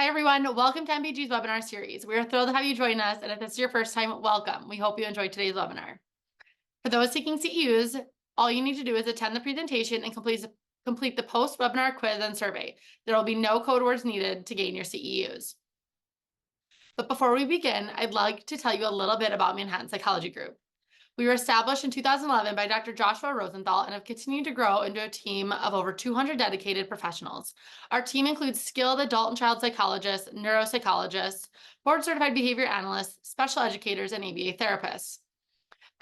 Hi, everyone. Welcome to MBG's webinar series. We are thrilled to have you join us, and if this is your first time, welcome. We hope you enjoyed today's webinar. For those seeking CEUs, all you need to do is attend the presentation and complete the post-webinar quiz and survey. There will be no code words needed to gain your CEUs. But before we begin, I'd like to tell you a little bit about Manhattan Psychology Group. We were established in 2011 by Dr. Joshua Rosenthal and have continued to grow into a team of over 200 dedicated professionals. Our team includes skilled adult and child psychologists, neuropsychologists, board-certified behavior analysts, special educators, and ABA therapists.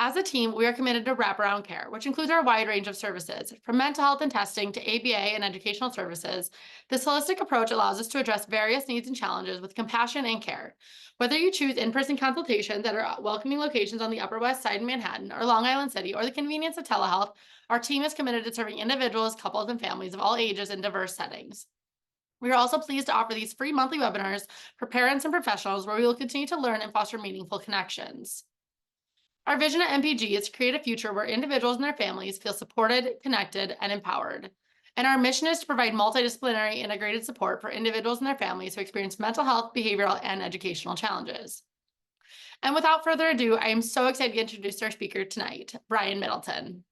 As a team, we are committed to wraparound care, which includes our wide range of services, from mental health and testing to ABA and educational services. This holistic approach allows us to address various needs and challenges with compassion and care. Whether you choose in-person consultations at our welcoming locations on the Upper West Side in Manhattan or Long Island City, or the convenience of telehealth, our team is committed to serving individuals, couples, and families of all ages in diverse settings. We are also pleased to offer these free monthly webinars for parents and professionals where we will continue to learn and foster meaningful connections. Our vision at MPG is to create a future where individuals and their families feel supported, connected, and empowered. And our mission is to provide multidisciplinary integrated support for individuals and their families who experience mental health, behavioral, and educational challenges. And without further ado, I am so excited to introduce our speaker tonight, Brian Middleton.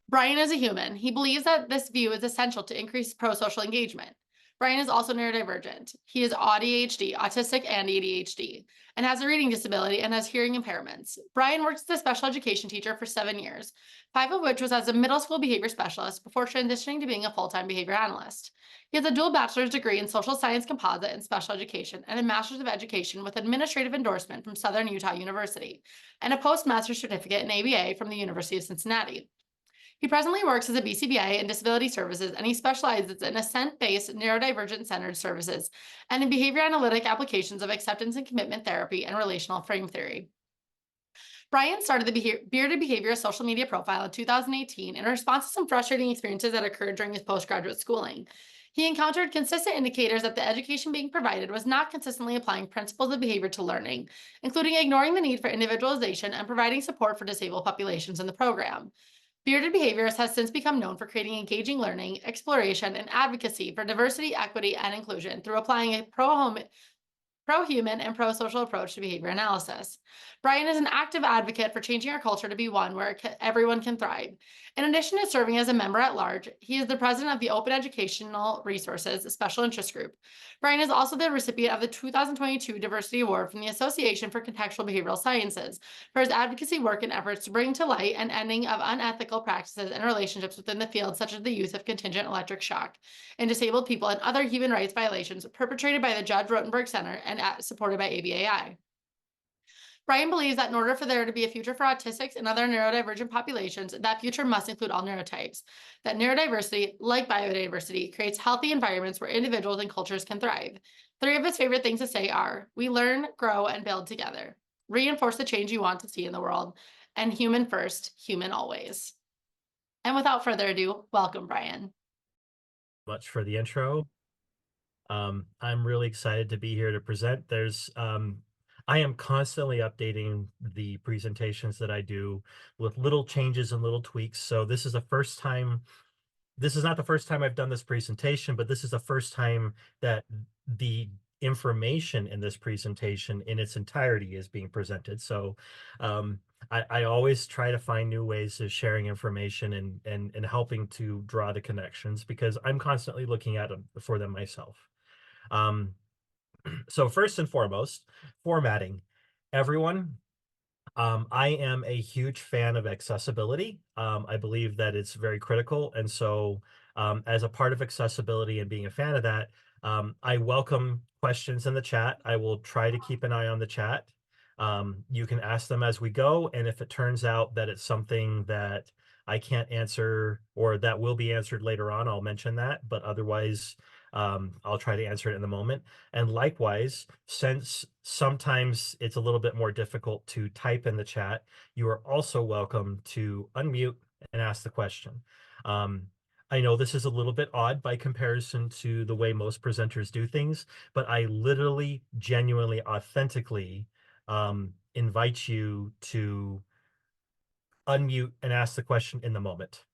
Brian is a human. He believes that this view is essential to increase pro-social engagement. Brian is also neurodivergent. He is ADHD, autistic and ADHD, and has a reading disability and has hearing impairments. Brian worked as a special education teacher for 7 years, 5 of which was as a middle school behavior specialist before transitioning to being a full-time behavior analyst. He has a dual bachelor's degree in social science composite and special education and a master's of education with administrative endorsement from Southern Utah University and a postmaster's certificate in ABA from the University of Cincinnati. He presently works as a BCBA in disability services, and he specializes in assent-based neurodivergent-centered services and in behavior analytic applications of acceptance and commitment therapy and relational frame theory. Brian started the Bearded Behavior social media profile in 2018 in response to some frustrating experiences that occurred during his postgraduate schooling. He encountered consistent indicators that the education being provided was not consistently applying principles of behavior to learning, including ignoring the need for individualization and providing support for disabled populations in the program. Bearded Behaviors has since become known for creating engaging learning, exploration, and advocacy for diversity, equity, and inclusion through applying a pro-human and pro-social approach to behavior analysis. Brian is an active advocate for changing our culture to be one where everyone can thrive. In addition to serving as a member at large, he is the president of the Open Educational Resources Special Interest Group. Brian is also the recipient of the 2022 Diversity Award from the Association for Contextual Behavioral Sciences for his advocacy work and efforts to bring to light an ending of unethical practices and relationships within the field, such as the use of contingent electric shock in disabled people and other human rights violations perpetrated by the Judge Rotenberg Center and supported by ABAI. Brian believes that in order for there to be a future for autistics and other neurodivergent populations, that future must include all neurotypes. That neurodiversity, like biodiversity, creates healthy environments where individuals and cultures can thrive. 3 of his favorite things to say are, we learn, grow, and build together. Reinforce the change you want to see in the world. And human first, human always. And without further ado, welcome, Brian. Much for the intro. I'm really excited to be here to present. I am constantly updating the presentations that I do with little changes and little tweaks. So this is not the first time I've done this presentation, but this is the first time that the information in this presentation in its entirety is being presented. So I always try to find new ways of sharing information and helping to draw the connections because I'm constantly looking at them for them myself. So first and foremost, formatting. Everyone, I am a huge fan of accessibility. I believe that it's very critical. And so as a part of accessibility and being a fan of that, I welcome questions in the chat. I will try to keep an eye on the chat. You can ask them as we go. And if it turns out that it's something that I can't answer or that will be answered later on, I'll mention that. But otherwise, I'll try to answer it in the moment. And likewise, since sometimes it's a little bit more difficult to type in the chat, you are also welcome to unmute and ask the question. I know this is a little bit odd by comparison to the way most presenters do things, but I literally, genuinely, authentically invite you to unmute and ask the question in the moment.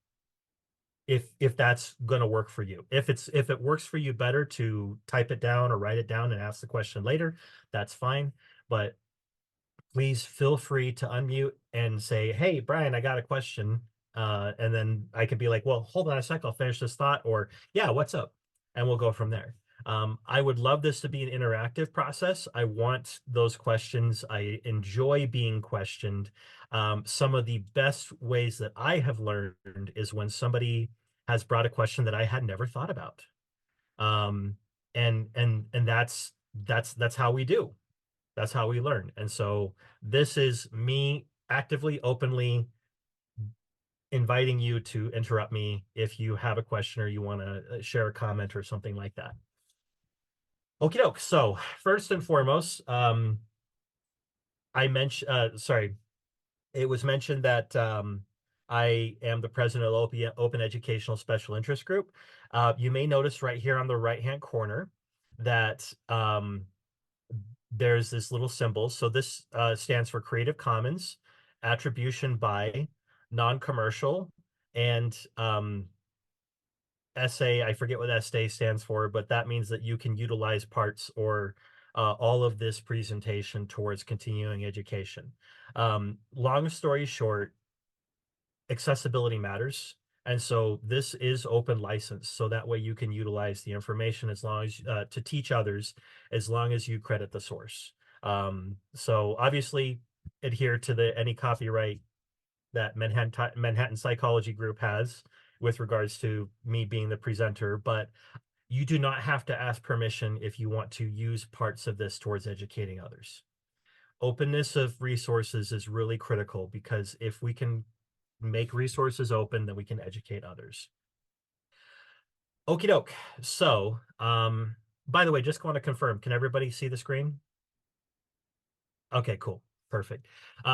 if that's going to work for you. If it works for you better to type it down or write it down and ask the question later, that's fine. But please feel free to unmute and say, "Hey, Brian, I got a question." And then I could be like, "Well, hold on a sec, I'll finish this thought," or "Yeah, what's up?" And we'll go from there. I would love this to be an interactive process. I want those questions. I enjoy being questioned. Some of the best ways that I have learned is when somebody has brought a question that I had never thought about. Um, and that's how we do. That's how we learn. And so this is me actively, openly inviting you to interrupt me if you have a question or you want to share a comment or something like that. Okie doke. So first and foremost, it was mentioned that I am the president of Open Educational Special Interest Group. You may notice right here on the right-hand corner that there's this little symbol. So this stands for Creative Commons, attribution by, non-commercial, and essay. I forget what essay stands for, but that means that you can utilize parts or all of this presentation towards continuing education. Long story short, accessibility matters. And so this is open license. So that way you can utilize the information as long as to teach others, as long as you credit the source. So obviously adhere to any copyright that Manhattan Psychology Group has with regards to me being the presenter, but you do not have to ask permission if you want to use parts of this towards educating others. Openness of resources is really critical because if we can make resources open, then we can educate others. Okie doke. So, by the way, just want to confirm, can everybody see the screen? Okay, cool. Perfect.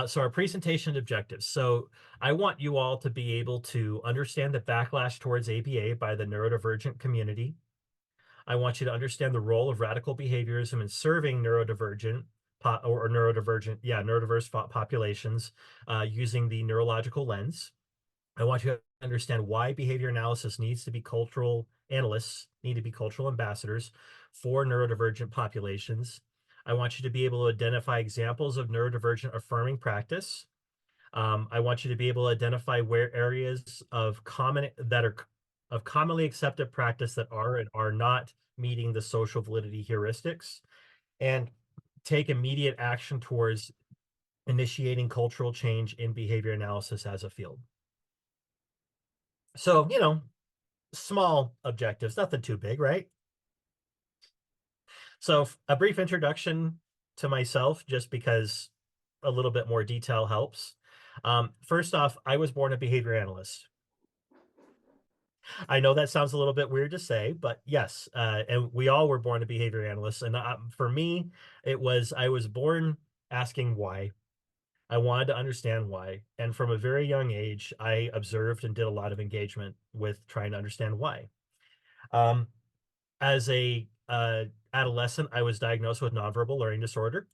So our presentation objectives. So I want you all to be able to understand the backlash towards ABA by the neurodivergent community. I want you to understand the role of radical behaviorism in serving neurodivergent neurodiverse populations using the neurological lens. I want you to understand why behavior analysis needs to be cultural analysts, need to be cultural ambassadors for neurodivergent populations. I want you to be able to identify examples of neurodivergent affirming practice. I want you to be able to identify where areas of commonly accepted practice that are and are not meeting the social validity heuristics, and take immediate action towards initiating cultural change in behavior analysis as a field. So, small objectives, nothing too big, right? So a brief introduction to myself, just because a little bit more detail helps. First off, I was born a behavior analyst. I know that sounds a little bit weird to say, but yes, and we all were born a behavior analysts. And for me, I was born asking why. I wanted to understand why. And from a very young age, I observed and did a lot of engagement with trying to understand why. As a adolescent, I was diagnosed with nonverbal learning disorder,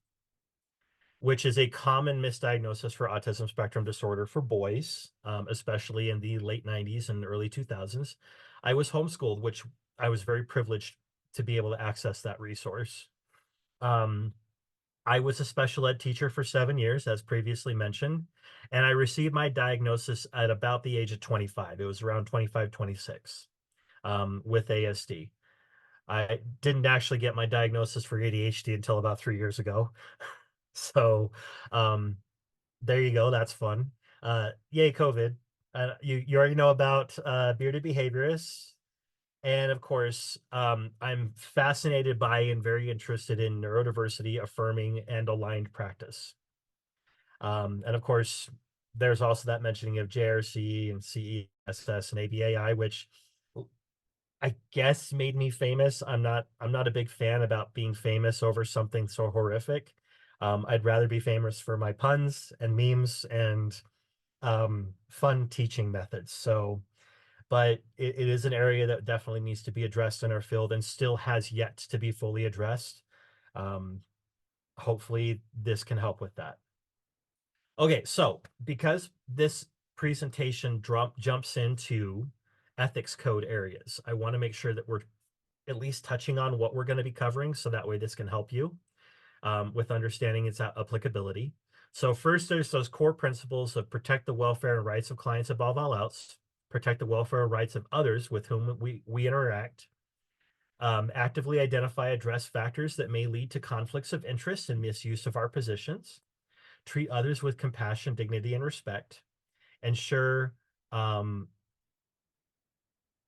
which is a common misdiagnosis for autism spectrum disorder for boys, especially in the late 90s and early 2000s. I was homeschooled, which I was very privileged to be able to access that resource. I was a special ed teacher for 7 years, as previously mentioned, and I received my diagnosis at about the age of 25. It was around 25, 26, with ASD. I didn't actually get my diagnosis for ADHD until about 3 years ago. So, there you go. That's fun. Yay, COVID. You already know about bearded behaviorists. And of course, I'm fascinated by and very interested in neurodiversity, affirming, and aligned practice. And of course, there's also that mentioning of JRC and CESS and ABAI, which I guess made me famous. I'm not a big fan about being famous over something so horrific. I'd rather be famous for my puns and memes and fun teaching methods. So, but it is an area that definitely needs to be addressed in our field and still has yet to be fully addressed. Hopefully this can help with that. Okay, so because this presentation jumps into ethics code areas. I want to make sure that we're at least touching on what we're going to be covering, so that way this can help you with understanding its applicability. So first, there's those core principles of protect the welfare and rights of clients above all else, protect the welfare and rights of others with whom we interact, actively identify, address factors that may lead to conflicts of interest and misuse of our positions, treat others with compassion, dignity, and respect, ensure, oh,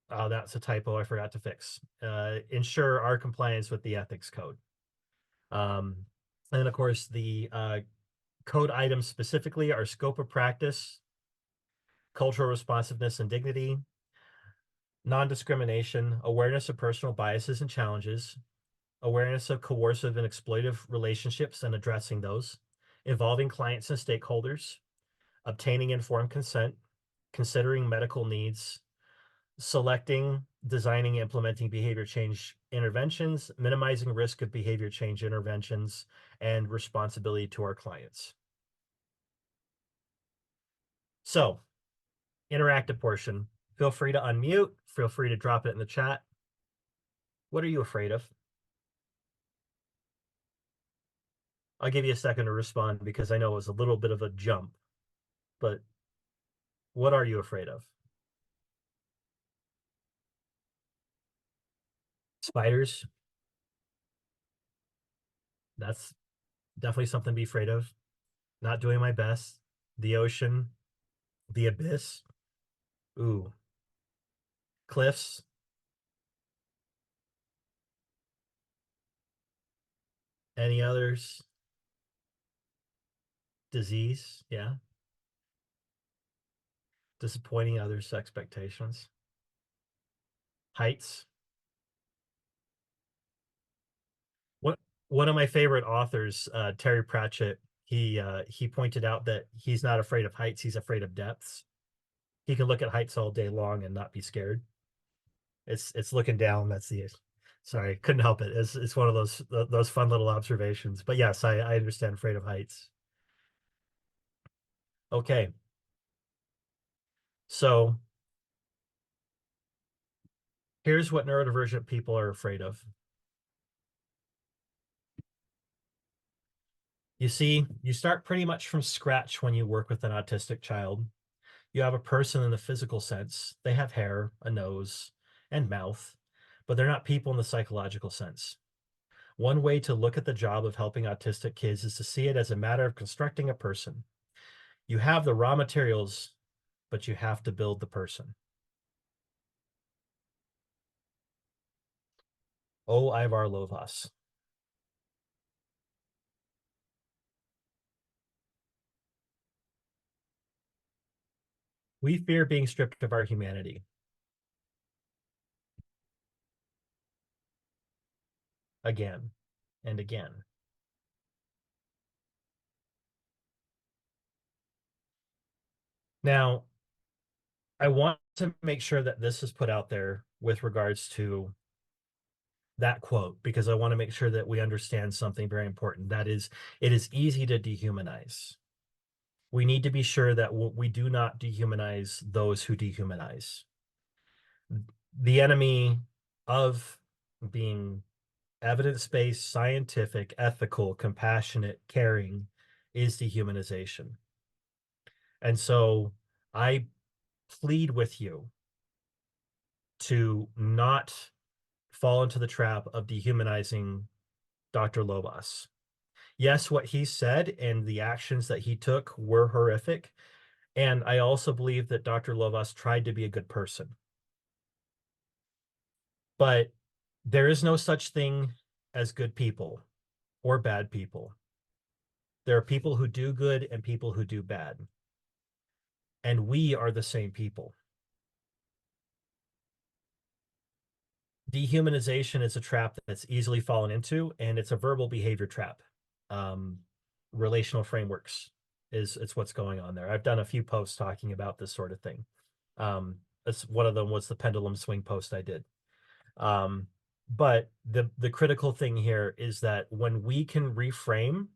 that's a typo I forgot to fix, ensure our compliance with the ethics code. And then, of course, the code items specifically are scope of practice, cultural responsiveness and dignity, non-discrimination, awareness of personal biases and challenges, awareness of coercive and exploitive relationships and addressing those, involving clients and stakeholders, obtaining informed consent, considering medical needs, selecting, designing, implementing behavior change interventions, minimizing risk of behavior change interventions, and responsibility to our clients. So, interactive portion. Feel free to unmute. Feel free to drop it in the chat. What are you afraid of? I'll give you a second to respond because I know it was a little bit of a jump, but what are you afraid of? Spiders? That's definitely something to be afraid of. Not doing my best. The ocean, the abyss. Ooh. Cliffs. Any others? Disease. Yeah. Disappointing others' expectations. Heights. What one of my favorite authors, Terry Pratchett, he pointed out that he's not afraid of heights, he's afraid of depths. He can look at heights all day long and not be scared. It's looking down. That's the sorry, couldn't help it. It's one of those fun little observations. But yes, I understand afraid of heights. Okay. So here's what neurodivergent people are afraid of. You see, you start pretty much from scratch when you work with an autistic child. You have a person in the physical sense. They have hair, a nose, and mouth, but they're not people in the psychological sense. One way to look at the job of helping autistic kids is to see it as a matter of constructing a person. You have the raw materials, but you have to build the person. Oh, Ivar Lovaas. We fear being stripped of our humanity. Again and again. Now, I want to make sure that this is put out there with regards to that quote, because I want to make sure that we understand something very important. That is, it is easy to dehumanize. We need to be sure that we do not dehumanize those who dehumanize. The enemy of being evidence-based, scientific, ethical, compassionate, caring is dehumanization. And so I plead with you to not fall into the trap of dehumanizing Dr. Lovaas. Yes, what he said and the actions that he took were horrific. And I also believe that Dr. Lovaas tried to be a good person. But there is no such thing as good people or bad people. There are people who do good and people who do bad. And we are the same people. Dehumanization is a trap that's easily fallen into, and it's a verbal behavior trap. Relational frameworks it's what's going on there. I've done a few posts talking about this sort of thing. That's one of them was the pendulum swing post I did. But the critical thing here is that when we can reframe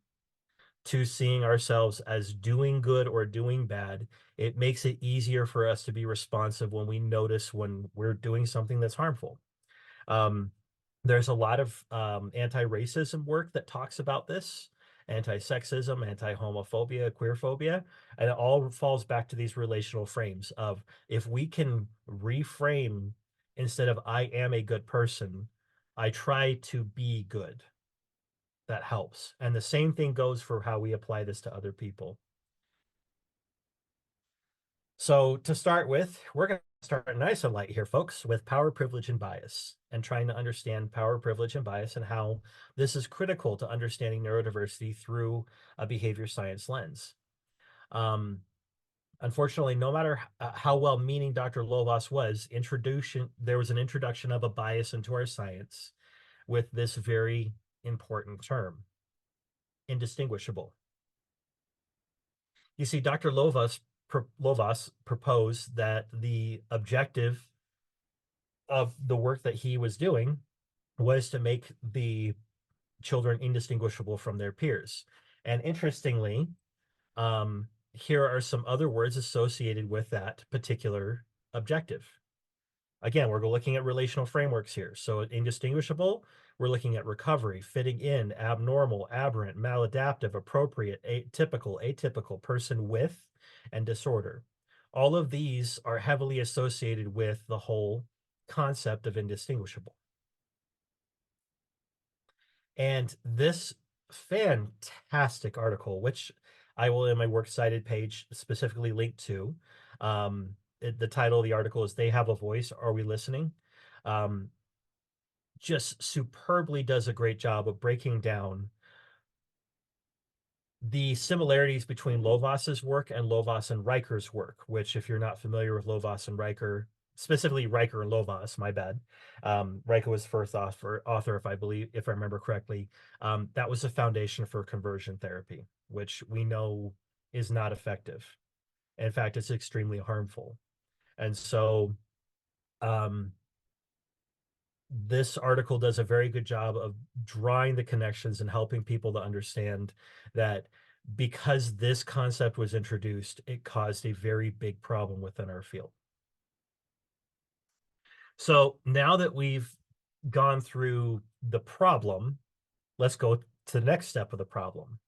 to seeing ourselves as doing good or doing bad. It makes it easier for us to be responsive when we notice when we're doing something that's harmful. Um, there's a lot of anti-racism work that talks about this, anti-sexism, anti-homophobia, queerphobia, and it all falls back to these relational frames of if we can reframe instead of I am a good person, I try to be good. That helps. And the same thing goes for how we apply this to other people. So to start with, we're going to start nice and light here, folks, with power, privilege, and bias, and trying to understand power, privilege, and bias, and how this is critical to understanding neurodiversity through a behavior science lens. Unfortunately, no matter how well-meaning Dr. Lovaas was, there was an introduction of a bias into our science with this very important term, indistinguishable. You see, Dr. Lovaas proposed that the objective of the work that he was doing was to make the children indistinguishable from their peers. And interestingly, here are some other words associated with that particular objective. Again, we're looking at relational frameworks here. So indistinguishable, we're looking at recovery, fitting in, abnormal, aberrant, maladaptive, appropriate, atypical, person with, and disorder. All of these are heavily associated with the whole concept of indistinguishable. And this fantastic article, which I will in my works cited page specifically link to, the title of the article is They Have a Voice, Are We Listening? Just superbly does a great job of breaking down the similarities between Lovaas's work and Lovaas and Riker's work, which if you're not familiar with Lovaas and Riker, specifically Riker and Lovaas, my bad. Riker was first author, if I remember correctly. That was the foundation for conversion therapy, which we know is not effective. In fact, it's extremely harmful. And so this article does a very good job of drawing the connections and helping people to understand that because this concept was introduced, it caused a very big problem within our field. So now that we've gone through the problem, let's go to the next step of the problem.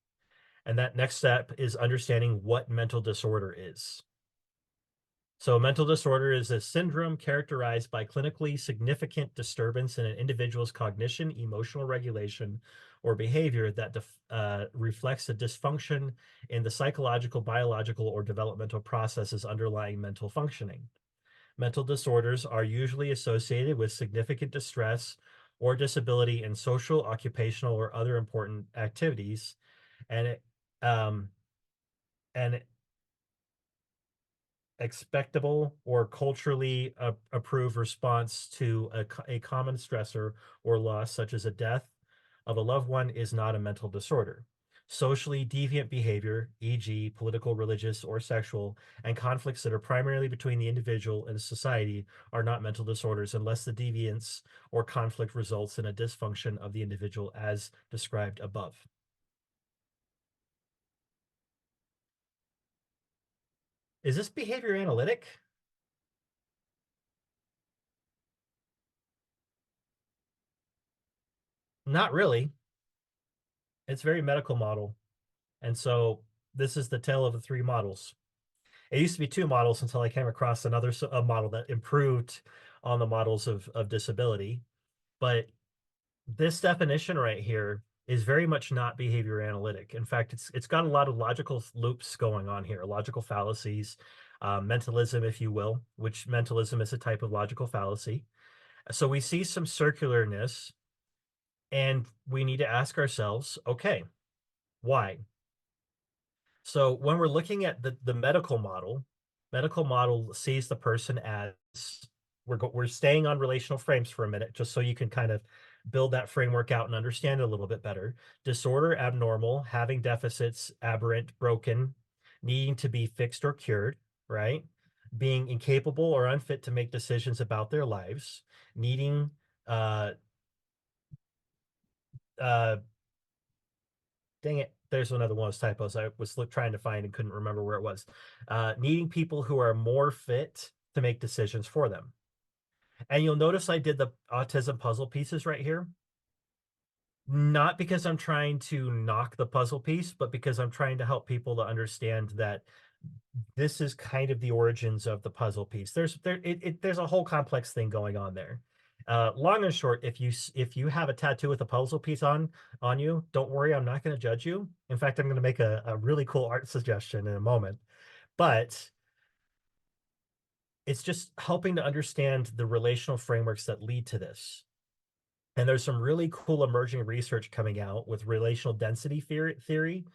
And that next step is understanding what mental disorder is. So mental disorder is a syndrome characterized by clinically significant disturbance in an individual's cognition, emotional regulation, or behavior that reflects a dysfunction in the psychological, biological, or developmental processes underlying mental functioning. Mental disorders are usually associated with significant distress or disability in social, occupational, or other important activities, and and expectable or culturally approved response to a common stressor or loss, such as a death of a loved one, is not a mental disorder. Socially deviant behavior, e.g., political, religious, or sexual, and conflicts that are primarily between the individual and society are not mental disorders unless the deviance or conflict results in a dysfunction of the individual as described above. Is this behavior analytic? Not really. It's very medical model. And so this is the tale of the three models. It used to be two models until I came across another model that improved on the models of disability. But this definition right here is very much not behavior analytic. In fact, it's got a lot of logical loops going on here, logical fallacies, mentalism, if you will, which mentalism is a type of logical fallacy. So we see some circularness, and we need to ask ourselves, okay, why? So when we're looking at the medical model sees the person as we're staying on relational frames for a minute, just so you can kind of build that framework out and understand it a little bit better. Disorder, abnormal, having deficits, aberrant, broken, needing to be fixed or cured, right? Being incapable or unfit to make decisions about their lives, needing uh, uh, Dang it. There's another one of those typos I was trying to find and couldn't remember where it was. Needing people who are more fit to make decisions for them. And you'll notice I did the autism puzzle pieces right here. Not because I'm trying to knock the puzzle piece, but because I'm trying to help people to understand that this is kind of the origins of the puzzle piece. There's a whole complex thing going on there. Long and short, if you have a tattoo with a puzzle piece on you, don't worry, I'm not going to judge you. In fact, I'm going to make a really cool art suggestion in a moment. But it's just helping to understand the relational frameworks that lead to this. And there's some really cool emerging research coming out with relational density theory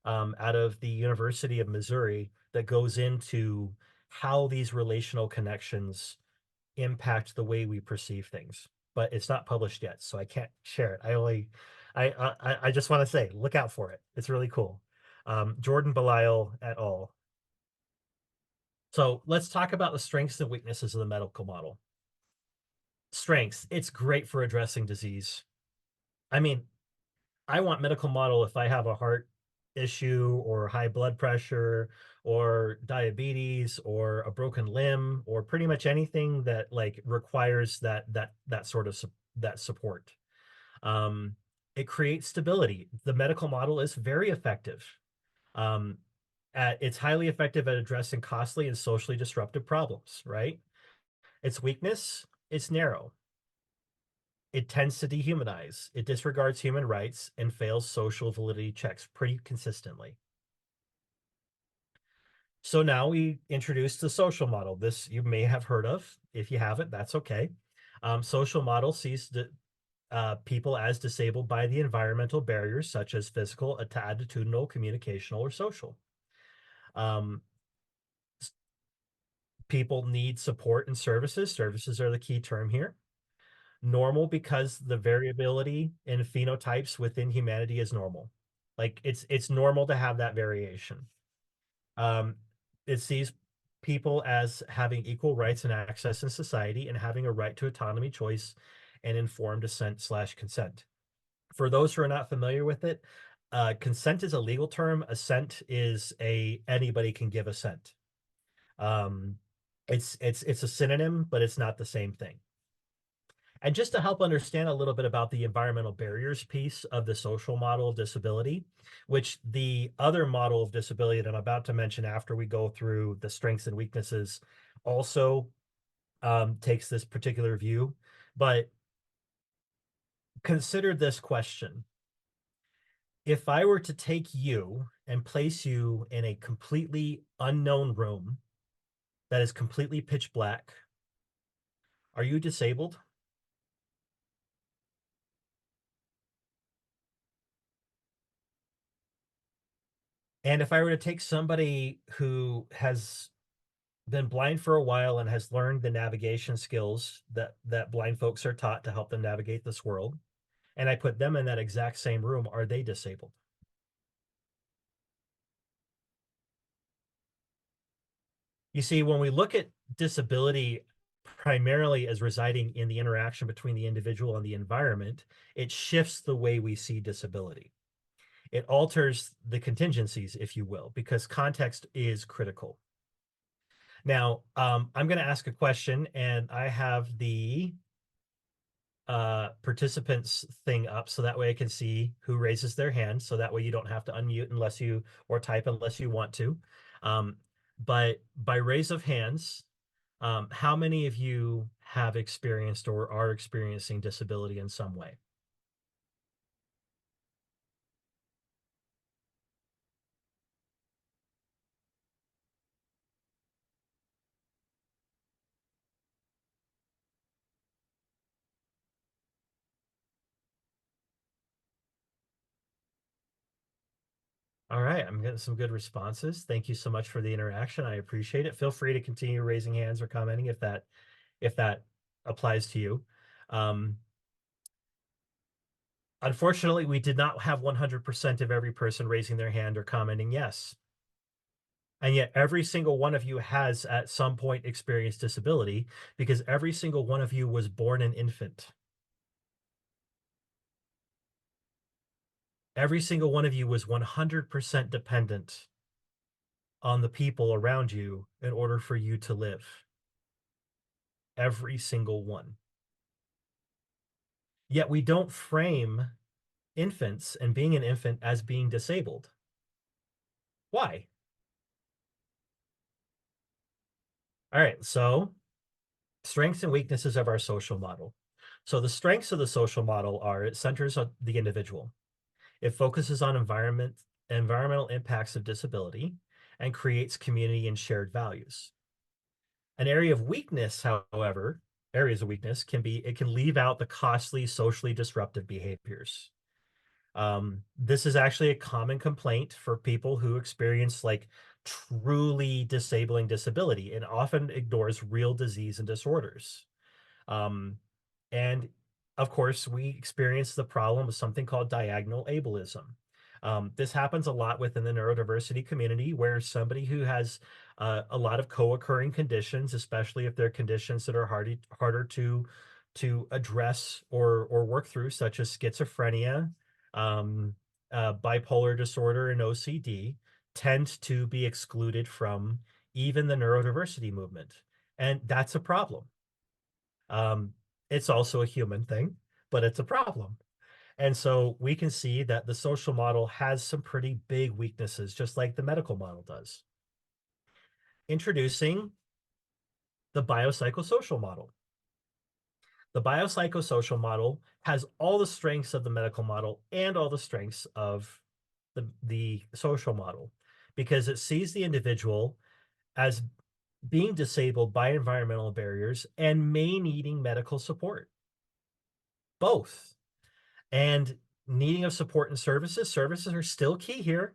out of the University of Missouri that goes into how these relational connections impact the way we perceive things. But it's not published yet, so I can't share it. I just want to say, look out for it. It's really cool. Jordan Belial et al. So let's talk about the strengths and weaknesses of the medical model. Strengths, it's great for addressing disease. I mean, I want medical model if I have a heart issue or high blood pressure or diabetes or a broken limb or pretty much anything that like requires that sort of that support. Um, it creates stability. The medical model is very effective. Um, it's highly effective at addressing costly and socially disruptive problems, right? Its weakness, it's narrow. It tends to dehumanize. It disregards human rights and fails social validity checks pretty consistently. So now we introduce the social model. This you may have heard of. If you haven't, that's okay. Social model sees people as disabled by the environmental barriers such as physical, attitudinal, communicational, or social. Um, People need support and services. Services are the key term here. Normal because the variability in phenotypes within humanity is normal. Like it's normal to have that variation. Um, it sees people as having equal rights and access in society and having a right to autonomy, choice, and informed assent/consent. For those who are not familiar with it, consent is a legal term. Assent is anybody can give assent. Um, it's a synonym, but it's not the same thing. And just to help understand a little bit about the environmental barriers piece of the social model of disability, which the other model of disability that I'm about to mention after we go through the strengths and weaknesses also takes this particular view. But consider this question. If I were to take you and place you in a completely unknown room that is completely pitch black, are you disabled? And if I were to take somebody who has been blind for a while and has learned the navigation skills that blind folks are taught to help them navigate this world, and I put them in that exact same room, are they disabled? You see, when we look at disability primarily as residing in the interaction between the individual and the environment, it shifts the way we see disability. It alters the contingencies, if you will, because context is critical. Now, I'm going to ask a question, and I have the participants thing up so that way I can see who raises their hand. So that way you don't have to unmute unless you or type unless you want to. But by raise of hands, how many of you have experienced or are experiencing disability in some way? All right, I'm getting some good responses. Thank you so much for the interaction. I appreciate it. Feel free to continue raising hands or commenting if that applies to you. Unfortunately, we did not have 100% of every person raising their hand or commenting yes. And yet every single one of you has at some point experienced disability because every single one of you was born an infant. Every single one of you was 100% dependent on the people around you in order for you to live. Every single one. Yet we don't frame infants and being an infant as being disabled. Why? All right, so strengths and weaknesses of our social model. So the strengths of the social model are it centers on the individual. It focuses on environmental impacts of disability and creates community and shared values. An area of weakness, however, areas of weakness can be, it can leave out the costly, socially disruptive behaviors. This is actually a common complaint for people who experience like truly disabling disability and often ignores real disease and disorders. Um, and of course, we experience the problem of something called diagonal ableism. This happens a lot within the neurodiversity community where somebody who has a lot of co-occurring conditions, especially if they're conditions that are harder to address or work through, such as schizophrenia, um, bipolar disorder, and OCD, tend to be excluded from even the neurodiversity movement. And that's a problem. Um, it's also a human thing, but it's a problem. And so we can see that the social model has some pretty big weaknesses, just like the medical model does. Introducing the biopsychosocial model. The biopsychosocial model has all the strengths of the medical model and all the strengths of the social model because it sees the individual as being disabled by environmental barriers and may needing medical support. Both. And needing of support and services. Services are still key here.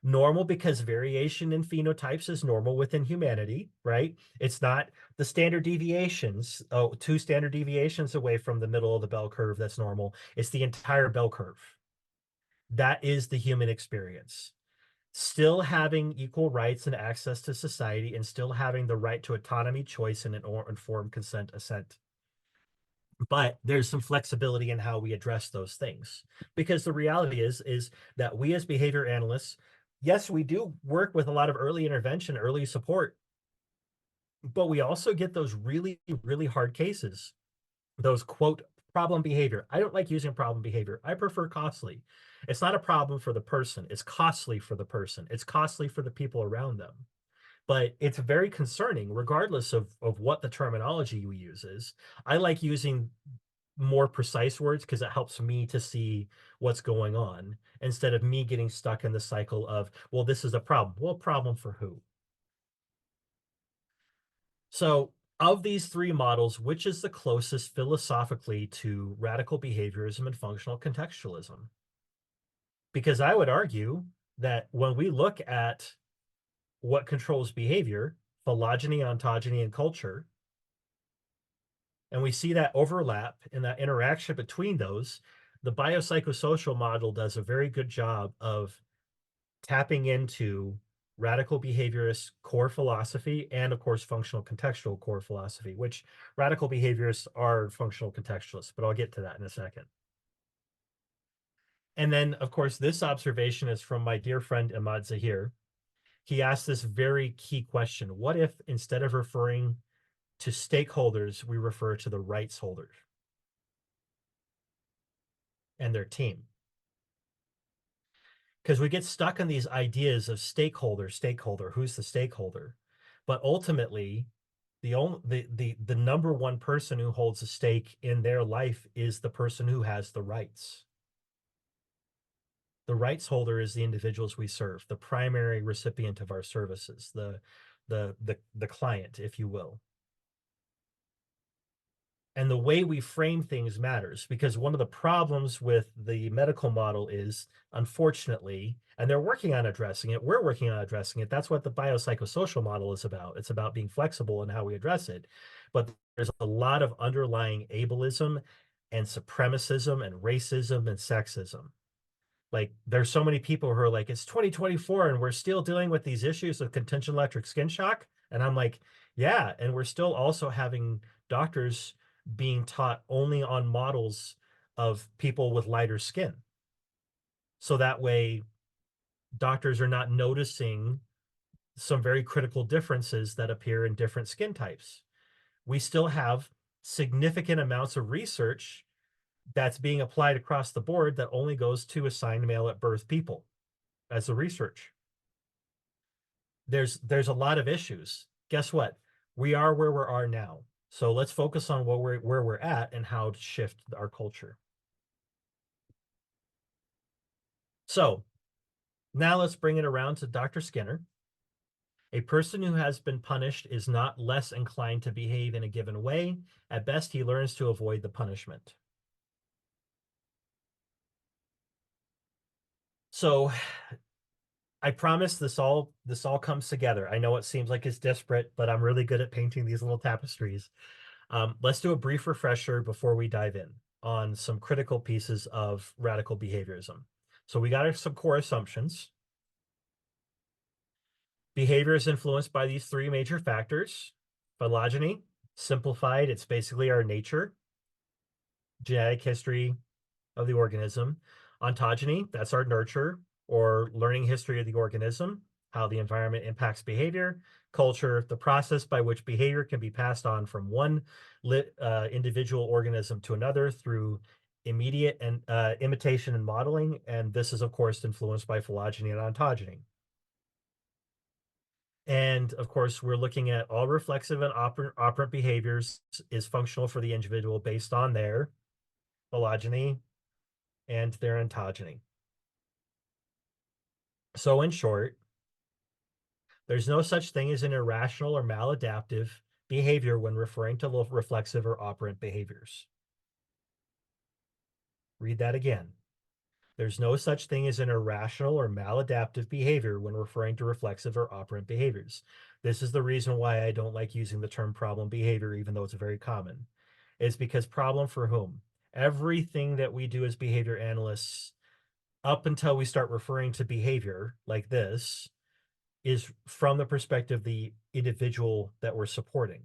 Normal because variation in phenotypes is normal within humanity, right? It's not the standard deviations, 2 standard deviations away from the middle of the bell curve that's normal. It's the entire bell curve. That is the human experience. Still having equal rights and access to society and still having the right to autonomy, choice, and informed consent, assent. But there's some flexibility in how we address those things because the reality is that we as behavior analysts, yes, we do work with a lot of early intervention, early support, but we also get those really, really hard cases, those quote problem behavior. I don't like using problem behavior. I prefer costly. It's not a problem for the person. It's costly for the person. It's costly for the people around them. But it's very concerning, regardless of what the terminology we use is. I like using more precise words because it helps me to see what's going on instead of me getting stuck in the cycle of, well, this is a problem. Well, problem for who? So of these 3 models, which is the closest philosophically to radical behaviorism and functional contextualism? Because I would argue that when we look at what controls behavior, phylogeny, ontogeny, and culture, and we see that overlap and that interaction between those, the biopsychosocial model does a very good job of tapping into radical behaviorist core philosophy and, of course, functional contextual core philosophy, which radical behaviorists are functional contextualists, but I'll get to that in a second. And then, of course, this observation is from my dear friend Ahmad Zahir. He asked this very key question. What if instead of referring to stakeholders, we refer to the rights holders and their team? Because we get stuck in these ideas of stakeholder, who's the stakeholder? But ultimately, the number one person who holds a stake in their life is the person who has the rights. The rights holder is the individuals we serve, the primary recipient of our services, the client, if you will. And the way we frame things matters because one of the problems with the medical model is, unfortunately, and they're working on addressing it, we're working on addressing it. That's what the biopsychosocial model is about. It's about being flexible in how we address it. But there's a lot of underlying ableism and supremacism and racism and sexism. Like there's so many people who are like, it's 2024 and we're still dealing with these issues of contingent electric skin shock. And I'm like, yeah, and we're still also having doctors being taught only on models of people with lighter skin. So that way, doctors are not noticing some very critical differences that appear in different skin types. We still have significant amounts of research that's being applied across the board that only goes to assigned male at birth people as the research. There's a lot of issues. Guess what? We are where we are now. So let's focus on where we're at and how to shift our culture. So now let's bring it around to Dr. Skinner. A person who has been punished is not less inclined to behave in a given way. At best, he learns to avoid the punishment. So I promise this all comes together. I know it seems like it's disparate, but I'm really good at painting these little tapestries. Let's do a brief refresher before we dive in on some critical pieces of radical behaviorism. So we got some core assumptions. Behavior is influenced by these three major factors. Phylogeny, simplified, it's basically our nature, genetic history of the organism. Ontogeny, that's our nurture or learning history of the organism, how the environment impacts behavior. Culture, the process by which behavior can be passed on from one individual organism to another through immediate and imitation and modeling. And this is, of course, influenced by phylogeny and ontogeny. And of course, we're looking at all reflexive and operant behaviors is functional for the individual based on their phylogeny and their ontogeny. So in short, there's no such thing as an irrational or maladaptive behavior when referring to reflexive or operant behaviors. Read that again. There's no such thing as an irrational or maladaptive behavior when referring to reflexive or operant behaviors. This is the reason why I don't like using the term problem behavior, even though it's very common. It's because problem for whom? Everything that we do as behavior analysts, up until we start referring to behavior like this, is from the perspective of the individual that we're supporting.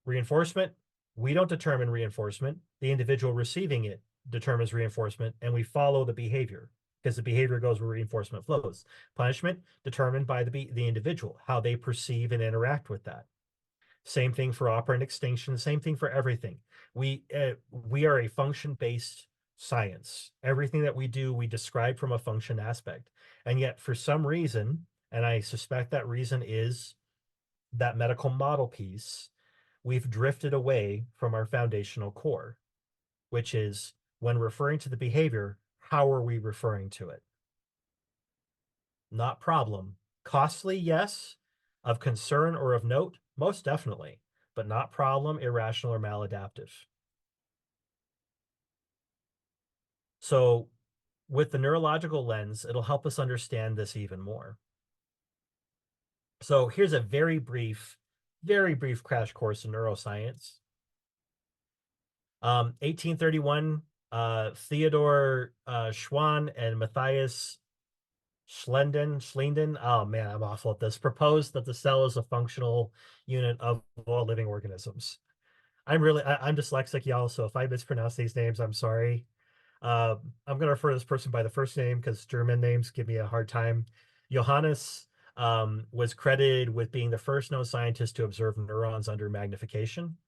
Reinforcement, we don't determine reinforcement. The individual receiving it determines reinforcement, and we follow the behavior because the behavior goes where reinforcement flows. Punishment determined by the individual, how they perceive and interact with that. Same thing for operant extinction, same thing for everything. We are a function-based science. Everything that we do, we describe from a function aspect. And yet for some reason, and I suspect that reason is that medical model piece, we've drifted away from our foundational core, which is when referring to the behavior, how are we referring to it? Not problem. Costly, yes. Of concern or of note, most definitely, but not problem, irrational, or maladaptive. So with the neurological lens, it'll help us understand this even more. So here's a very brief crash course in neuroscience. 1831, Theodore Schwann and Matthias Schlenden, oh man, I'm awful at this, proposed that the cell is a functional unit of all living organisms. I'm dyslexic, y'all, so if I mispronounce these names, I'm sorry. I'm going to refer to this person by the first name because German names give me a hard time. Johannes was credited with being the first known scientist to observe neurons under magnification.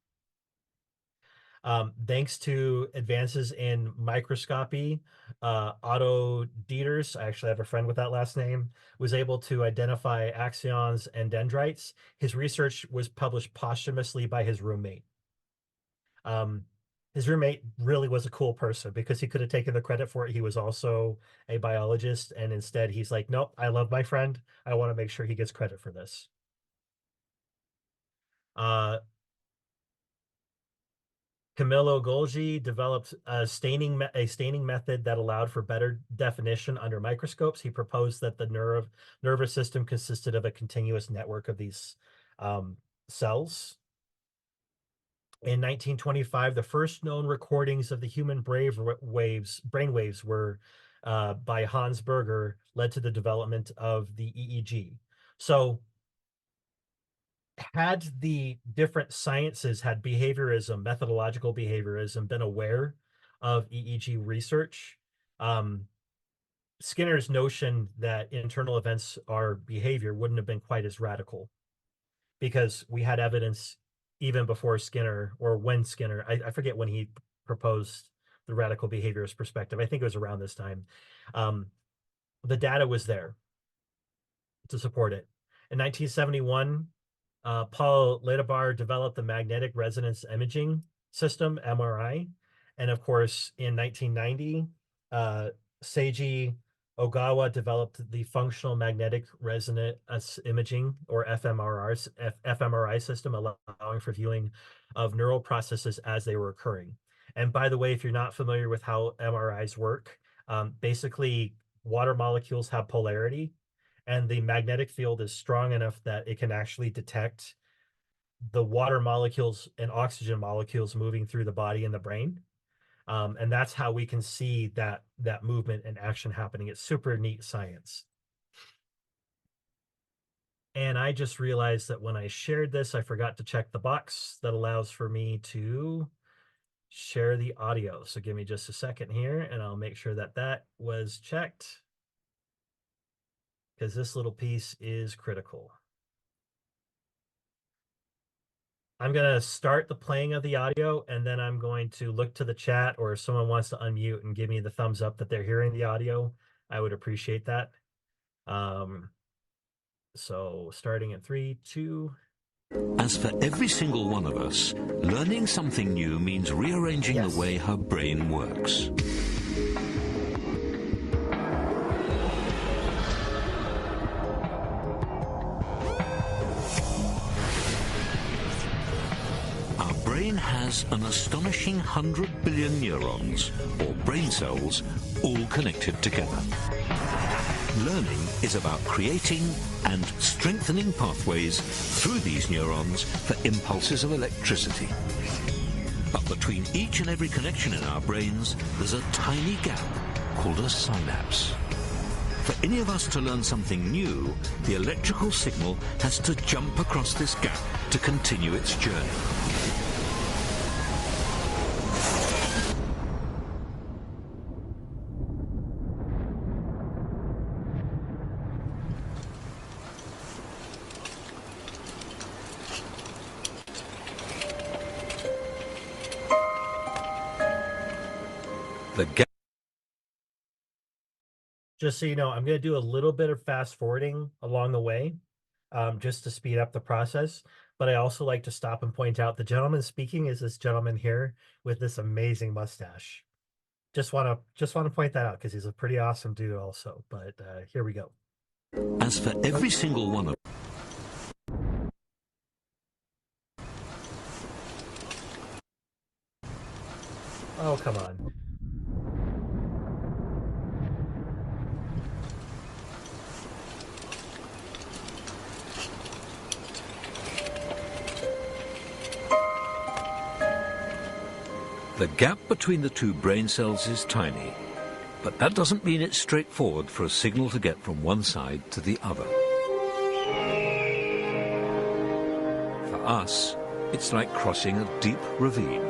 Thanks to advances in microscopy, Otto Dieters, I actually have a friend with that last name, was able to identify axons and dendrites. His research was published posthumously by his roommate. His roommate really was a cool person because he could have taken the credit for it. He was also a biologist, and instead he's like, nope, I love my friend. I want to make sure he gets credit for this. Camillo Golgi developed a staining method that allowed for better definition under microscopes. He proposed that the nervous system consisted of a continuous network of these cells. In 1925, the first known recordings of the human brainwaves were by Hans Berger, led to the development of the EEG. So had the different sciences, had behaviorism, methodological behaviorism, been aware of EEG research, Skinner's notion that internal events are behavior wouldn't have been quite as radical, because we had evidence even before Skinner, or when Skinner, I forget when he proposed the radical behaviorist perspective. I think it was around this time. The data was there to support it. In 1971, Paul Ledebar developed the magnetic resonance imaging system, MRI. And of course, in 1990, Seiji Ogawa developed the functional magnetic resonance imaging, or fMRI system, allowing for viewing of neural processes as they were occurring. And by the way, if you're not familiar with how MRIs work, basically water molecules have polarity, and the magnetic field is strong enough that it can actually detect the water molecules and oxygen molecules moving through the body and the brain. And that's how we can see that movement and action happening. It's super neat science. And I just realized that when I shared this, I forgot to check the box that allows for me to share the audio. So give me just a second here, and I'll make sure that that was checked, because this little piece is critical. I'm going to start the playing of the audio, and then I'm going to look to the chat, or if someone wants to unmute and give me the thumbs up that they're hearing the audio, I would appreciate that. So starting in 3, 2. As for every single one of us, learning something new means rearranging the way her brain works. Our brain has an astonishing 100 billion neurons, or brain cells, all connected together. Learning is about creating and strengthening pathways through these neurons for impulses of electricity. But between each and every connection in our brains, there's a tiny gap called a synapse. For any of us to learn something new, the electrical signal has to jump across this gap to continue its journey. The gap. Just so you know, I'm going to do a little bit of fast forwarding along the way, just to speed up the process. But I also like to stop and point out the gentleman speaking is this gentleman here with this amazing mustache. Just want to point that out because he's a pretty awesome dude also. But here we go. As for every single one of Oh, come on. The gap between the two brain cells is tiny, but that doesn't mean it's straightforward for a signal to get from one side to the other. For us, it's like crossing a deep ravine.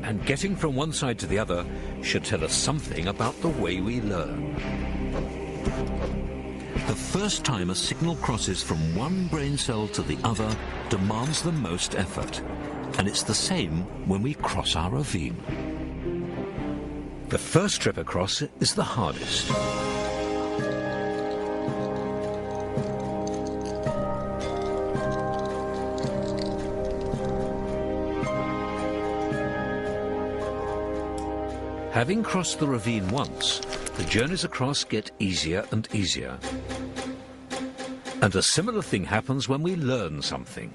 And getting from one side to the other should tell us something about the way we learn. The first time a signal crosses from one brain cell to the other demands the most effort, and it's the same when we cross our ravine. The first trip across is the hardest. Having crossed the ravine once, the journeys across get easier and easier. And a similar thing happens when we learn something.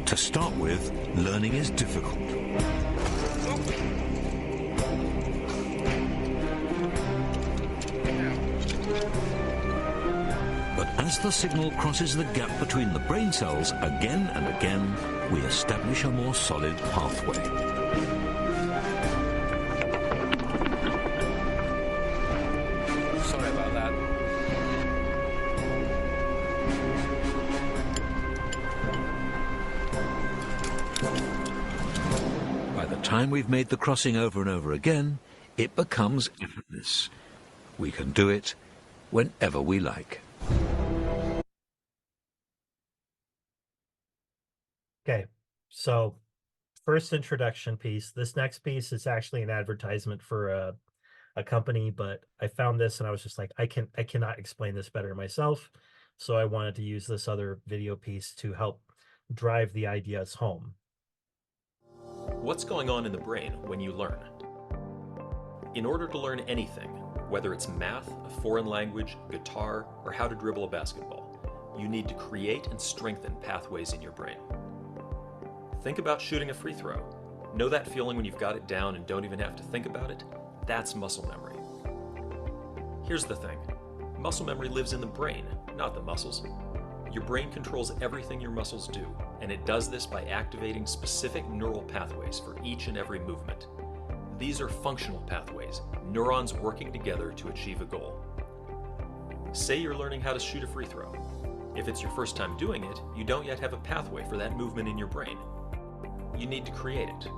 To start with, learning is difficult. As the signal crosses the gap between the brain cells again and again, we establish a more solid pathway. time we've made the crossing over and over again, it becomes effortless. We can do it whenever we like. Okay, so first introduction piece. This next piece is actually an advertisement for a company, but I found this and I was just like, I cannot explain this better myself. So I wanted to use this other video piece to help drive the ideas home. What's going on in the brain when you learn? In order to learn anything, whether it's math, a foreign language, guitar, or how to dribble a basketball, you need to create and strengthen pathways in your brain. Think about shooting a free throw. Know that feeling when you've got it down and don't even have to think about it? That's muscle memory. Here's the thing. Muscle memory lives in the brain, not the muscles. Your brain controls everything your muscles do, and it does this by activating specific neural pathways for each and every movement. These are functional pathways, neurons working together to achieve a goal. Say you're learning how to shoot a free throw. If it's your first time doing it, you don't yet have a pathway for that movement in your brain. You need to create it.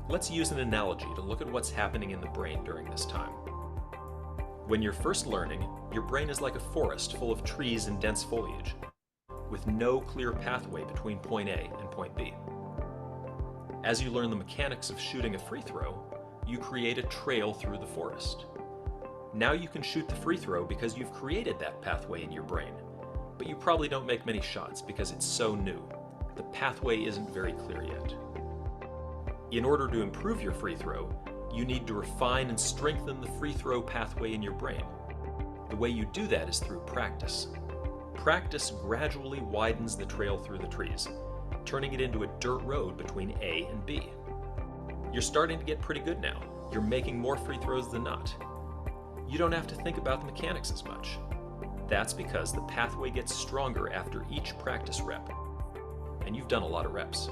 Let's use an analogy to look at what's happening in the brain during this time. When you're first learning, your brain is like a forest full of trees and dense foliage, with no clear pathway between point A and point B. As you learn the mechanics of shooting a free throw, you create a trail through the forest. Now you can shoot the free throw because you've created that pathway in your brain, but you probably don't make many shots because it's so new. The pathway isn't very clear yet. In order to improve your free throw, you need to refine and strengthen the free throw pathway in your brain. The way you do that is through practice. Practice gradually widens the trail through the trees, turning it into a dirt road between A and B. You're starting to get pretty good now. You're making more free throws than not. You don't have to think about the mechanics as much. That's because the pathway gets stronger after each practice rep. And you've done a lot of reps.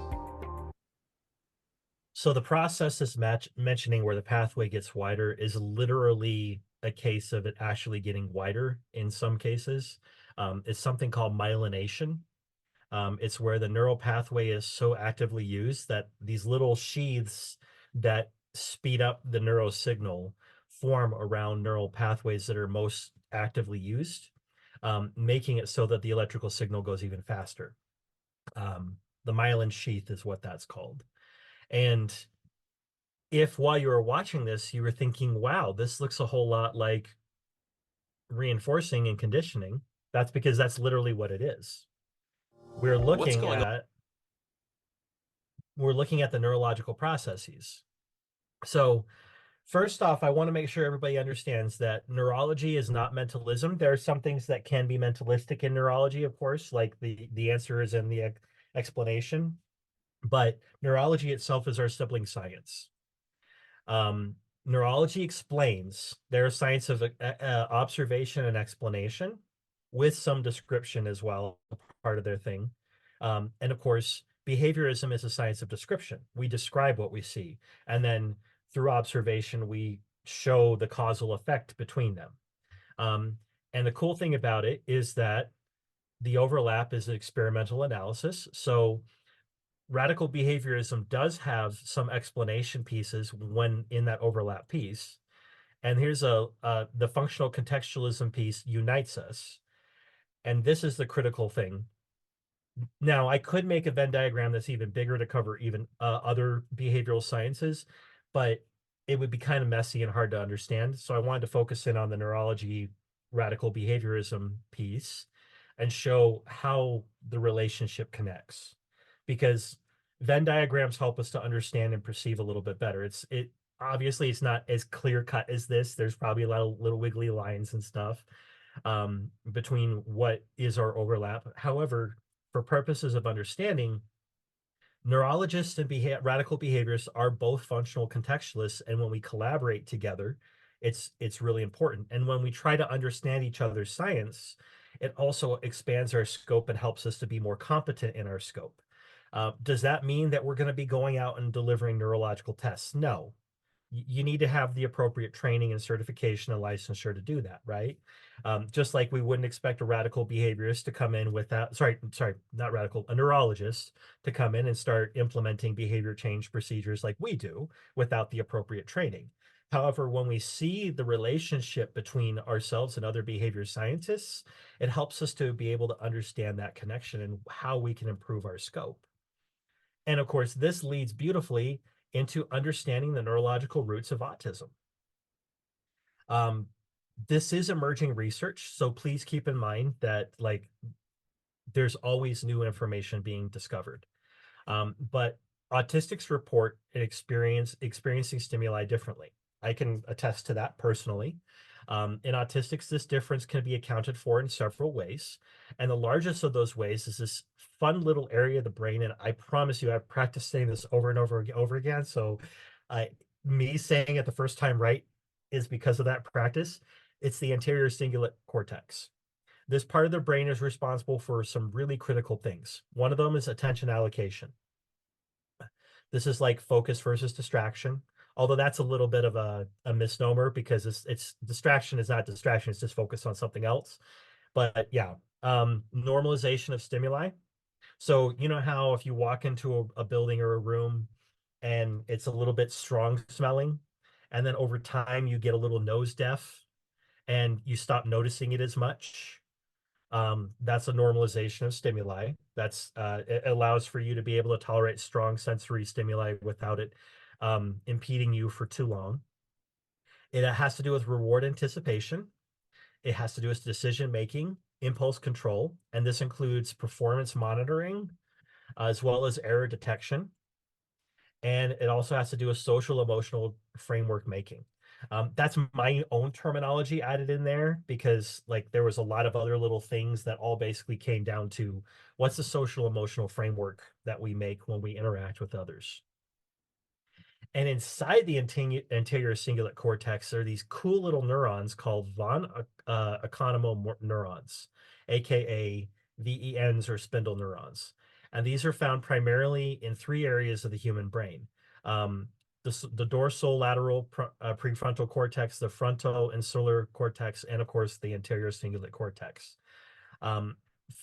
So the process is mentioning where the pathway gets wider is literally a case of it actually getting wider in some cases. It's something called myelination. It's where the neural pathway is so actively used that these little sheaths that speed up the neurosignal form around neural pathways that are most actively used, making it so that the electrical signal goes even faster. The myelin sheath is what that's called. And if while you were watching this, you were thinking, wow, this looks a whole lot like reinforcing and conditioning, that's because that's literally what it is. We're looking at the neurological processes. So first off, I want to make sure everybody understands that neurology is not mentalism. There are some things that can be mentalistic in neurology, of course, like the answer is in the explanation, but neurology itself is our sibling science. Neurology explains. Their science of observation and explanation with some description as well, part of their thing. And of course, behaviorism is a science of description. We describe what we see, and then through observation, we show the causal effect between them. And the cool thing about it is that the overlap is an experimental analysis. So radical behaviorism does have some explanation pieces when in that overlap piece. And here's the functional contextualism piece unites us. And this is the critical thing. Now, I could make a Venn diagram that's even bigger to cover even other behavioral sciences, but it would be kind of messy and hard to understand. So I wanted to focus in on the neurology radical behaviorism piece and show how the relationship connects. Because Venn diagrams help us to understand and perceive a little bit better. Obviously it's not as clear cut as this. There's probably a lot of little wiggly lines and stuff between what is our overlap. However, for purposes of understanding, neurologists and radical behaviorists are both functional contextualists, and when we collaborate together, it's really important. And when we try to understand each other's science, it also expands our scope and helps us to be more competent in our scope. Does that mean that we're going to be going out and delivering neurological tests? No. you need to have the appropriate training and certification and licensure to do that, right? Just like we wouldn't expect a radical behaviorist to come in without, not radical, a neurologist to come in and start implementing behavior change procedures like we do without the appropriate training. However, when we see the relationship between ourselves and other behavior scientists, it helps us to be able to understand that connection and how we can improve our scope. And of course, this leads beautifully into understanding the neurological roots of autism. This is emerging research, so please keep in mind that like there's always new information being discovered. But autistics report experiencing stimuli differently. I can attest to that personally. In autistics, this difference can be accounted for in several ways. And the largest of those ways is this fun little area of the brain. And I promise you, I've practiced saying this over and over again. So me saying it the first time right is because of that practice. It's the anterior cingulate cortex. This part of the brain is responsible for some really critical things. One of them is attention allocation. This is like focus versus distraction, although that's a little bit of a misnomer because it's distraction is not distraction, it's just focus on something else. But yeah, normalization of stimuli. So you know how if you walk into a building or a room and it's a little bit strong smelling, and then over time you get a little nose deaf and you stop noticing it as much. That's a normalization of stimuli. It allows for you to be able to tolerate strong sensory stimuli without it impeding you for too long. It has to do with reward anticipation. It has to do with decision making, impulse control, and this includes performance monitoring as well as error detection. And it also has to do with social emotional framework making. That's my own terminology added in there because like there was a lot of other little things that all basically came down to what's the social emotional framework that we make when we interact with others. And inside the anterior cingulate cortex, there are these cool little neurons called von Economo neurons, aka VENs or spindle neurons. And these are found primarily in 3 areas of the human brain. The dorsolateral prefrontal cortex, the frontoinsular cortex, and of course the anterior cingulate cortex. Fun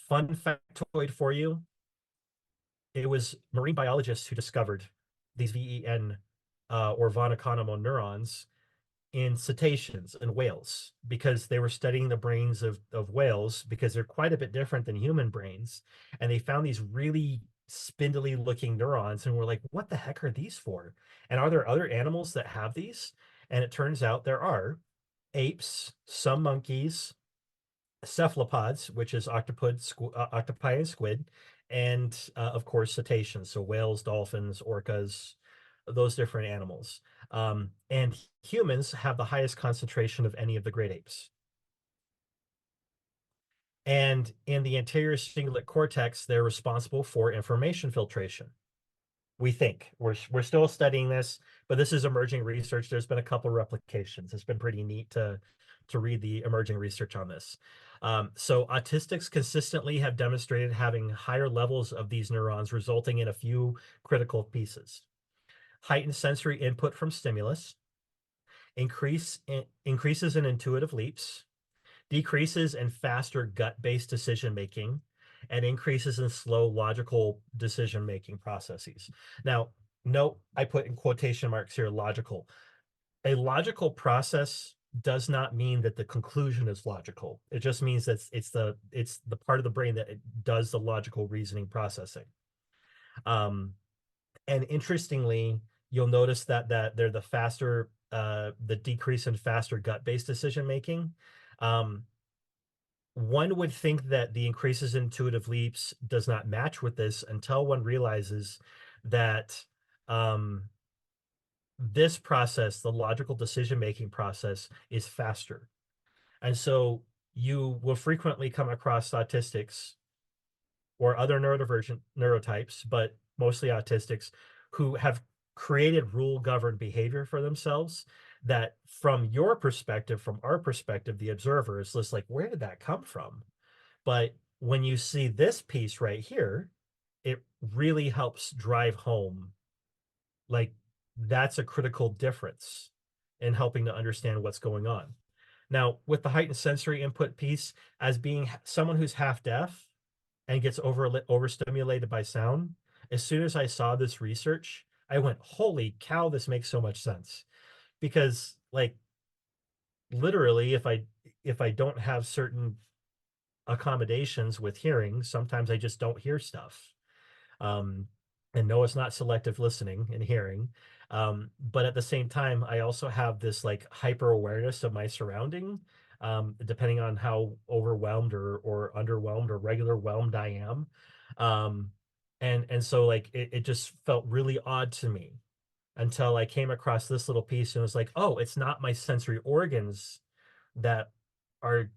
factoid for you, it was marine biologists who discovered these VEN or von Economo neurons in cetaceans and whales because they were studying the brains of whales because they're quite a bit different than human brains. And they found these really spindly looking neurons and we're like, what the heck are these for? And are there other animals that have these? And it turns out there are apes, some monkeys, cephalopods, which is octopi and squid, and of course cetaceans, so whales, dolphins, orcas, those different animals. And humans have the highest concentration of any of the great apes. And in the anterior cingulate cortex, they're responsible for information filtration. We think we're still studying this, but this is emerging research. There's been a couple replications. It's been pretty neat to read the emerging research on this. So autistics consistently have demonstrated having higher levels of these neurons, resulting in a few critical pieces. Heightened sensory input from stimulus, increases in intuitive leaps, decreases in faster gut-based decision-making, and increases in slow logical decision-making processes. Now, note, I put in quotation marks here, logical. A logical process does not mean that the conclusion is logical. It just means that it's the part of the brain that it does the logical reasoning processing. And interestingly, you'll notice that they're the decrease in faster gut-based decision-making. One would think that the increases in intuitive leaps does not match with this until one realizes that this process, the logical decision-making process, is faster. And so you will frequently come across autistics or other neurodivergent neurotypes, but mostly autistics, who have created rule-governed behavior for themselves that from your perspective, from our perspective, the observer is just like, where did that come from? But when you see this piece right here, it really helps drive home like that's a critical difference in helping to understand what's going on. Now, with the heightened sensory input piece, as being someone who's half deaf and gets overstimulated by sound, as soon as I saw this research, I went, holy cow, this makes so much sense. Because like literally, if I don't have certain accommodations with hearing, sometimes I just don't hear stuff. And no, it's not selective listening and hearing. But at the same time, I also have this like hyper awareness of my surrounding, depending on how overwhelmed or underwhelmed or regular whelmed I am. And so like it just felt really odd to me until I came across this little piece and was like, oh, it's not my sensory organs that are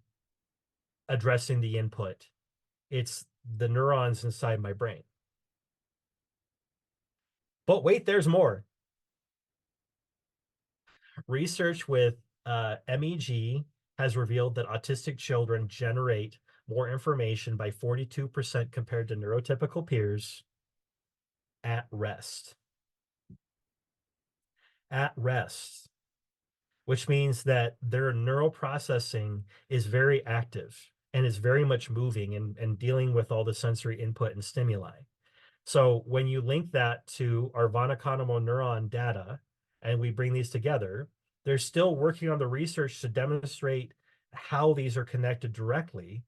addressing the input. It's the neurons inside my brain. But wait, there's more. Research with MEG has revealed that autistic children generate more information by 42% compared to neurotypical peers at rest. At rest, which means that their neural processing is very active and is very much moving and dealing with all the sensory input and stimuli. So when you link that to our von Economo neuron data, and we bring these together, they're still working on the research to demonstrate how these are connected directly.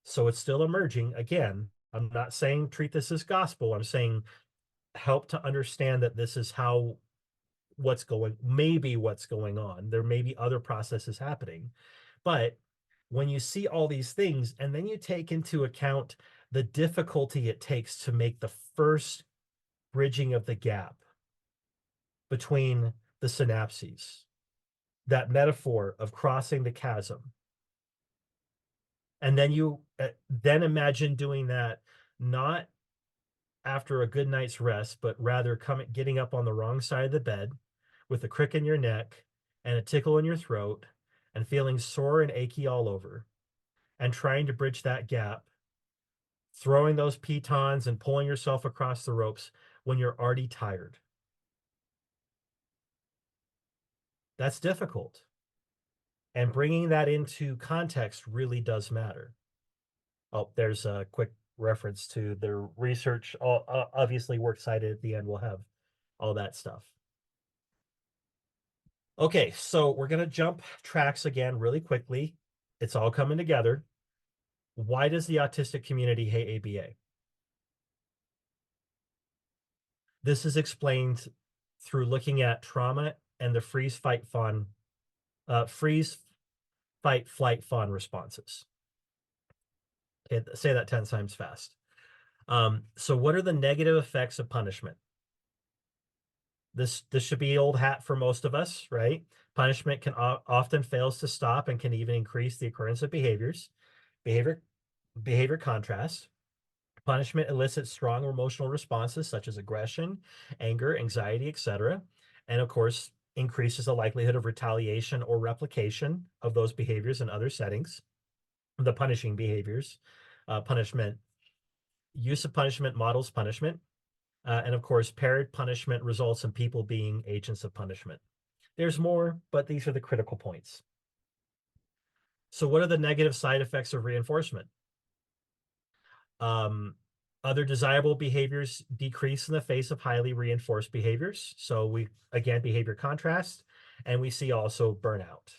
So it's still emerging. Again, I'm not saying treat this as gospel. I'm saying help to understand that this is how what's going on. There may be other processes happening. But when you see all these things and then you take into account the difficulty it takes to make the first bridging of the gap between the synapses, that metaphor of crossing the chasm. And then you then imagine doing that not after a good night's rest, but rather getting up on the wrong side of the bed with a crick in your neck and a tickle in your throat and feeling sore and achy all over and trying to bridge that gap, throwing those pitons and pulling yourself across the ropes when you're already tired. That's difficult. And bringing that into context really does matter. Oh, there's a quick reference to the research. Obviously, works cited at the end. We'll have all that stuff. Okay, so we're going to jump tracks again really quickly. It's all coming together. Why does the autistic community hate ABA? This is explained through looking at trauma and the freeze, fight, flight, fawn responses. Okay, say that 10 times fast. So what are the negative effects of punishment? This should be old hat for most of us, right? Punishment can often fails to stop and can even increase the occurrence of behavior contrast. Punishment elicits strong emotional responses such as aggression, anger, anxiety, etc. And of course, increases the likelihood of retaliation or replication of those behaviors in other settings. The punishing behaviors, use of punishment models punishment. And of course, paired punishment results in people being agents of punishment. There's more, but these are the critical points. So what are the negative side effects of reinforcement? Other desirable behaviors decrease in the face of highly reinforced behaviors. So behavior contrast, and we see also burnout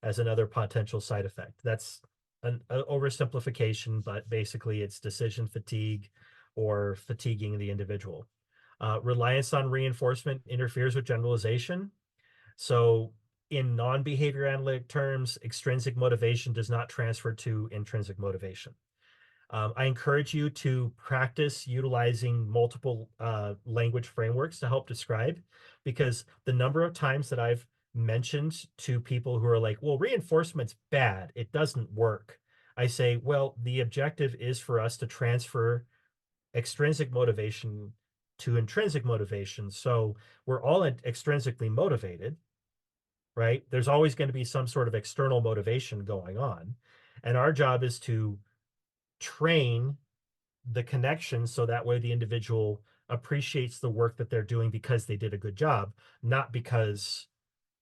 as another potential side effect. That's an oversimplification, but basically it's decision fatigue or fatiguing the individual. Reliance on reinforcement interferes with generalization. So in non-behavior analytic terms, extrinsic motivation does not transfer to intrinsic motivation. I encourage you to practice utilizing multiple language frameworks to help describe, because the number of times that I've mentioned to people who are like, well, reinforcement's bad, it doesn't work. I say, well, the objective is for us to transfer extrinsic motivation to intrinsic motivation. So we're all extrinsically motivated, right? There's always going to be some sort of external motivation going on. And our job is to train the connection so that way the individual appreciates the work that they're doing because they did a good job, not because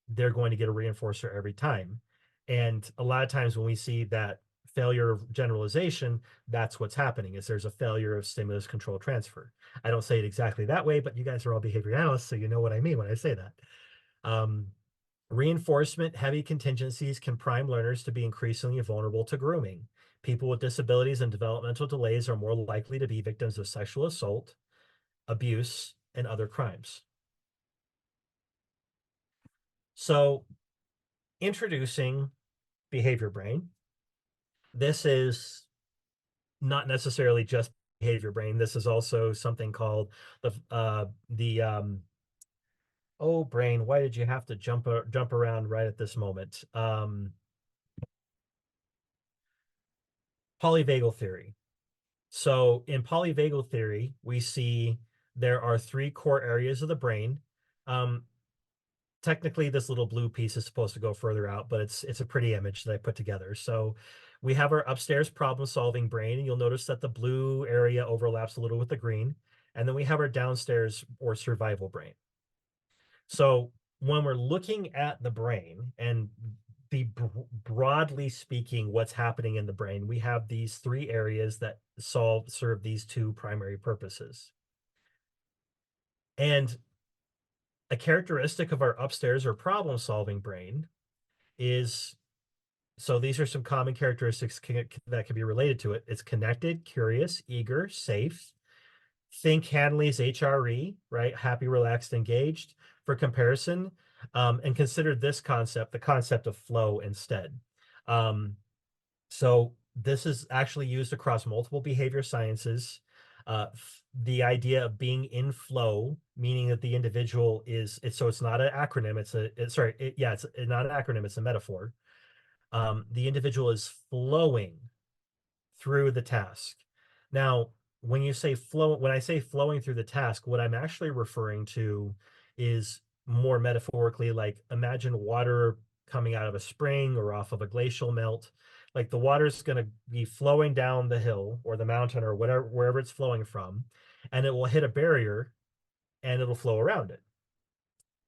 they're going to get a reinforcer every time. And a lot of times when we see that failure of generalization, that's what's happening, is there's a failure of stimulus control transfer. I don't say it exactly that way, but you guys are all behavior analysts, so you know what I mean when I say that. Reinforcement heavy contingencies can prime learners to be increasingly vulnerable to grooming. People with disabilities and developmental delays are more likely to be victims of sexual assault, abuse, and other crimes. So, introducing behavior brain. This is not necessarily just behavior brain. This is also something called oh, brain, why did you have to jump around right at this moment? Polyvagal theory. So in polyvagal theory, we see there are 3 core areas of the brain. Technically, this little blue piece is supposed to go further out, but it's a pretty image that I put together. So we have our upstairs problem-solving brain, and you'll notice that the blue area overlaps a little with the green. And then we have our downstairs or survival brain. So when we're looking at the brain and broadly speaking, what's happening in the brain, we have these 3 areas that serve these 2 primary purposes. And a characteristic of our upstairs or problem-solving brain is, so these are some common characteristics that can be related to it. It's connected, curious, eager, safe. Think Hanley's HRE, right? Happy, relaxed, engaged. For comparison, and consider this concept, the concept of flow instead. So this is actually used across multiple behavior sciences. The idea of being in flow, meaning that the individual so it's not an acronym, it's not an acronym, it's a metaphor. The individual is flowing through the task. Now, when I say flowing through the task, what I'm actually referring to is more metaphorically, like imagine water coming out of a spring or off of a glacial melt. Like the water's going to be flowing down the hill or the mountain or wherever it's flowing from, and it will hit a barrier and it'll flow around it.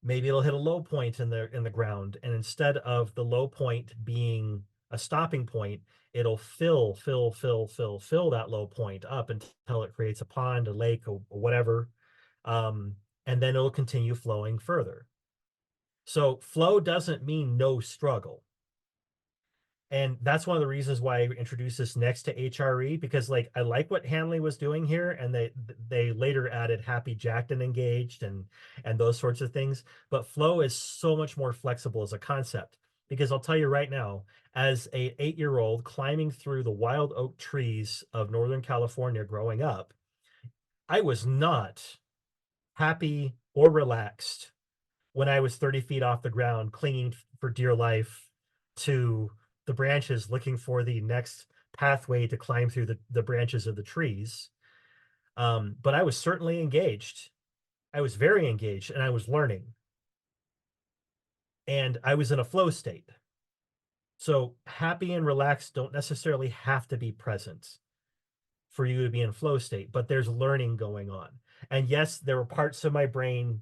Maybe it'll hit a low point in the ground, and instead of the low point being a stopping point, it'll fill that low point up until it creates a pond, a lake, or whatever. And then it'll continue flowing further. So flow doesn't mean no struggle. And that's one of the reasons why I introduced this next to HRE, because like I like what Hanley was doing here, and they later added happy, jacked, and engaged, and those sorts of things. But flow is so much more flexible as a concept, because I'll tell you right now, as a 8-year-old climbing through the wild oak trees of Northern California growing up, I was not happy or relaxed when I was 30 feet off the ground, clinging for dear life to the branches, looking for the next pathway to climb through the branches of the trees. But I was certainly engaged. I was very engaged, and I was learning. And I was in a flow state. So happy and relaxed don't necessarily have to be present for you to be in flow state, but there's learning going on. And yes, there were parts of my brain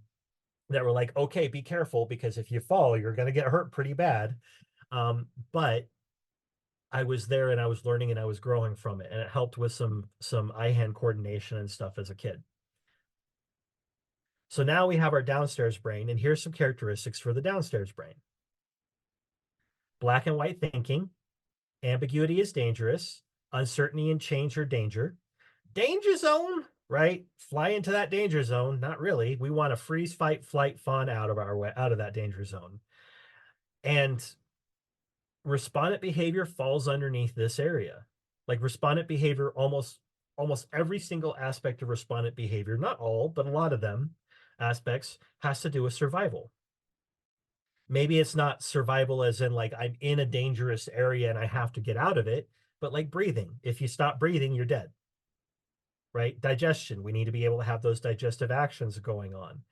that were like, okay, be careful, because if you fall, you're going to get hurt pretty bad. But I was there and I was learning and I was growing from it. And it helped with some eye-hand coordination and stuff as a kid. So now we have our downstairs brain, and here's some characteristics for the downstairs brain. Black and white thinking. Ambiguity is dangerous. Uncertainty and change are danger. Danger zone, right? Fly into that danger zone. Not really. We want to freeze, fight, flight, fun out of that danger zone. And respondent behavior falls underneath this area. Like respondent behavior, almost every single aspect of respondent behavior, not all, but a lot of them aspects, has to do with survival. Maybe it's not survival as in like I'm in a dangerous area and I have to get out of it, but like breathing. If you stop breathing, you're dead. Right? Digestion. We need to be able to have those digestive actions going on.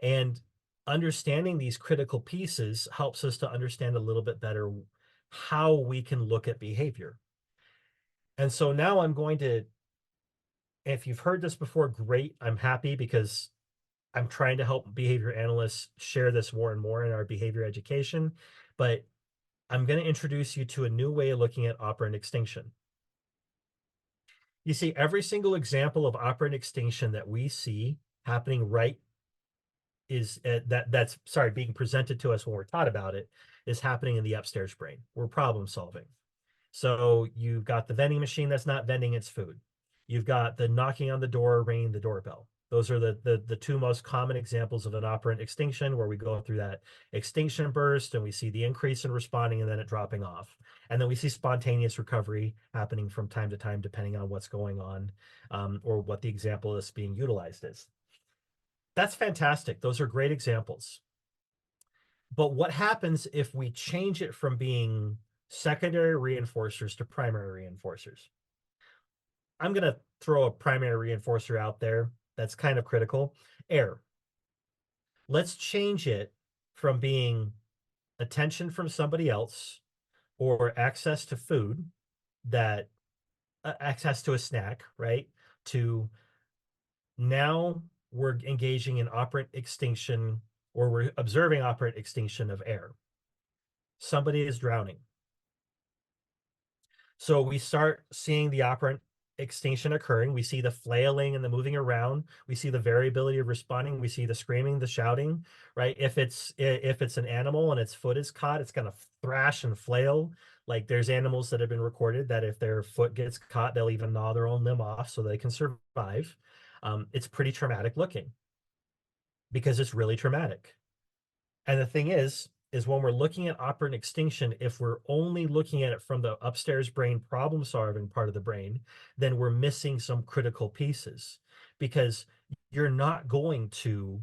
And understanding these critical pieces helps us to understand a little bit better how we can look at behavior. And so now I'm going to If you've heard this before, great. I'm happy because I'm trying to help behavior analysts share this more and more in our behavior education. But I'm going to introduce you to a new way of looking at operant extinction. You see, every single example of operant extinction that we see happening right is being presented to us when we're taught about it is happening in the upstairs brain. We're problem solving. So you've got the vending machine that's not vending its food. You've got the knocking on the door, ringing the doorbell. Those are the two most common examples of an operant extinction, where we go through that extinction burst and we see the increase in responding and then it dropping off. And then we see spontaneous recovery happening from time to time, depending on what's going on, or what the example is being utilized is. That's fantastic. Those are great examples. But what happens if we change it from being secondary reinforcers to primary reinforcers? I'm going to throw a primary reinforcer out there that's kind of critical. Air. Let's change it from being attention from somebody else or access to food, that access to a snack, right? To now we're engaging in operant extinction, or we're observing operant extinction of air. Somebody is drowning. So we start seeing the operant extinction occurring. We see the flailing and the moving around. We see the variability of responding. We see the screaming, the shouting, right? If it's an animal and its foot is caught, it's going to thrash and flail. Like, there's animals that have been recorded that if their foot gets caught, they'll even gnaw their own limb off so they can survive. It's pretty traumatic looking, because it's really traumatic. And the thing is when we're looking at operant extinction, if we're only looking at it from the upstairs brain problem solving part of the brain, then we're missing some critical pieces. Because you're not going to,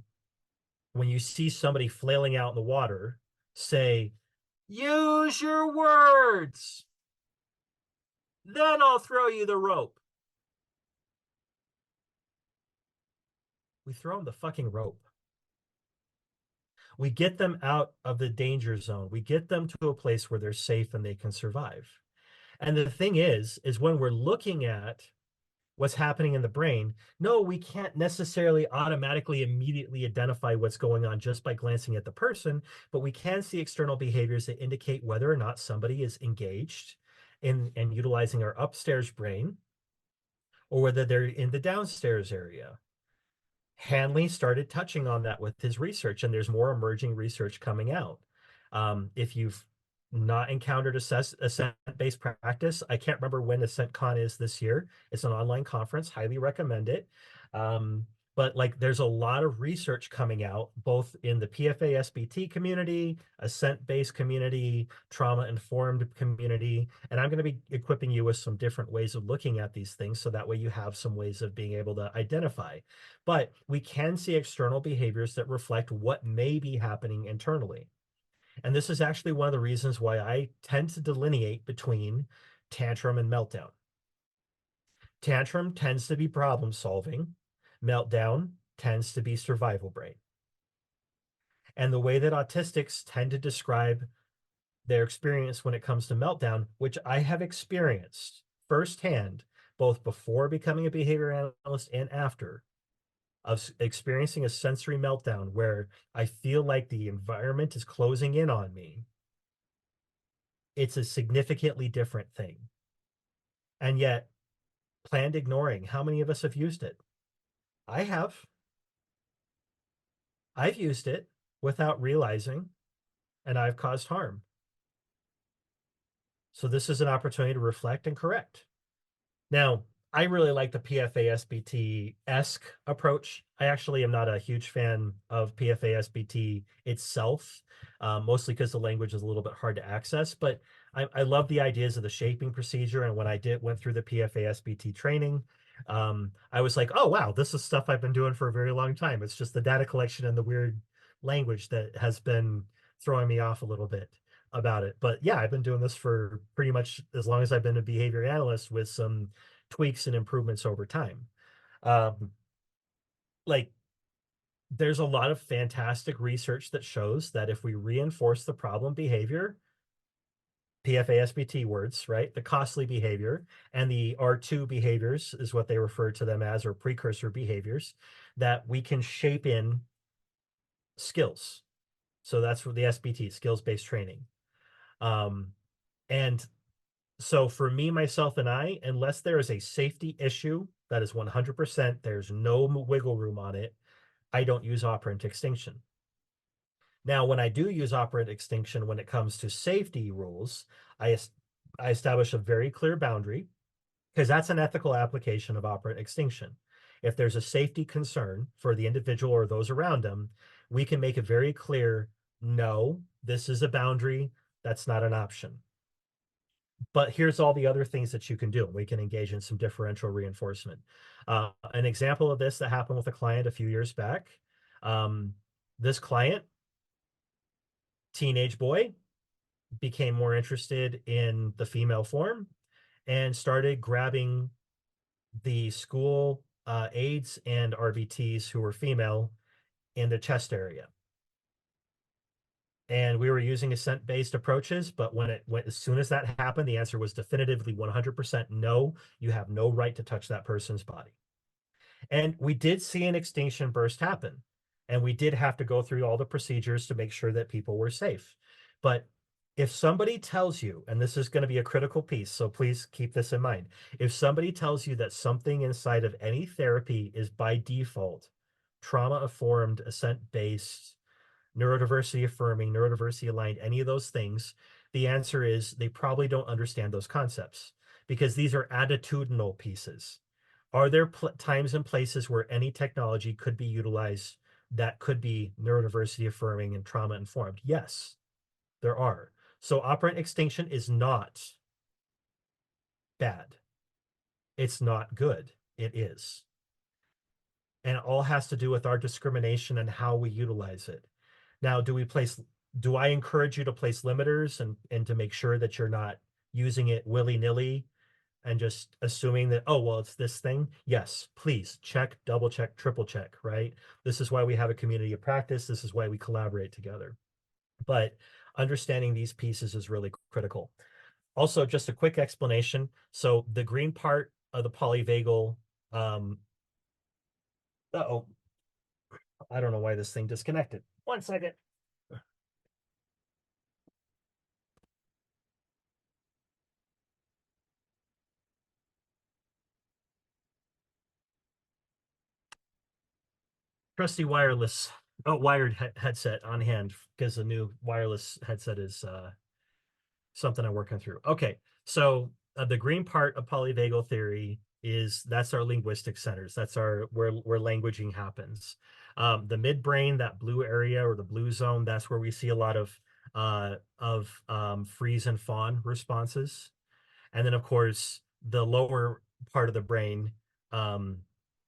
when you see somebody flailing out in the water, say, use your words, then I'll throw you the rope. We throw them the fucking rope. We get them out of the danger zone. We get them to a place where they're safe and they can survive. And the thing is when we're looking at what's happening in the brain, no, we can't necessarily automatically immediately identify what's going on just by glancing at the person, but we can see external behaviors that indicate whether or not somebody is engaged in and utilizing our upstairs brain, or whether they're in the downstairs area. Hanley started touching on that with his research, and there's more emerging research coming out. If you've not encountered Ascent-based practice, I can't remember when AscentCon is this year. It's an online conference, highly recommend it. But like, there's a lot of research coming out, both in the PFA SBT community, Ascent-based community, trauma-informed community. And I'm going to be equipping you with some different ways of looking at these things, so that way you have some ways of being able to identify. But we can see external behaviors that reflect what may be happening internally. And this is actually one of the reasons why I tend to delineate between tantrum and meltdown. Tantrum tends to be problem solving. Meltdown tends to be survival brain. And the way that autistics tend to describe their experience when it comes to meltdown, which I have experienced firsthand, both before becoming a behavior analyst and after, of experiencing a sensory meltdown where I feel like the environment is closing in on me, it's a significantly different thing. And yet, planned ignoring, how many of us have used it? I have. I've used it without realizing, and I've caused harm. So this is an opportunity to reflect and correct. Now, I really like the PFA SBT-esque approach. I actually am not a huge fan of PFA SBT itself, mostly because the language is a little bit hard to access, but I love the ideas of the shaping procedure. And when I went through the PFA SBT training, I was like, oh, wow, this is stuff I've been doing for a very long time. It's just the data collection and the weird language that has been throwing me off a little bit about it. But yeah, I've been doing this for pretty much as long as I've been a behavior analyst, with some tweaks and improvements over time. Like, there's a lot of fantastic research that shows that if we reinforce the problem behavior, PFASBT words, right? The costly behavior and the R2 behaviors is what they refer to them as, or precursor behaviors that we can shape in skills. So that's what the SBT, skills-based training. And so for me, myself, and I, unless there is a safety issue that is 100%, there's no wiggle room on it, I don't use operant extinction. Now, when I do use operant extinction, when it comes to safety rules, I establish a very clear boundary because that's an ethical application of operant extinction. If there's a safety concern for the individual or those around them, we can make it very clear, no, this is a boundary, that's not an option. But here's all the other things that you can do. We can engage in some differential reinforcement. An example of this that happened with a client a few years back, this client, teenage boy, became more interested in the female form and started grabbing the school aides and RBTs who were female in the chest area. And we were using assent-based approaches, but as soon as that happened, the answer was definitively 100% no, you have no right to touch that person's body. And we did see an extinction burst happen. And we did have to go through all the procedures to make sure that people were safe. But if somebody tells you, and this is going to be a critical piece, so please keep this in mind. If somebody tells you that something inside of any therapy is by default trauma-informed, assent-based, neurodiversity affirming, neurodiversity aligned, any of those things, the answer is they probably don't understand those concepts because these are attitudinal pieces. Are there times and places where any technology could be utilized that could be neurodiversity affirming and trauma informed? Yes, there are. So operant extinction is not bad. It's not good. It is. And it all has to do with our discrimination and how we utilize it. Now, do I encourage you to place limiters and to make sure that you're not using it willy-nilly and just assuming that, oh, well, it's this thing? Yes, please check, double check, triple check, right? This is why we have a community of practice. This is why we collaborate together. But understanding these pieces is really critical. Also, just a quick explanation. So the green part of the polyvagal, uh-oh, I don't know why this thing disconnected. 1 second. Trusty wired headset on hand because the new wireless headset is something I'm working through. Okay, so the green part of polyvagal theory that's our linguistic centers. That's where languaging happens. The midbrain, that blue area or the blue zone, that's where we see a lot of freeze and fawn responses. And then of course, the lower part of the brain,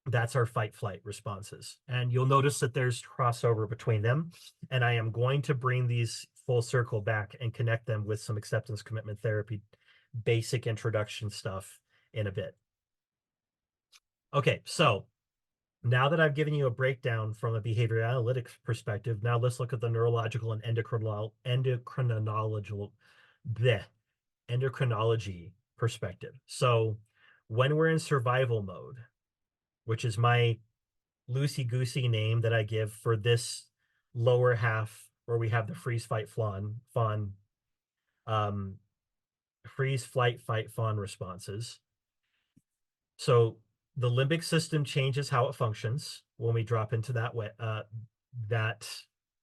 that's our fight flight responses. And you'll notice that there's crossover between them. And I am going to bring these full circle back and connect them with some acceptance commitment therapy, basic introduction stuff in a bit. Okay, so now that I've given you a breakdown from a behavior analytics perspective, now let's look at the neurological and endocrinology perspective. So when we're in survival mode, which is my loosey-goosey name that I give for this lower half where we have the freeze, fight, fawn, freeze, flight, fight, fawn responses. So the limbic system changes how it functions when we drop into that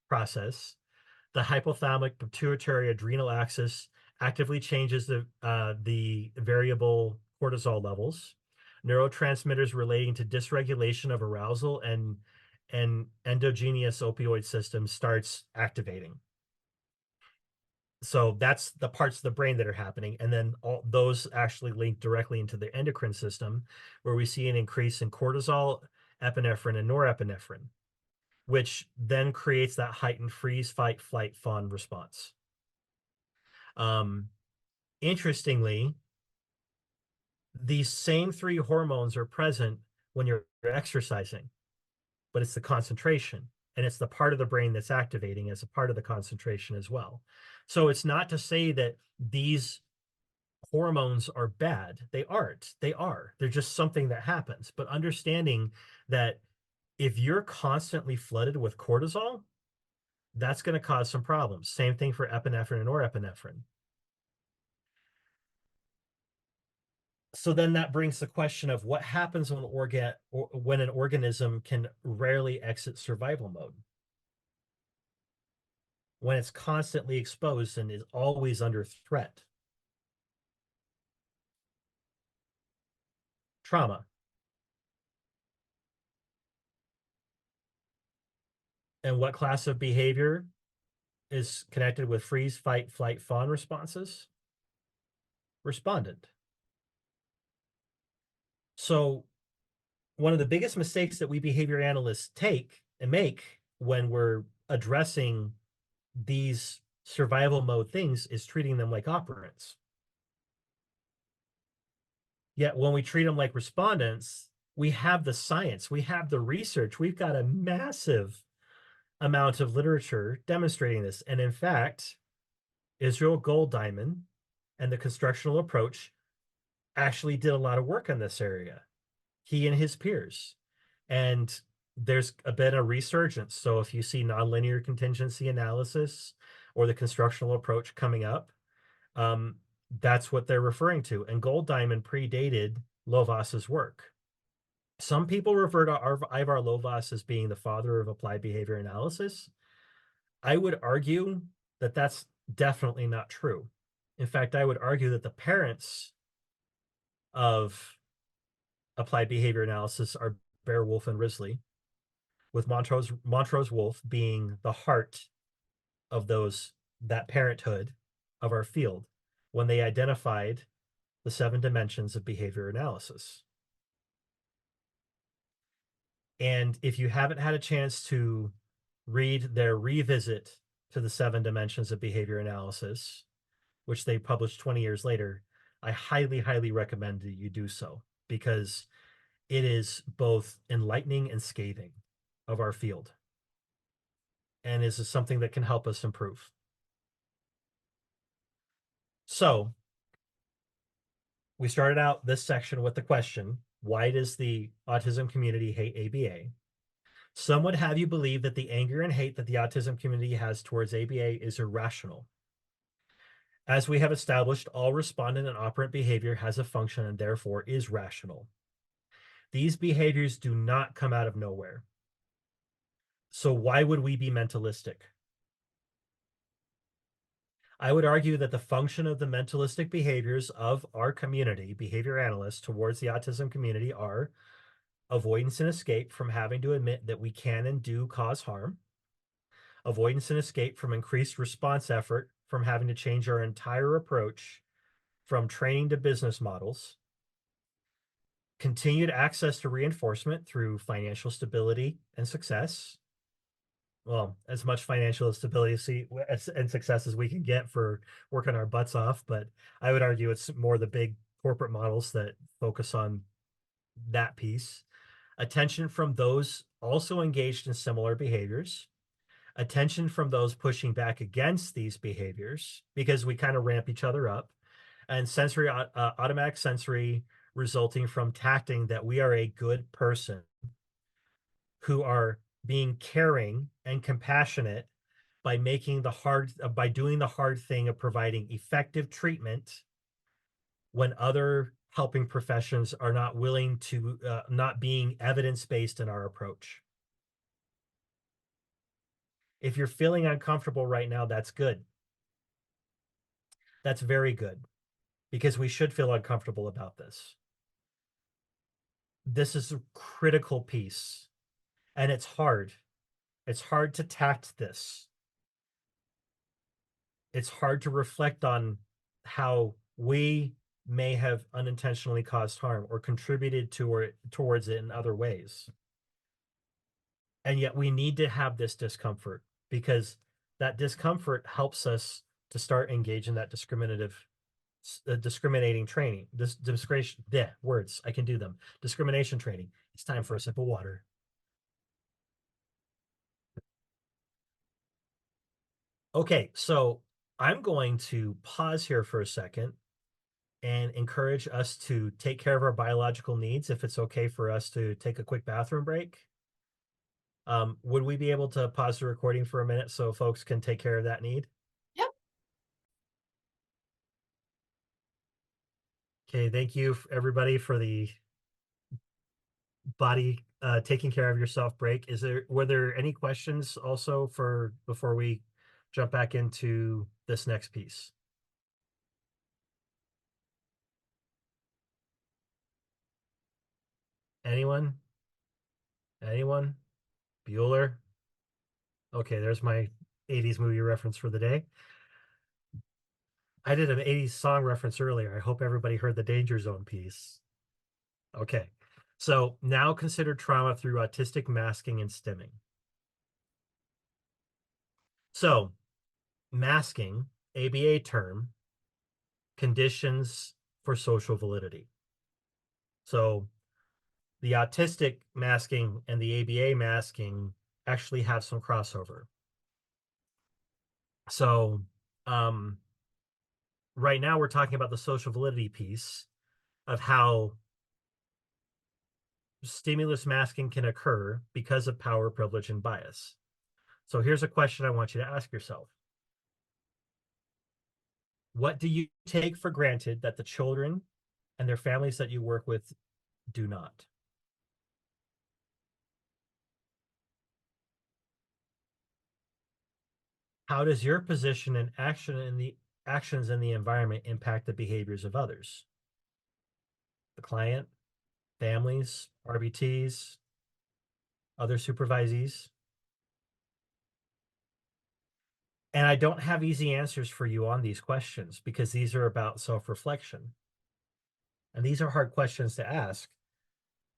process. The hypothalamic pituitary adrenal axis actively changes the variable cortisol levels. Neurotransmitters relating to dysregulation of arousal and endogenous opioid system starts activating. So that's the parts of the brain that are happening. And then all those actually link directly into the endocrine system, where we see an increase in cortisol, epinephrine, and norepinephrine, which then creates that heightened freeze, fight, flight, fawn response. Interestingly, these same three hormones are present when you're exercising, but it's the concentration. and it's the part of the brain that's activating as a part of the concentration as well. So it's not to say that these hormones are bad. They aren't. They are. They're just something that happens. But understanding that if you're constantly flooded with cortisol, that's going to cause some problems. Same thing for epinephrine and norepinephrine. So then that brings the question of what happens when an organism can rarely exit survival mode, when it's constantly exposed and is always under threat. Trauma. And what class of behavior is connected with freeze, fight, flight, fawn responses? Respondent. So one of the biggest mistakes that we behavior analysts take and make when we're addressing these survival mode things is treating them like operants. Yet when we treat them like respondents, we have the science, we have the research, we've got a massive amount of literature demonstrating this. And in fact, Israel Golddiamond and the constructional approach actually did a lot of work on this area, he and his peers. And there's been a resurgence. So if you see nonlinear contingency analysis or the constructional approach coming up, that's what they're referring to. And Golddiamond predated Lovas's work. Some people refer to Ivar Lovaas as being the father of applied behavior analysis. I would argue that that's definitely not true. In fact, I would argue that the parents of applied behavior analysis are Bear, Wolf, and Risley, with Montrose Wolf being the heart of that parenthood of our field when they identified the 7 dimensions of behavior analysis. And if you haven't had a chance to read their revisit to the 7 dimensions of behavior analysis, which they published 20 years later, I highly, highly recommend that you do so, because it is both enlightening and scathing of our field, and is something that can help us improve. So we started out this section with the question, why does the autism community hate ABA? Some would have you believe that the anger and hate that the autism community has towards ABA is irrational. As we have established, all respondent and operant behavior has a function and therefore is rational. These behaviors do not come out of nowhere. So why would we be mentalistic? I would argue that the function of the mentalistic behaviors of our community, behavior analysts towards the autism community, are avoidance and escape from having to admit that we can and do cause harm, avoidance and escape from increased response effort from having to change our entire approach from training to business models, continued access to reinforcement through financial stability and success. Well, as much financial stability and success as we can get for working our butts off, but I would argue it's more the big corporate models that focus on that piece. Attention from those also engaged in similar behaviors. Attention from those pushing back against these behaviors, because we kind of ramp each other up. And sensory, automatic sensory resulting from tacting that we are a good person, who are being caring and compassionate by doing the hard thing of providing effective treatment when other helping professions are not willing to, not being evidence-based in our approach. If you're feeling uncomfortable right now, that's good. That's very good, because we should feel uncomfortable about this. This is a critical piece, and it's hard. It's hard to tact this. It's hard to reflect on how we may have unintentionally caused harm or contributed towards it in other ways. And yet we need to have this discomfort, because that discomfort helps us to start engaging that discriminating training. I can do them. Discrimination training. It's time for a sip of water. Okay, so I'm going to pause here for a second and encourage us to take care of our biological needs if it's okay for us to take a quick bathroom break. Would we be able to pause the recording for a minute so folks can take care of that need? Yep. Okay, thank you everybody for the body taking care of yourself break. Were there any questions also for before we jump back into this next piece? Anyone? Anyone? Bueller? Okay, there's my 80s movie reference for the day. I did an 80s song reference earlier. I hope everybody heard the Danger Zone piece. Okay, so now consider trauma through autistic masking and stimming. So, masking, ABA term, conditions for social validity. So, the autistic masking and the ABA masking actually have some crossover. So, right now we're talking about the social validity piece of how stimulus masking can occur because of power, privilege, and bias. So here's a question I want you to ask yourself. What do you take for granted that the children and their families that you work with do not? How does your position and actions in the environment impact the behaviors of others? The client, families, RBTs, other supervisees? And I don't have easy answers for you on these questions because these are about self-reflection. And these are hard questions to ask.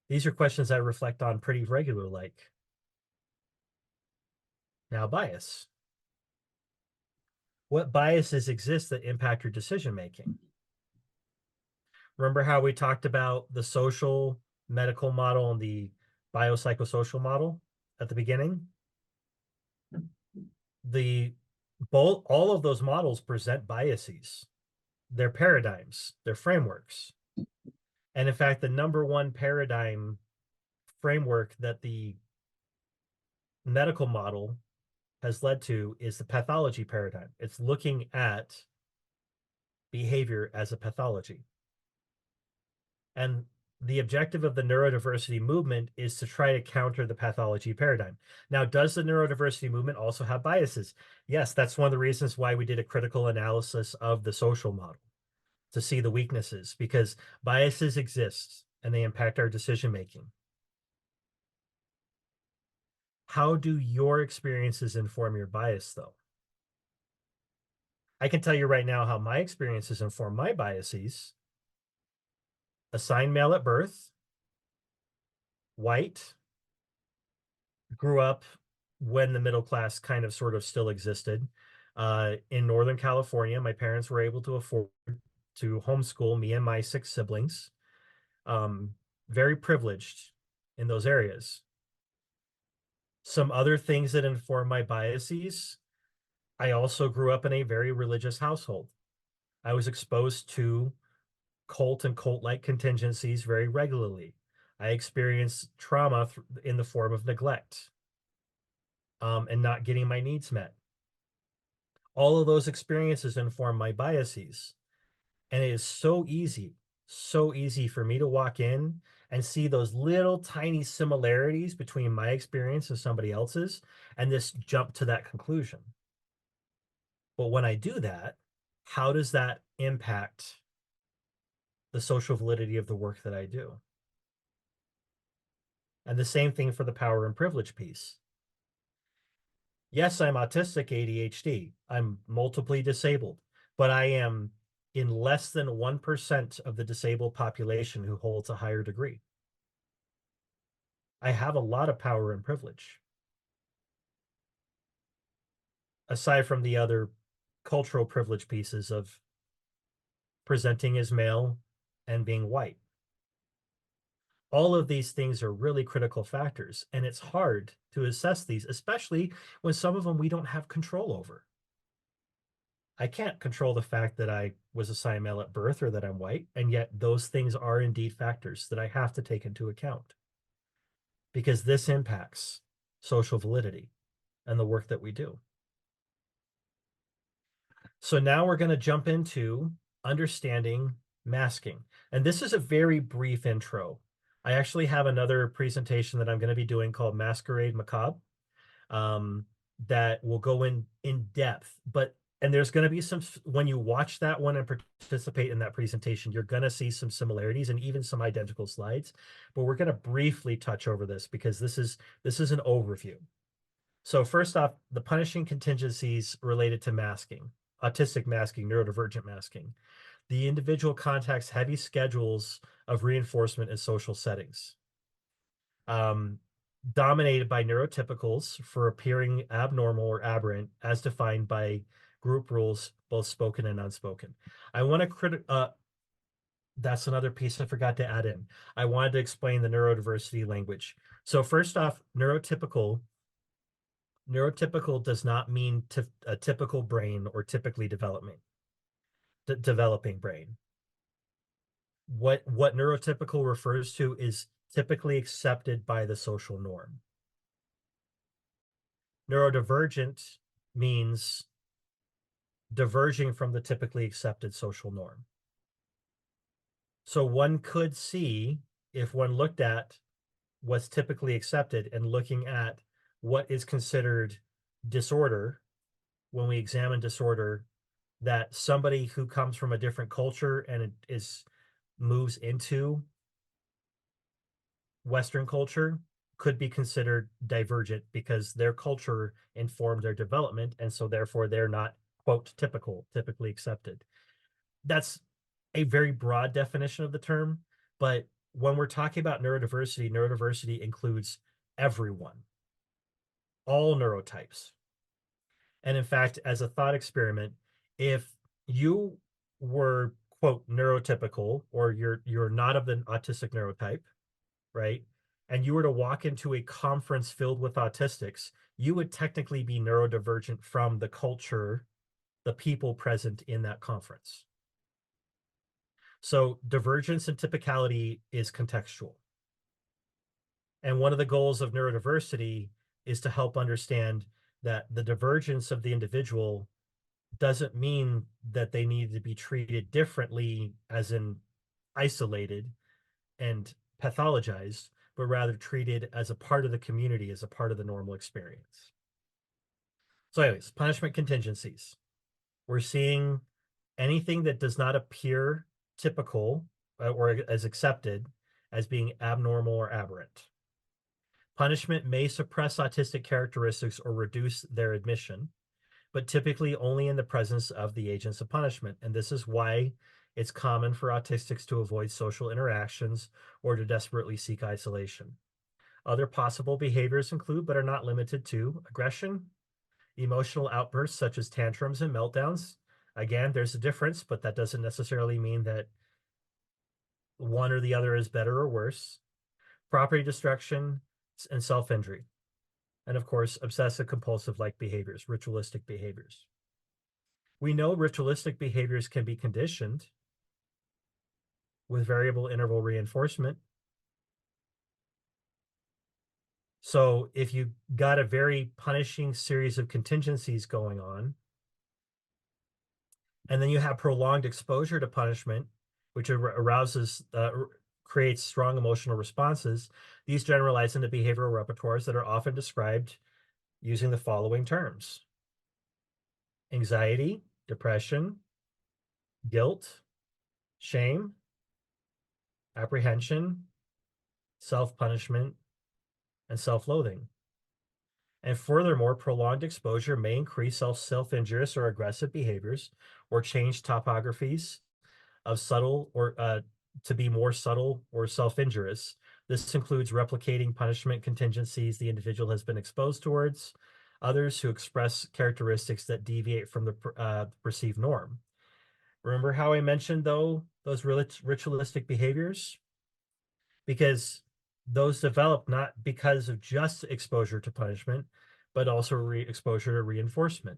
These are questions I reflect on pretty regular, like, now bias. What biases exist that impact your decision making? Remember how we talked about the social medical model and the biopsychosocial model at the beginning? All of those models present biases. They're paradigms, they're frameworks. And in fact, the number one paradigm framework that the medical model has led to is the pathology paradigm. It's looking at behavior as a pathology. And the objective of the neurodiversity movement is to try to counter the pathology paradigm. Now, does the neurodiversity movement also have biases? Yes, that's one of the reasons why we did a critical analysis of the social model, to see the weaknesses, because biases exist and they impact our decision making. How do your experiences inform your bias, though? I can tell you right now how my experiences inform my biases. Assigned male at birth, white, grew up when the middle class kind of sort of still existed. In Northern California, my parents were able to afford to homeschool me and my 6 siblings. Very privileged in those areas. Some other things that inform my biases. I also grew up in a very religious household. I was exposed to cult and cult-like contingencies very regularly. I experienced trauma in the form of neglect and not getting my needs met. All of those experiences inform my biases. And it is so easy for me to walk in and see those little tiny similarities between my experience and somebody else's, and just jump to that conclusion. But when I do that, how does that impact the social validity of the work that I do? And the same thing for the power and privilege piece. Yes, I'm autistic, ADHD. I'm multiply disabled, but I am in less than 1% of the disabled population who holds a higher degree. I have a lot of power and privilege. Aside from the other cultural privilege pieces of presenting as male and being white. All of these things are really critical factors, and it's hard to assess these, especially when some of them we don't have control over. I can't control the fact that I was assigned male at birth or that I'm white, and yet those things are indeed factors that I have to take into account because this impacts social validity and the work that we do. So now we're going to jump into understanding masking. And this is a very brief intro. I actually have another presentation that I'm going to be doing called Masquerade Macabre that will go in depth. And there's going to be some, when you watch that one and participate in that presentation, you're going to see some similarities and even some identical slides. But we're going to briefly touch over this because this is an overview. So first off, the punishing contingencies related to masking, autistic masking, neurodivergent masking. The individual contacts heavy schedules of reinforcement in social settings, dominated by neurotypicals for appearing abnormal or aberrant as defined by group rules, both spoken and unspoken. I want to that's another piece I forgot to add in. I wanted to explain the neurodiversity language. So first off, neurotypical does not mean a typical brain or typically developing brain. What neurotypical refers to is typically accepted by the social norm. Neurodivergent means diverging from the typically accepted social norm. So one could see, if one looked at what's typically accepted and looking at what is considered disorder, when we examine disorder, that somebody who comes from a different culture and moves into Western culture could be considered divergent because their culture informed their development, and so therefore they're not, quote, typically accepted. That's a very broad definition of the term, but when we're talking about neurodiversity includes everyone, all neurotypes. And in fact, as a thought experiment, if you were, quote, neurotypical, or you're not of the autistic neurotype, right? And you were to walk into a conference filled with autistics, you would technically be neurodivergent from the culture, the people present in that conference. So divergence and typicality is contextual. And one of the goals of neurodiversity is to help understand that the divergence of the individual doesn't mean that they need to be treated differently, as in isolated and pathologized, but rather treated as a part of the community, as a part of the normal experience. So anyways, punishment contingencies. We're seeing anything that does not appear typical or as accepted as being abnormal or aberrant. Punishment may suppress autistic characteristics or reduce their admission, but typically only in the presence of the agents of punishment. And this is why it's common for autistics to avoid social interactions or to desperately seek isolation. Other possible behaviors include, but are not limited to, aggression, emotional outbursts such as tantrums and meltdowns. Again, there's a difference, but that doesn't necessarily mean that one or the other is better or worse. Property destruction and self-injury. And of course, obsessive compulsive like behaviors, ritualistic behaviors. We know ritualistic behaviors can be conditioned with variable interval reinforcement. So if you got a very punishing series of contingencies going on, and then you have prolonged exposure to punishment, which creates strong emotional responses, these generalize into behavioral repertoires that are often described using the following terms: anxiety, depression, guilt, shame, apprehension, self-punishment, and self-loathing. And furthermore, prolonged exposure may increase self-injurious or aggressive behaviors or change topographies of subtle or to be more subtle or self-injurious. This includes replicating punishment contingencies the individual has been exposed towards others who express characteristics that deviate from the perceived norm. Remember how I mentioned, though, those ritualistic behaviors? Because those develop not because of just exposure to punishment, but also exposure to reinforcement.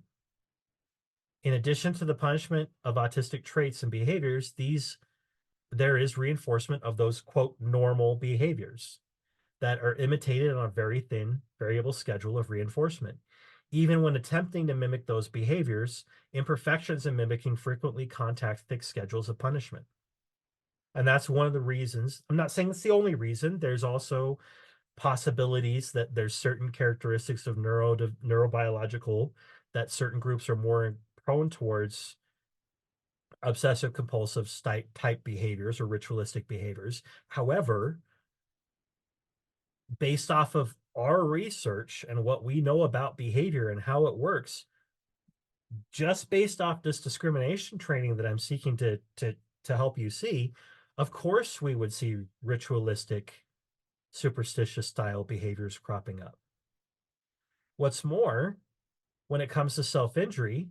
In addition to the punishment of autistic traits and behaviors, there is reinforcement of those, quote, normal behaviors that are imitated on a very thin variable schedule of reinforcement. Even when attempting to mimic those behaviors, imperfections in mimicking frequently contact thick schedules of punishment. And that's one of the reasons. I'm not saying it's the only reason. There's also possibilities that there's certain characteristics of neurobiological that certain groups are more prone towards obsessive compulsive type behaviors or ritualistic behaviors. However, based off of our research and what we know about behavior and how it works, just based off this discrimination training that I'm seeking to help you see, of course we would see ritualistic, superstitious style behaviors cropping up. What's more, when it comes to self-injury,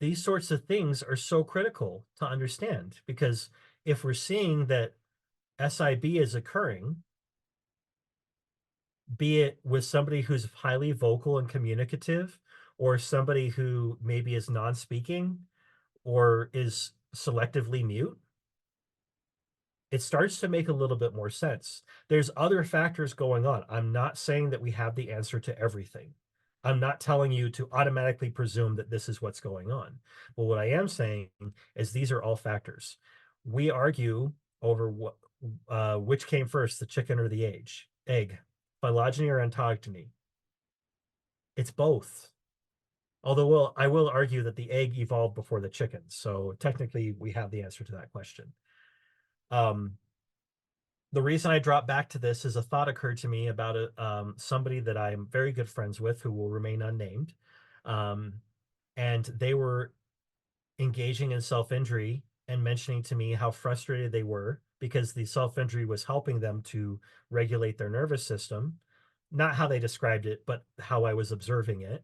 these sorts of things are so critical to understand, because if we're seeing that SIB is occurring, be it with somebody who's highly vocal and communicative, or somebody who maybe is non-speaking or is selectively mute, it starts to make a little bit more sense. There's other factors going on. I'm not saying that we have the answer to everything. I'm not telling you to automatically presume that this is what's going on. But what I am saying is these are all factors. We argue over which came first, the chicken or the egg, phylogeny or ontogeny. It's both. Although I will argue that the egg evolved before the chicken. So technically we have the answer to that question. The reason I dropped back to this is a thought occurred to me about somebody that I'm very good friends with who will remain unnamed. And they were engaging in self-injury and mentioning to me how frustrated they were because the self-injury was helping them to regulate their nervous system. Not how they described it, but how I was observing it.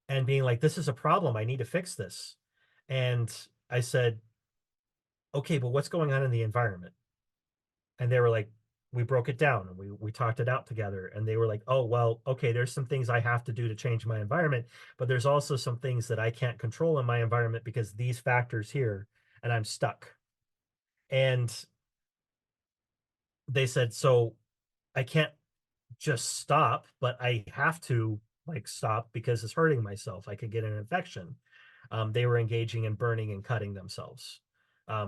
And being like, this is a problem. I need to fix this. And I said, okay, but what's going on in the environment? And they were like, we broke it down and we talked it out together. And they were like, oh, well, okay, there's some things I have to do to change my environment, but there's also some things that I can't control in my environment because these factors here, and I'm stuck. And they said, so I can't just stop, but I have to stop because it's hurting myself. I could get an infection. They were engaging in burning and cutting themselves.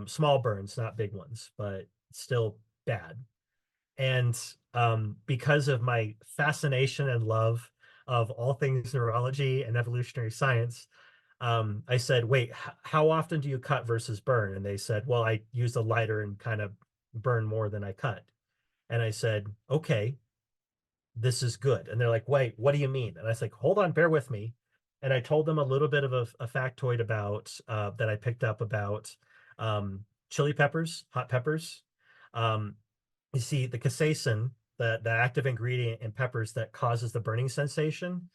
Small burns, not big ones, but still bad. And because of my fascination and love of all things neurology and evolutionary science, I said, wait, how often do you cut versus burn? And they said, well, I use a lighter and kind of burn more than I cut. And I said, okay, this is good. And they're like, wait, what do you mean? And I was like, hold on, bear with me. And I told them a little bit of a factoid about that I picked up about chili peppers, hot peppers. You see, the capsaicin, the active ingredient in peppers that causes the burning sensation,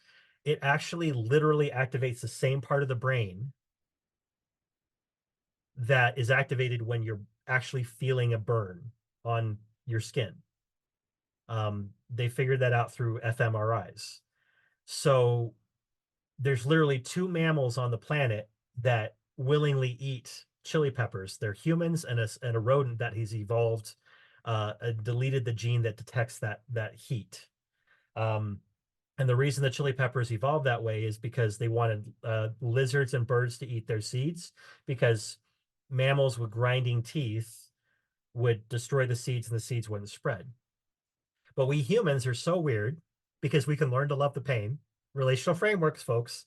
it actually literally activates the same part of the brain that is activated when you're actually feeling a burn on your skin. They figured that out through fMRIs. So there's literally 2 mammals on the planet that willingly eat chili peppers. They're humans and a rodent that has evolved, deleted the gene that detects that heat. And the reason the chili peppers evolved that way is because they wanted lizards and birds to eat their seeds, because mammals with grinding teeth would destroy the seeds and the seeds wouldn't spread. But we humans are so weird because we can learn to love the pain. Relational frameworks, folks.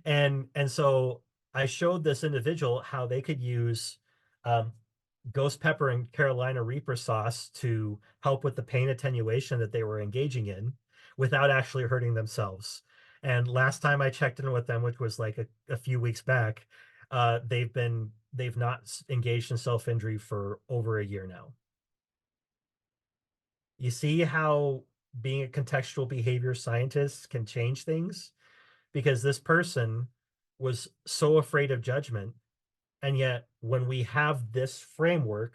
And so I showed this individual how they could use ghost pepper and Carolina Reaper sauce to help with the pain attenuation that they were engaging in without actually hurting themselves. And last time I checked in with them, which was like a few weeks back, they've not engaged in self-injury for over a year now. You see how being a contextual behavior scientist can change things? Because this person was so afraid of judgment. And yet when we have this framework,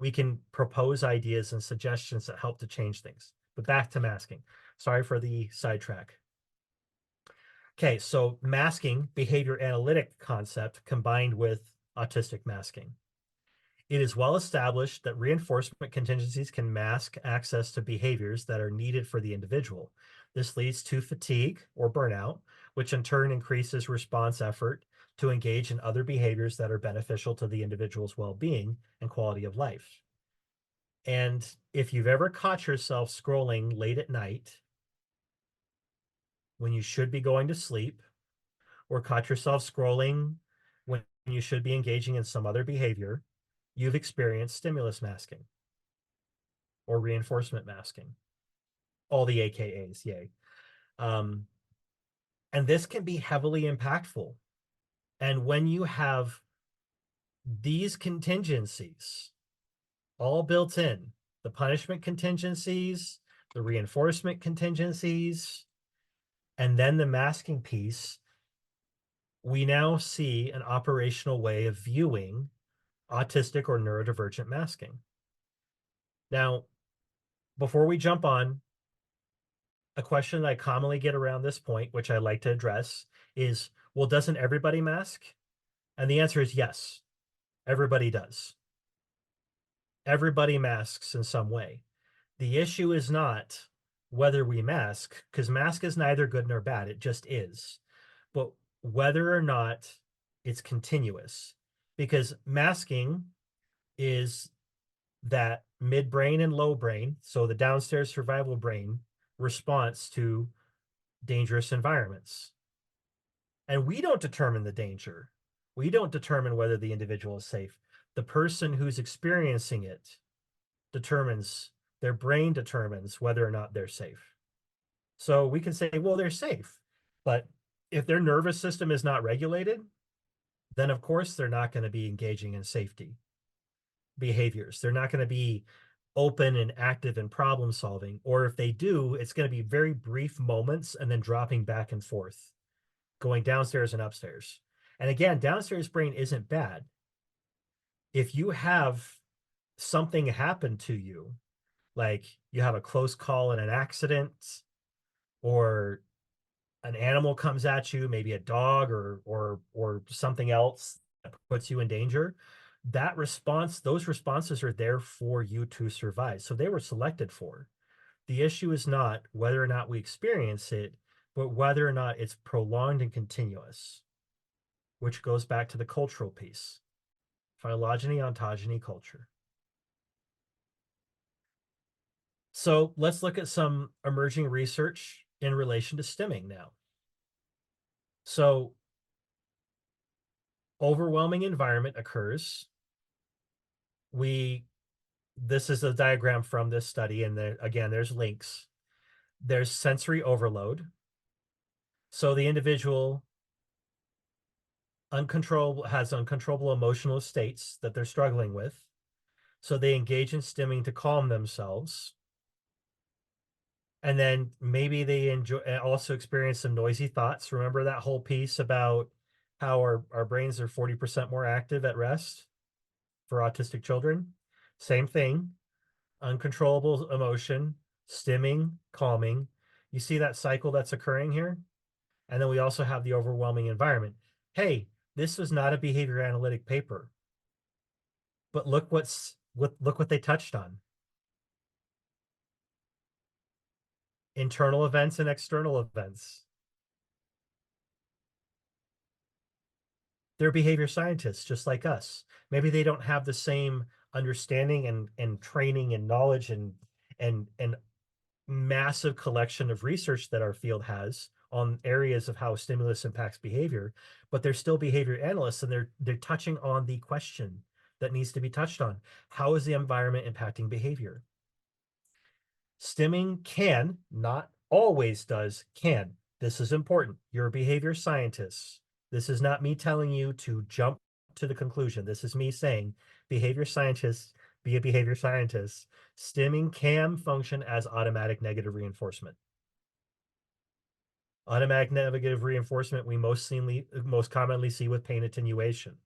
we can propose ideas and suggestions that help to change things. But back to masking. Sorry for the sidetrack. Okay, so masking, behavior analytic concept combined with autistic masking. It is well established that reinforcement contingencies can mask access to behaviors that are needed for the individual. This leads to fatigue or burnout, which in turn increases response effort to engage in other behaviors that are beneficial to the individual's well-being and quality of life. And if you've ever caught yourself scrolling late at night when you should be going to sleep, or caught yourself scrolling when you should be engaging in some other behavior, you've experienced stimulus masking or reinforcement masking. All the AKAs, yay. And this can be heavily impactful. And when you have these contingencies all built in, the punishment contingencies, the reinforcement contingencies, and then the masking piece, we now see an operational way of viewing autistic or neurodivergent masking. Now, before we jump on, a question that I commonly get around this point, which I like to address, is, well, doesn't everybody mask? And the answer is yes, everybody does. Everybody masks in some way. The issue is not whether we mask, because mask is neither good nor bad, it just is. But whether or not it's continuous, because masking is that midbrain and low brain, so the downstairs survival brain response to dangerous environments. And we don't determine the danger. We don't determine whether the individual is safe. The person who's experiencing it determines, their brain determines whether or not they're safe. So we can say, well, they're safe. But if their nervous system is not regulated, then of course they're not going to be engaging in safety behaviors. They're not going to be open and active in problem solving. Or if they do, it's going to be very brief moments and then dropping back and forth, going downstairs and upstairs. And again, downstairs brain isn't bad. If you have something happen to you, like you have a close call in an accident, or an animal comes at you, maybe a dog or something else that puts you in danger, that response, those responses are there for you to survive. So they were selected for. The issue is not whether or not we experience it, but whether or not it's prolonged and continuous, which goes back to the cultural piece. Phylogeny, ontogeny, culture. So let's look at some emerging research in relation to stimming now. So overwhelming environment occurs. This is a diagram from this study, and there, again, there's links. There's sensory overload. So the individual has uncontrollable emotional states that they're struggling with. So they engage in stimming to calm themselves. And then maybe they also experience some noisy thoughts. Remember that whole piece about how our brains are 40% more active at rest for autistic children? Same thing, uncontrollable emotion, stimming, calming. You see that cycle that's occurring here? And then we also have the overwhelming environment. Hey, this was not a behavior analytic paper, but look what they touched on. Internal events and external events. They're behavior scientists just like us. Maybe they don't have the same understanding and training and knowledge and massive collection of research that our field has on areas of how stimulus impacts behavior, but they're still behavior analysts, and they're touching on the question that needs to be touched on. How is the environment impacting behavior? Stimming can, not always does, can. This is important. You're a behavior scientist. This is not me telling you to jump to the conclusion. This is me saying, behavior scientists, be a behavior scientist. Stimming can function as automatic negative reinforcement. Automatic negative reinforcement we most commonly see with pain attenuation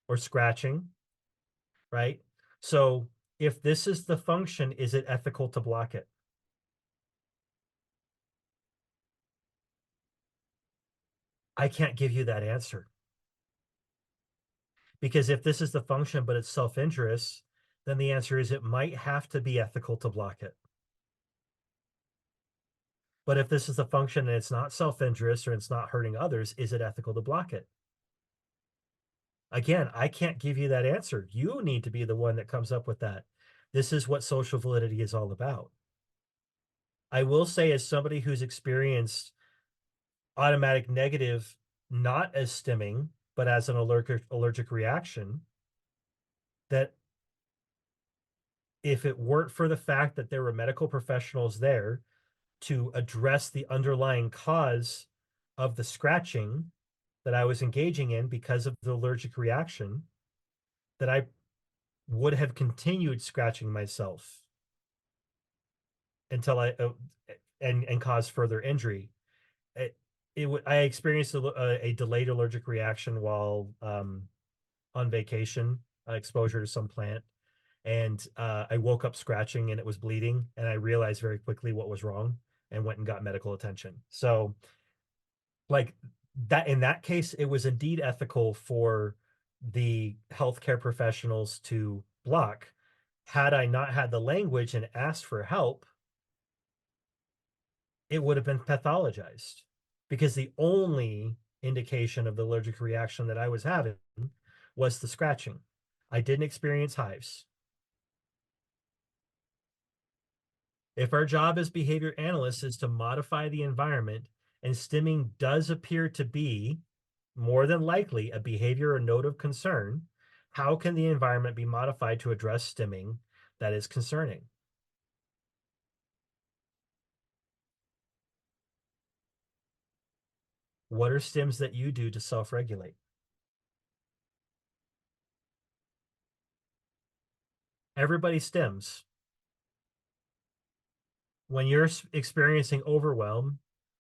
or scratching, right? So if this is the function, is it ethical to block it? I can't give you that answer. Because if this is the function, but it's self-injurious, then the answer is it might have to be ethical to block it. But if this is the function and it's not self-injurious or it's not hurting others, is it ethical to block it? Again, I can't give you that answer. You need to be the one that comes up with that. This is what social validity is all about. I will say, as somebody who's experienced automatic negative, not as stimming, but as an allergic reaction, that if it weren't for the fact that there were medical professionals there to address the underlying cause of the scratching that I was engaging in because of the allergic reaction, that I would have continued scratching myself until I and cause further injury. I experienced a delayed allergic reaction while on vacation, exposure to some plant, and I woke up scratching and it was bleeding, and I realized very quickly what was wrong and went and got medical attention. So, like that, in that case, it was indeed ethical for the healthcare professionals to block. Had I not had the language and asked for help, it would have been pathologized, because the only indication of the allergic reaction that I was having was the scratching. I didn't experience hives. If our job as behavior analysts is to modify the environment, and stimming does appear to be more than likely a behavior or note of concern, how can the environment be modified to address stimming that is concerning? What are stims that you do to self-regulate? Everybody stims. When you're experiencing overwhelm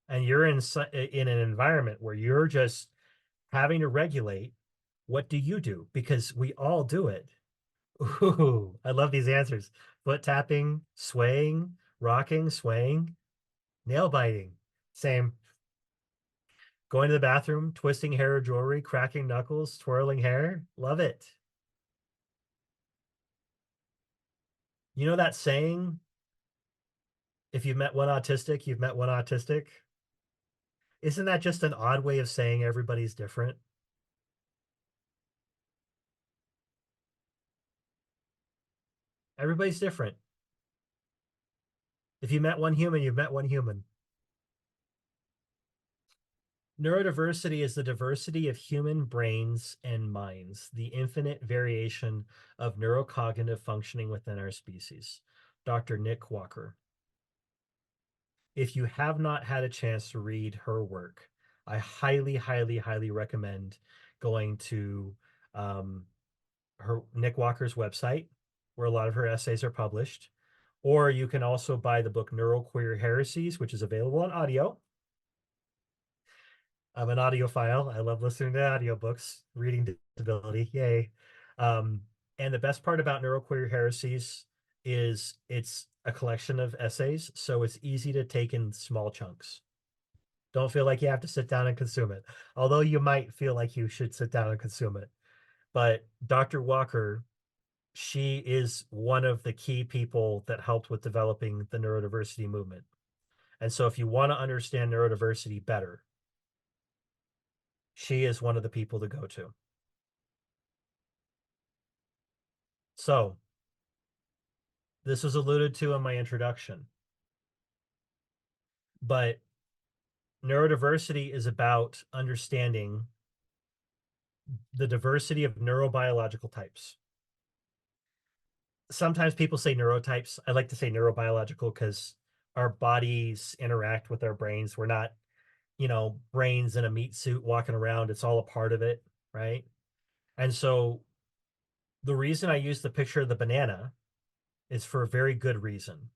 and you're in an environment where you're just having to regulate, what do you do? Because we all do it. Ooh, I love these answers. Foot tapping, swaying, rocking, swaying, nail biting. Same. Going to the bathroom, twisting hair or jewelry, cracking knuckles, twirling hair. Love it. You know that saying, if you've met one autistic, you've met one autistic? Isn't that just an odd way of saying everybody's different? Everybody's different. If you met one human, you've met one human. Neurodiversity is the diversity of human brains and minds, the infinite variation of neurocognitive functioning within our species. Dr. Nick Walker. If you have not had a chance to read her work, I highly, highly, highly recommend going to her Nick Walker's website, where a lot of her essays are published. Or you can also buy the book Neuroqueer Heresies, which is available on audio. I'm an audiophile. I love listening to audiobooks, reading disability. Yay. And the best part about Neuroqueer Heresies is it's a collection of essays, so it's easy to take in small chunks. Don't feel like you have to sit down and consume it, although you might feel like you should sit down and consume it. But Dr. Walker, she is one of the key people that helped with developing the neurodiversity movement. And so if you want to understand neurodiversity better, she is one of the people to go to. So this was alluded to in my introduction, but neurodiversity is about understanding the diversity of neurobiological types. Sometimes people say neurotypes. I like to say neurobiological because our bodies interact with our brains. We're not, brains in a meat suit walking around. It's all a part of it, right? And so the reason I use the picture of the banana is for a very good reason.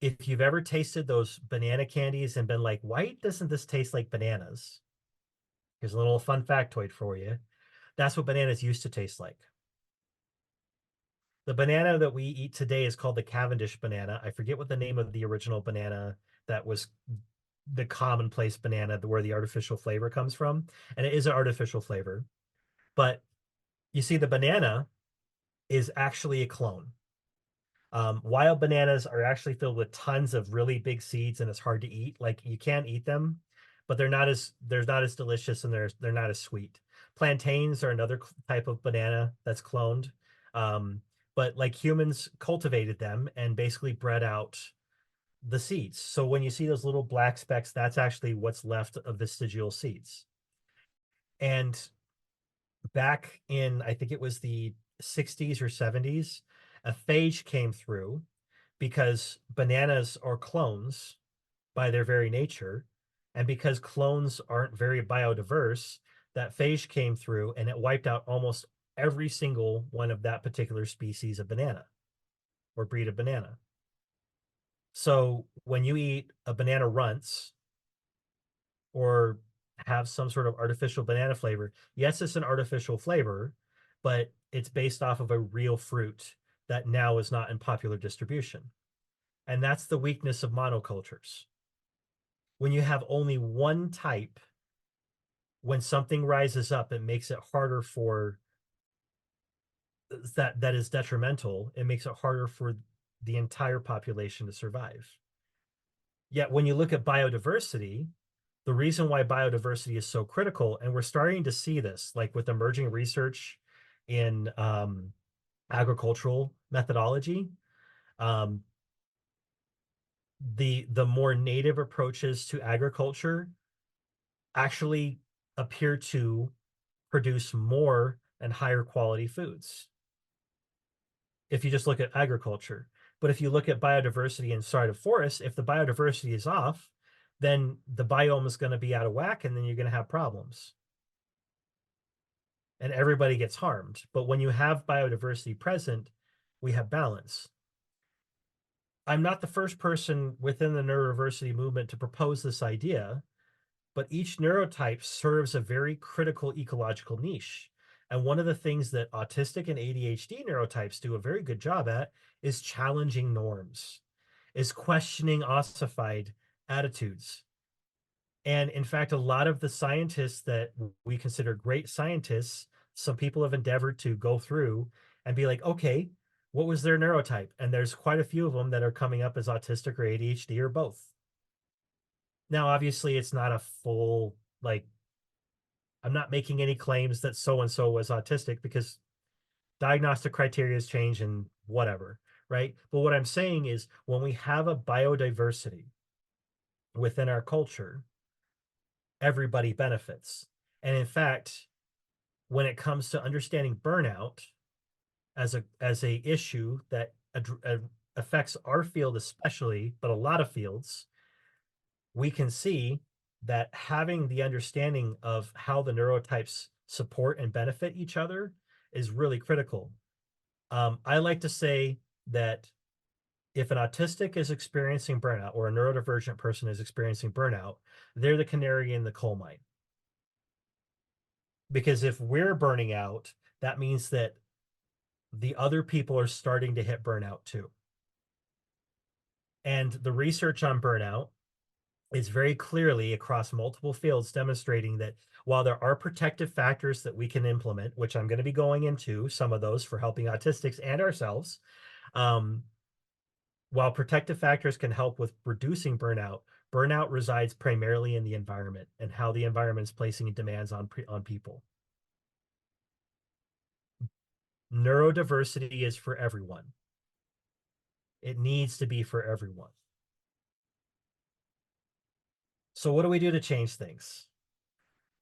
If you've ever tasted those banana candies and been like, why doesn't this taste like bananas? Here's a little fun factoid for you. That's what bananas used to taste like. The banana that we eat today is called the Cavendish banana. I forget what the name of the original banana that was the commonplace banana, where the artificial flavor comes from. And it is an artificial flavor. But you see, the banana is actually a clone. Wild bananas are actually filled with tons of really big seeds, and it's hard to eat. Like, you can eat them, but they're not as delicious, and they're not as sweet. Plantains are another type of banana that's cloned. But like, humans cultivated them and basically bred out the seeds. So when you see those little black specks, that's actually what's left of vestigial seeds. And back in, I think it was the 60s or 70s, a phage came through, because bananas are clones by their very nature. And because clones aren't very biodiverse, that phage came through and it wiped out almost every single one of that particular species of banana or breed of banana. So when you eat a banana runts or have some sort of artificial banana flavor, yes, it's an artificial flavor, but it's based off of a real fruit that now is not in popular distribution. And that's the weakness of monocultures. When you have only one type, when something rises up, it makes it harder for that is detrimental. It makes it harder for the entire population to survive. Yet when you look at biodiversity, the reason why biodiversity is so critical, and we're starting to see this, like with emerging research in agricultural methodology, the more native approaches to agriculture actually appear to produce more and higher quality foods, if you just look at agriculture. But if you look at biodiversity inside of forests, if the biodiversity is off, then the biome is going to be out of whack, and then you're going to have problems. And everybody gets harmed. But when you have biodiversity present, we have balance. I'm not the first person within the neurodiversity movement to propose this idea, but each neurotype serves a very critical ecological niche. And one of the things that autistic and ADHD neurotypes do a very good job at is challenging norms, is questioning ossified attitudes. And in fact, a lot of the scientists that we consider great scientists, some people have endeavored to go through and be like, okay, what was their neurotype? And there's quite a few of them that are coming up as autistic or ADHD or both. Now, obviously, it's not a full, like, I'm not making any claims that so-and-so was autistic, because diagnostic criteria has changed and whatever, right? But what I'm saying is, when we have a biodiversity within our culture, everybody benefits. And in fact, when it comes to understanding burnout as a issue that affects our field especially, but a lot of fields, we can see that having the understanding of how the neurotypes support and benefit each other is really critical. I like to say that if an autistic is experiencing burnout, or a neurodivergent person is experiencing burnout, they're the canary in the coal mine. Because if we're burning out, that means that the other people are starting to hit burnout too. And the research on burnout is very clearly across multiple fields demonstrating that while there are protective factors that we can implement, which I'm going to be going into some of those for helping autistics and ourselves, while protective factors can help with reducing burnout, burnout resides primarily in the environment and how the environment is placing demands on people. Neurodiversity is for everyone. It needs to be for everyone. So what do we do to change things?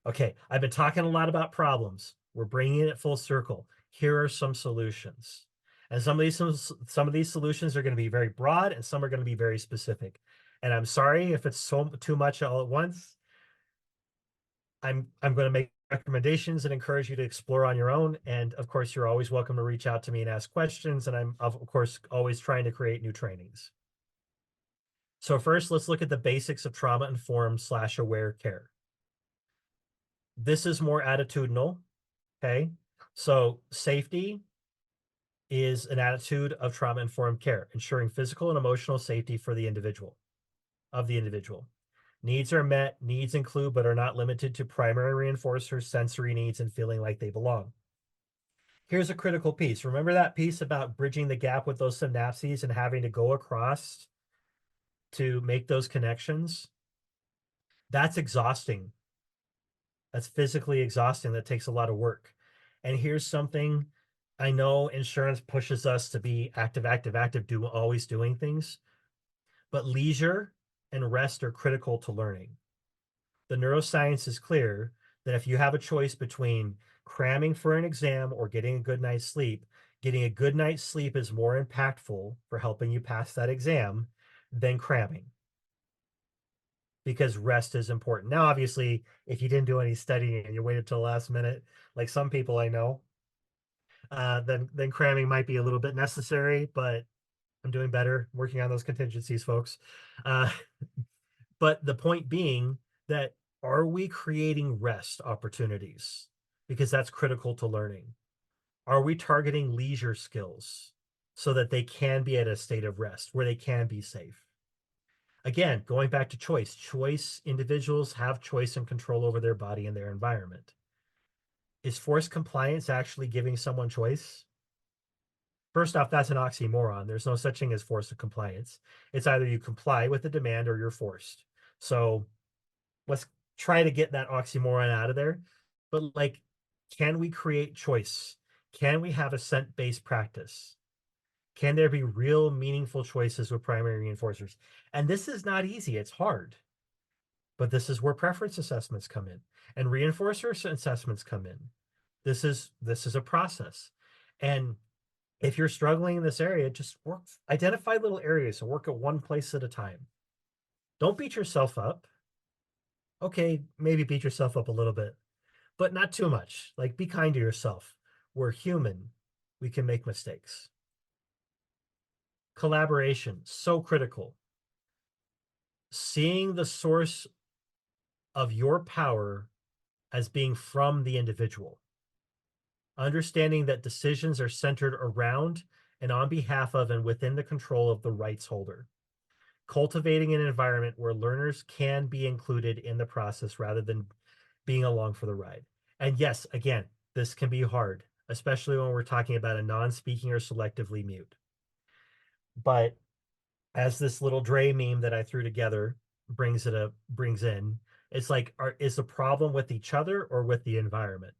Okay, I've been talking a lot about problems. We're bringing it full circle. Here are some solutions. And some of these solutions are going to be very broad, and some are going to be very specific. And I'm sorry if it's too much all at once. I'm going to make recommendations and encourage you to explore on your own. And of course, you're always welcome to reach out to me and ask questions. And I'm, of course, always trying to create new trainings. So first, let's look at the basics of trauma-informed / aware care. This is more attitudinal, okay? So safety is an attitude of trauma-informed care, ensuring physical and emotional safety for the individual, Needs are met. Needs include but are not limited to primary reinforcers, sensory needs, and feeling like they belong. Here's a critical piece. Remember that piece about bridging the gap with those synapses and having to go across to make those connections? That's exhausting. That's physically exhausting. That takes a lot of work. And here's something I know insurance pushes us to be active, always doing things, but leisure and rest are critical to learning. The neuroscience is clear that if you have a choice between cramming for an exam or getting a good night's sleep, getting a good night's sleep is more impactful for helping you pass that exam than cramming, because rest is important. Now, obviously, if you didn't do any studying and you waited till the last minute, like some people I know, then cramming might be a little bit necessary, but I'm doing better working on those contingencies, folks. Uh, but the point being that, are we creating rest opportunities? Because that's critical to learning. Are we targeting leisure skills so that they can be at a state of rest where they can be safe? Again, going back to choice, individuals have choice and control over their body and their environment. Is forced compliance actually giving someone choice? First off, that's an oxymoron. There's no such thing as forced compliance. It's either you comply with the demand or you're forced. So let's try to get that oxymoron out of there. But like, can we create choice? Can we have a scent-based practice? Can there be real meaningful choices with primary reinforcers? And this is not easy. It's hard. But this is where preference assessments come in and reinforcer assessments come in. This is a process. And if you're struggling in this area, just identify little areas and work at one place at a time. Don't beat yourself up. Okay, maybe beat yourself up a little bit, but not too much. Like, be kind to yourself. We're human. We can make mistakes. Collaboration, so critical. Seeing the source of your power as being from the individual. Understanding that decisions are centered around and on behalf of and within the control of the rights holder. Cultivating an environment where learners can be included in the process rather than being along for the ride. And yes, again, this can be hard, especially when we're talking about a non-speaking or selectively mute. But as this little Dre meme that I threw together brings in, it's like, is the problem with each other or with the environment?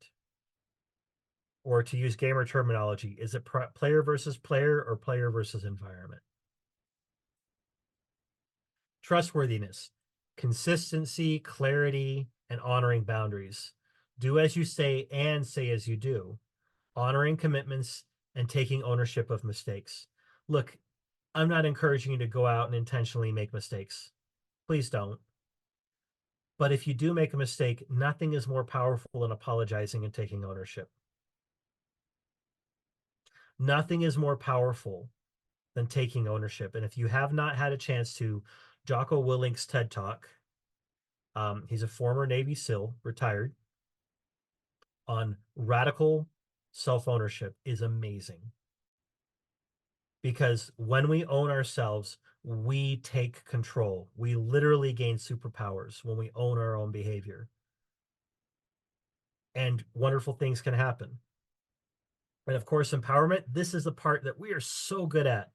Or to use gamer terminology, is it player versus player or player versus environment? Trustworthiness, consistency, clarity, and honoring boundaries. Do as you say and say as you do. Honoring commitments and taking ownership of mistakes. Look, I'm not encouraging you to go out and intentionally make mistakes. Please don't. But if you do make a mistake, nothing is more powerful than apologizing and taking ownership. Nothing is more powerful than taking ownership. And if you have not had a chance to, Jocko Willink's TED Talk, he's a former Navy SEAL, retired, on radical self-ownership is amazing. Because when we own ourselves, we take control. We literally gain superpowers when we own our own behavior. And wonderful things can happen. And of course, empowerment, this is the part that we are so good at,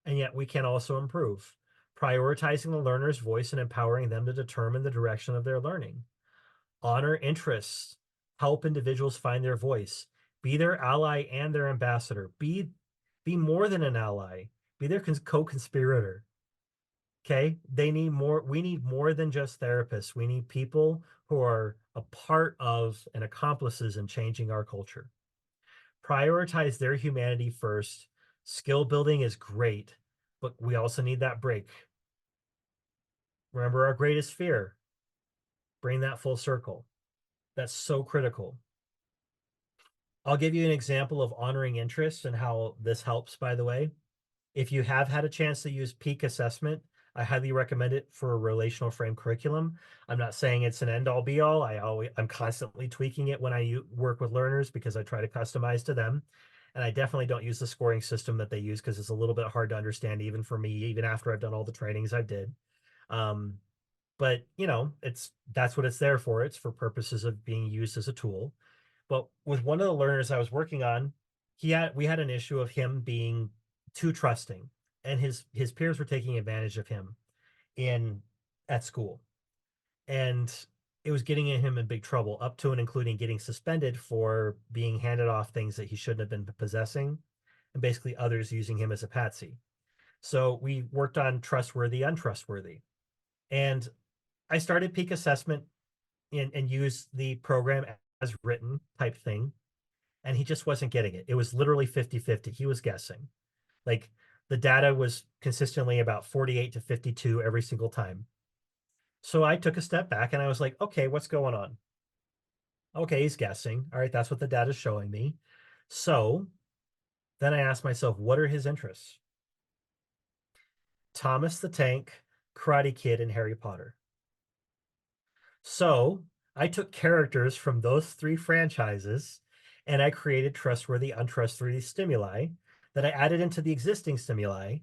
and yet we can also improve. Prioritizing the learner's voice and empowering them to determine the direction of their learning. Honor interests, help individuals find their voice, be their ally and their ambassador, be more than an ally, be their co-conspirator. Okay, we need more than just therapists. We need people who are a part of and accomplices in changing our culture. Prioritize their humanity first. Skill building is great, but we also need that break. Remember our greatest fear. Bring that full circle. That's so critical. I'll give you an example of honoring interests and how this helps, by the way. If you have had a chance to use peak assessment, I highly recommend it for a relational frame curriculum. I'm not saying it's an end-all be-all. I'm constantly tweaking it when I work with learners because I try to customize to them. And I definitely don't use the scoring system that they use because it's a little bit hard to understand even for me, even after I've done all the trainings I did. but that's what it's there for. It's for purposes of being used as a tool. But with one of the learners I was working on, we had an issue of him being too trusting, and his peers were taking advantage of him at school, and it was getting him in big trouble, up to and including getting suspended for being handed off things that he shouldn't have been possessing, and basically others using him as a patsy. So we worked on trustworthy, untrustworthy, and I started peak assessment and used the program as written type thing, and he just wasn't getting it. It was literally 50-50. He was guessing. Like, the data was consistently about 48 to 52 every single time. So I took a step back and I was like, okay, what's going on? Okay, he's guessing. All right, that's what the data is showing me. So then I asked myself, what are his interests? Thomas the Tank, Karate Kid, and Harry Potter. So I took characters from those three franchises and I created trustworthy, untrustworthy stimuli that I added into the existing stimuli.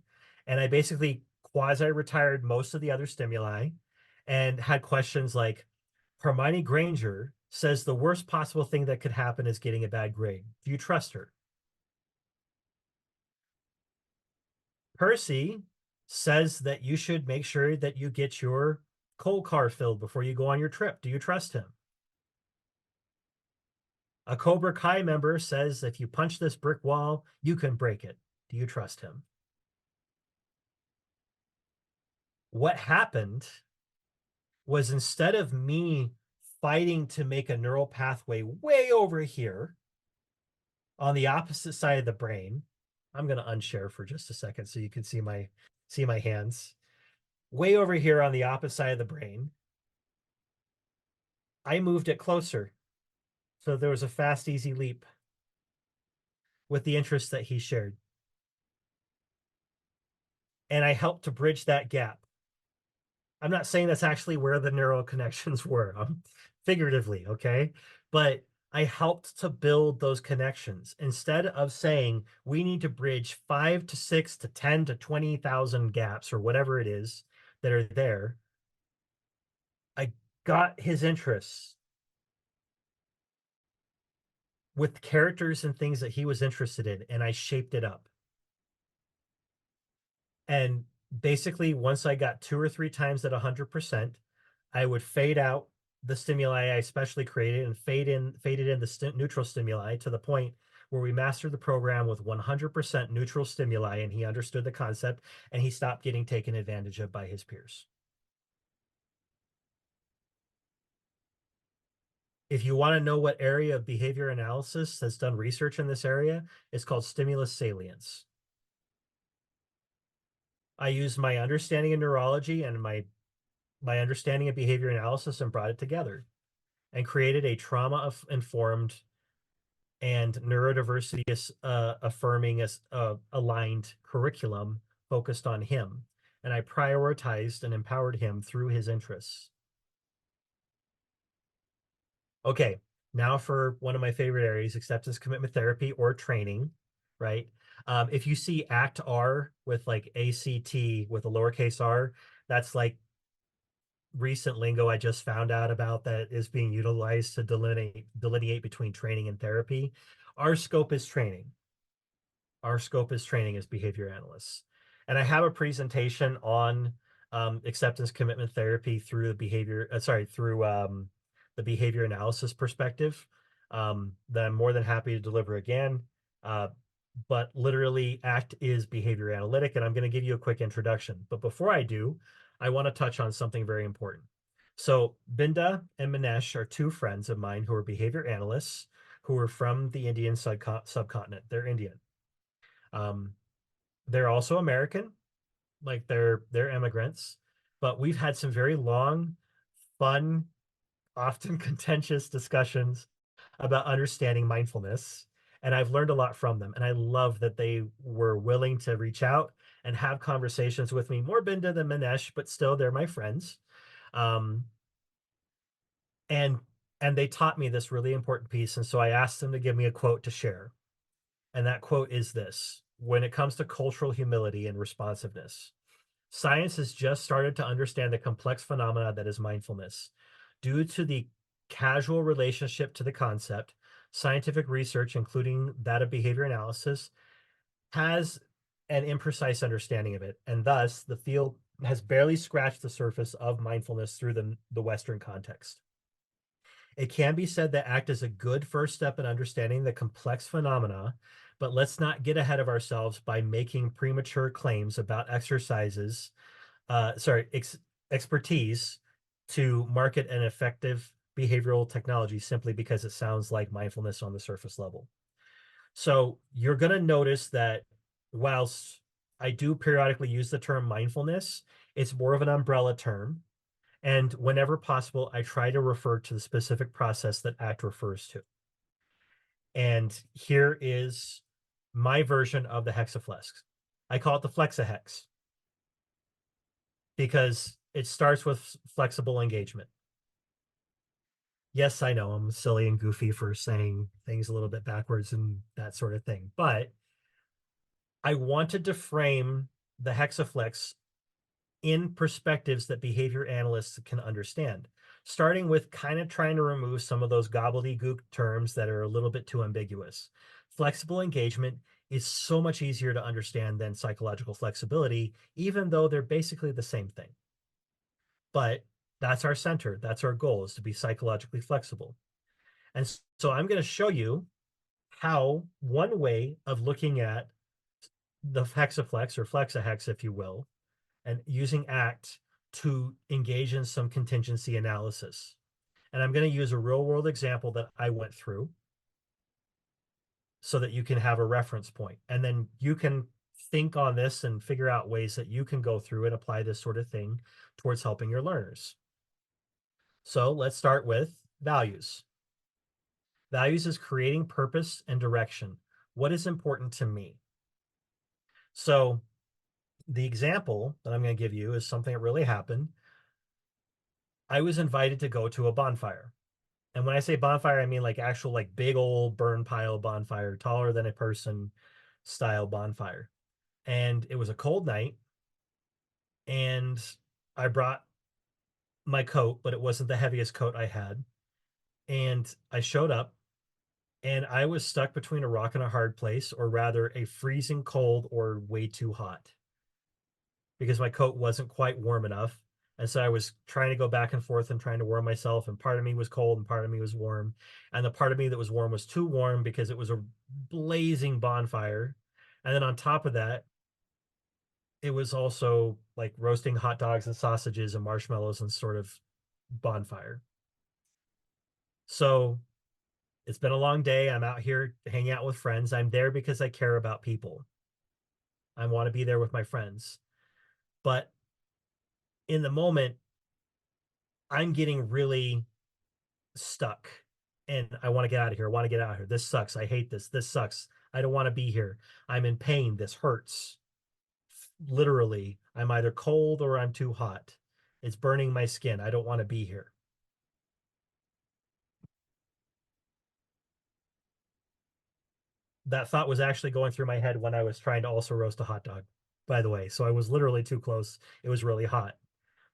And I basically quasi-retired most of the other stimuli and had questions like, Hermione Granger says the worst possible thing that could happen is getting a bad grade. Do you trust her? Percy says that you should make sure that you get your coal car filled before you go on your trip. Do you trust him? A Cobra Kai member says if you punch this brick wall, you can break it. Do you trust him? What happened was, instead of me fighting to make a neural pathway way over here on the opposite side of the brain, I'm going to unshare for just a second so you can see my hands. Way over here on the opposite side of the brain, I moved it closer. So there was a fast, easy leap with the interests that he shared. And I helped to bridge that gap. I'm not saying that's actually where the neural connections were, figuratively, okay? But I helped to build those connections. Instead of saying we need to bridge 5 to 6 to 10 to 20,000 gaps or whatever it is that are there, I got his interests with characters and things that he was interested in, and I shaped it up. And basically, once I got 2 or 3 times at 100%, I would fade out the stimuli I specially created and faded in the neutral stimuli to the point where we mastered the program with 100% neutral stimuli, and he understood the concept, and he stopped getting taken advantage of by his peers. If you want to know what area of behavior analysis has done research in this area, it's called stimulus salience. I used my understanding of neurology and my understanding of behavior analysis and brought it together and created a trauma-informed and neurodiversity affirming aligned curriculum focused on him. And I prioritized and empowered him through his interests. Okay, now for one of my favorite areas, acceptance commitment therapy or training, right? If you see ACT-R with like ACT with a lowercase r, that's like recent lingo I just found out about that is being utilized to delineate between training and therapy. Our scope is training. Our scope is training as behavior analysts. And I have a presentation on acceptance commitment therapy through the behavior analysis perspective that I'm more than happy to deliver again. But literally, ACT is behavior analytic, and I'm going to give you a quick introduction. But before I do, I want to touch on something very important. So Binda and Manesh are 2 friends of mine who are behavior analysts who are from the Indian subcontinent. They're Indian. They're also American, like they're immigrants, but we've had some very long, fun, often contentious discussions about understanding mindfulness. And I've learned a lot from them. And I love that they were willing to reach out and have conversations with me, more Binda than Manesh, but still they're my friends. And they taught me this really important piece. And so I asked them to give me a quote to share. And that quote is this: when it comes to cultural humility and responsiveness, Science has just started to understand the complex phenomena that is mindfulness. Due to the casual relationship to the concept, scientific research, including that of behavior analysis, has an imprecise understanding of it, and thus the field has barely scratched the surface of mindfulness through the Western context. It can be said that ACT is a good first step in understanding the complex phenomena, but let's not get ahead of ourselves by making premature claims about expertise to market an effective behavioral technology simply because it sounds like mindfulness on the surface level. So you're going to notice that whilst I do periodically use the term mindfulness, it's more of an umbrella term. And whenever possible, I try to refer to the specific process that ACT refers to. And here is my version of the hexaflex. I call it the flex-a-hex because it starts with flexible engagement. Yes, I know I'm silly and goofy for saying things a little bit backwards and that sort of thing, but I wanted to frame the hexaflex in perspectives that behavior analysts can understand, starting with kind of trying to remove some of those gobbledygook terms that are a little bit too ambiguous. Flexible engagement is so much easier to understand than psychological flexibility, even though they're basically the same thing. But that's our center. That's our goal, is to be psychologically flexible. And so I'm going to show you how one way of looking at the hexaflex or flex-a-hex, if you will, and using ACT to engage in some contingency analysis. And I'm going to use a real world example that I went through so that you can have a reference point. And then you can think on this and figure out ways that you can go through and apply this sort of thing towards helping your learners. So let's start with values. Values is creating purpose and direction. What is important to me? So the example that I'm going to give you is something that really happened. I was invited to go to a bonfire. And when I say bonfire, I mean like actual like big old burn pile bonfire, taller than a person style bonfire. And it was a cold night. And I brought my coat, but it wasn't the heaviest coat I had. And I showed up and I was stuck between a rock and a hard place, or rather a freezing cold or way too hot, because my coat wasn't quite warm enough. And so I was trying to go back and forth and trying to warm myself. And part of me was cold and part of me was warm. And the part of me that was warm was too warm because it was a blazing bonfire. And then on top of that, it was also like roasting hot dogs and sausages and marshmallows and sort of bonfire. So it's been a long day. I'm out here hanging out with friends. I'm there because I care about people. I want to be there with my friends. But in the moment, I'm getting really stuck and I want to get out of here. I want to get out of here. This sucks. I hate this. This sucks. I don't want to be here. I'm in pain. This hurts. Literally, I'm either cold or I'm too hot. It's burning my skin. I don't want to be here. That thought was actually going through my head when I was trying to also roast a hot dog, by the way. So I was literally too close. It was really hot.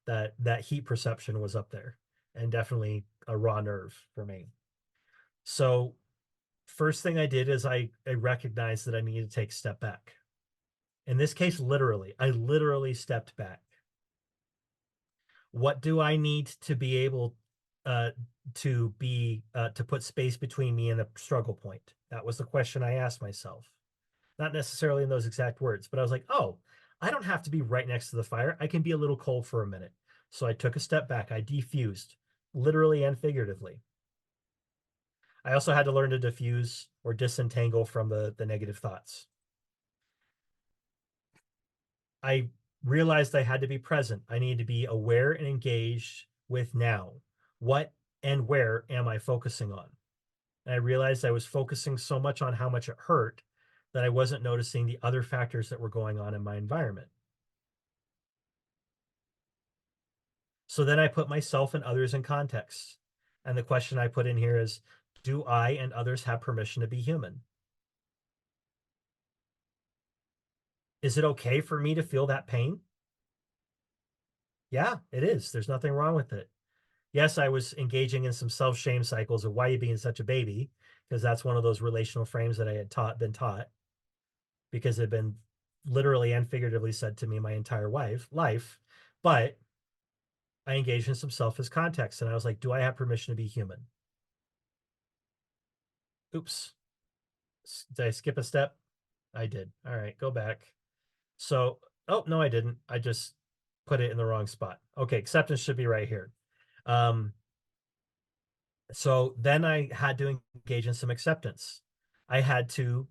That heat perception was up there, and definitely a raw nerve for me. So first thing I did is I recognized that I needed to take a step back. In this case, literally, I literally stepped back. What do I need to be able to put space between me and the struggle point? That was the question I asked myself. Not necessarily in those exact words, but I was like, oh, I don't have to be right next to the fire. I can be a little cold for a minute. So I took a step back. I defused, literally and figuratively. I also had to learn to diffuse or disentangle from the negative thoughts. I realized I had to be present. I needed to be aware and engaged with now. What and where am I focusing on? And I realized I was focusing so much on how much it hurt that I wasn't noticing the other factors that were going on in my environment. So then I put myself and others in context. And the question I put in here is, do I and others have permission to be human? Is it okay for me to feel that pain? Yeah, it is. There's nothing wrong with it. Yes, I was engaging in some self-shame cycles of why you being such a baby, because that's one of those relational frames that I had been taught, because it had been literally and figuratively said to me my entire life. But I engaged in some self as context, and I was like, do I have permission to be human? Oops. Did I skip a step? I did. All right, go back. So, oh, no, I didn't. I just put it in the wrong spot. Okay, acceptance should be right here. So then I had to engage in some acceptance. I had to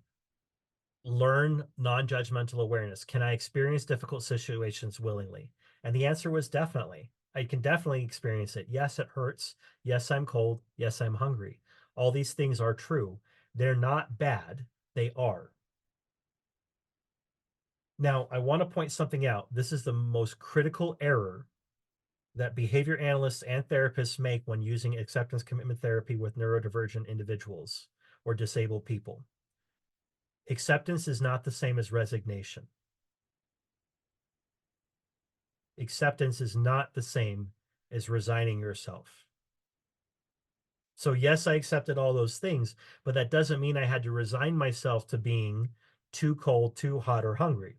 learn non-judgmental awareness. Can I experience difficult situations willingly? And the answer was definitely. I can definitely experience it. Yes, it hurts. Yes, I'm cold. Yes, I'm hungry. All these things are true. They're not bad. They are. Now, I want to point something out. This is the most critical error that behavior analysts and therapists make when using acceptance commitment therapy with neurodivergent individuals or disabled people. Acceptance is not the same as resignation. Acceptance is not the same as resigning yourself. So yes, I accepted all those things, but that doesn't mean I had to resign myself to being too cold, too hot, or hungry.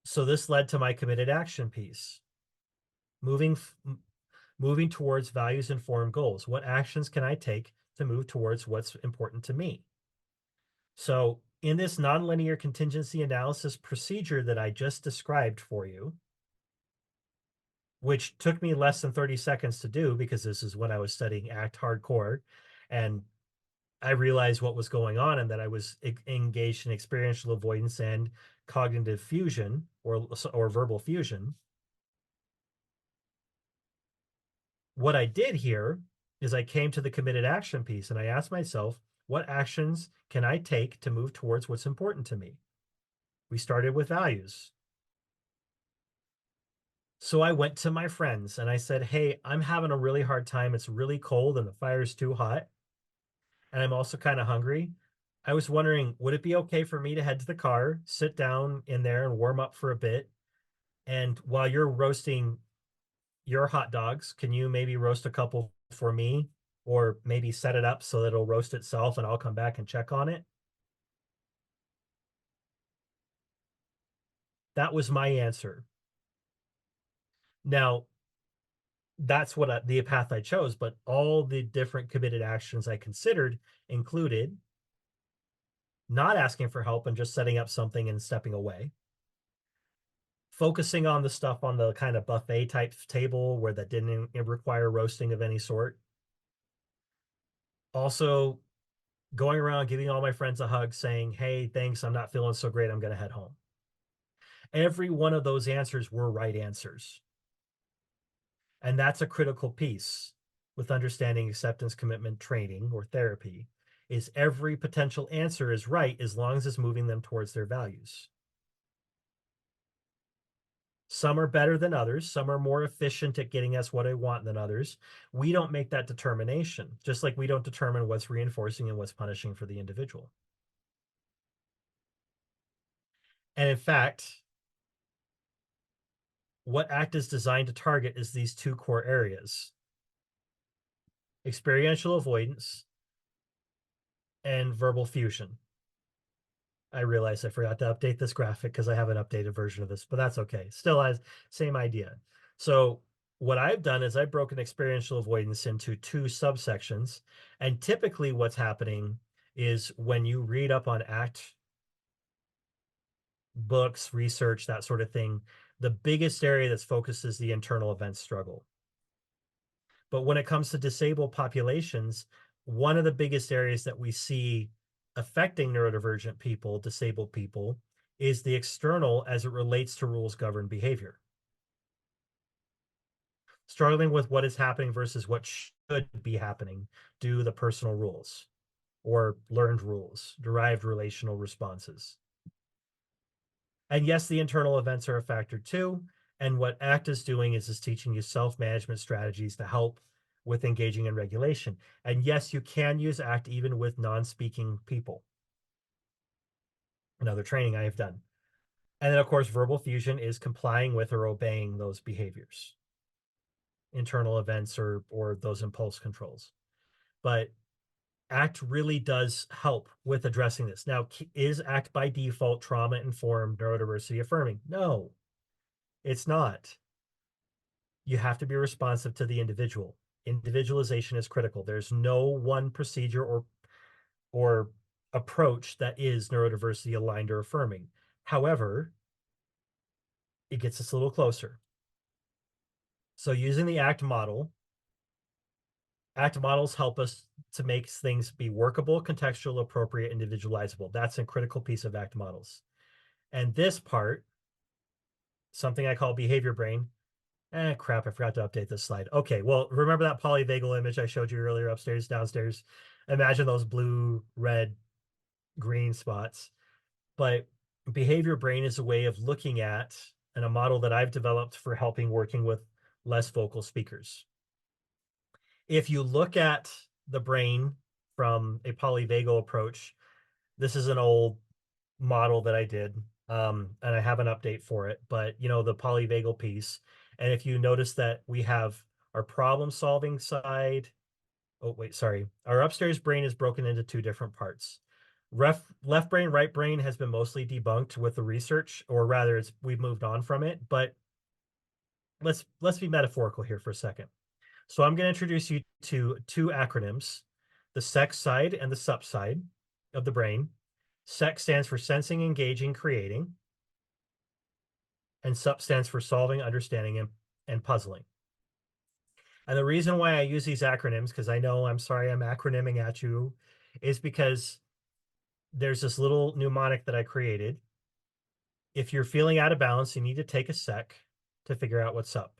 So this led to my committed action piece. Moving towards values-informed goals. What actions can I take to move towards what's important to me? So in this nonlinear contingency analysis procedure that I just described for you, which took me less than 30 seconds to do because this is when I was studying ACT hardcore, and I realized what was going on and that I was engaged in experiential avoidance and cognitive fusion or verbal fusion. What I did here is I came to the committed action piece and I asked myself, what actions can I take to move towards what's important to me? We started with values. So I went to my friends and I said, hey, I'm having a really hard time. It's really cold and the fire's too hot. And I'm also kind of hungry. I was wondering, would it be okay for me to head to the car, sit down in there and warm up for a bit? And while you're roasting your hot dogs, can you maybe roast a couple for me? Or maybe set it up so that it'll roast itself and I'll come back and check on it? That was my answer. Now, that's what the path I chose, but all the different committed actions I considered included not asking for help and just setting up something and stepping away, focusing on the stuff on the kind of buffet type table where that didn't require roasting of any sort. Also going around giving all my friends a hug saying, hey, thanks, I'm not feeling so great, I'm going to head home. Every one of those answers were right answers. And that's a critical piece with understanding acceptance commitment training or therapy, is every potential answer is right as long as it's moving them towards their values. Some are better than others. Some are more efficient at getting us what I want than others. We don't make that determination, just like we don't determine what's reinforcing and what's punishing for the individual. And in fact, what ACT is designed to target is these two core areas: experiential avoidance and verbal fusion. I realized I forgot to update this graphic because I have an updated version of this, but that's okay. Still has same idea. So what I've done is I've broken experiential avoidance into two subsections. And typically what's happening is when you read up on ACT books, research, that sort of thing, the biggest area that's focused is the internal event struggle. But when it comes to disabled populations, one of the biggest areas that we see affecting neurodivergent people, disabled people, is the external as it relates to rules govern behavior. Struggling with what is happening versus what should be happening due to the personal rules or learned rules, derived relational responses. And yes, the internal events are a factor too. And what ACT is doing is teaching you self-management strategies to help with engaging in regulation. And yes, you can use ACT even with non-speaking people. Another training I have done. And then, of course, verbal fusion is complying with or obeying those behaviors, internal events or those impulse controls. But ACT really does help with addressing this. Now, is ACT by default trauma-informed, neurodiversity affirming? No, it's not. You have to be responsive to the individual. Individualization is critical. There's no one procedure or approach that is neurodiversity aligned or affirming. However, it gets us a little closer. So using the ACT models help us to make things be workable, contextual, appropriate, individualizable. That's a critical piece of ACT models. And this part, something I call behavior brain. Crap, I forgot to update this slide. Okay, well, remember that polyvagal image I showed you earlier, upstairs, downstairs? Imagine those blue, red, green spots. But behavior brain is a way of looking at, and a model that I've developed for helping working with less vocal speakers. If you look at the brain from a polyvagal approach, this is an old model that I did, and I have an update for it, but the polyvagal piece. And if you notice that we have our problem solving side, our upstairs brain is broken into two different parts. Left brain, right brain has been mostly debunked with the research, or rather we've moved on from it, but let's be metaphorical here for a second. So I'm going to introduce you to two acronyms, the SEX side and the SUP side of the brain. SEX stands for sensing, engaging, creating, and SUP stands for solving, understanding, and puzzling. And the reason why I use these acronyms, because I'm acronyming at you, is because there's this little mnemonic that I created. If you're feeling out of balance, you need to take a sec to figure out what's up.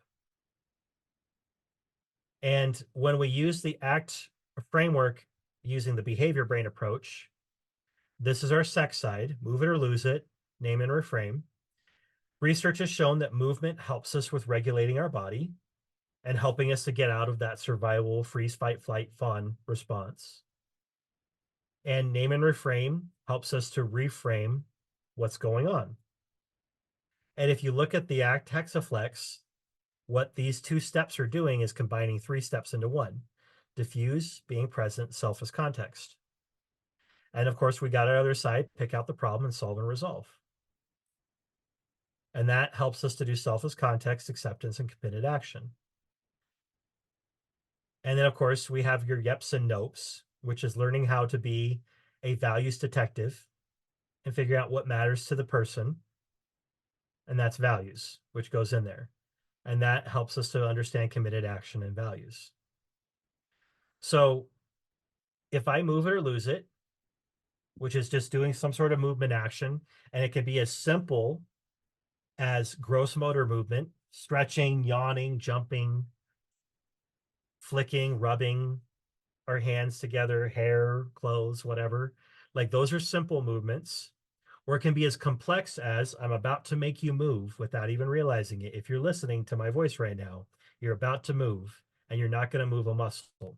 And when we use the ACT framework using the behavior brain approach, this is our SEX side, move it or lose it, name and reframe. Research has shown that movement helps us with regulating our body and helping us to get out of that survival, freeze, fight, flight, fawn response. And name and reframe helps us to reframe what's going on. And if you look at the ACT hexaflex, what these two steps are doing is combining three steps into one: diffuse, being present, self as context. And of course, we got our other side, pick out the problem and solve and resolve. And that helps us to do self as context, acceptance, and committed action. And then, of course, we have your yeps and nopes, which is learning how to be a values detective and figure out what matters to the person. And that's values, which goes in there. And that helps us to understand committed action and values. So if I move it or lose it, which is just doing some sort of movement action, and it can be as simple as gross motor movement, stretching, yawning, jumping, flicking, rubbing our hands together, hair, clothes, whatever. Like, those are simple movements. Or it can be as complex as, I'm about to make you move without even realizing it. If you're listening to my voice right now, you're about to move and you're not going to move a muscle,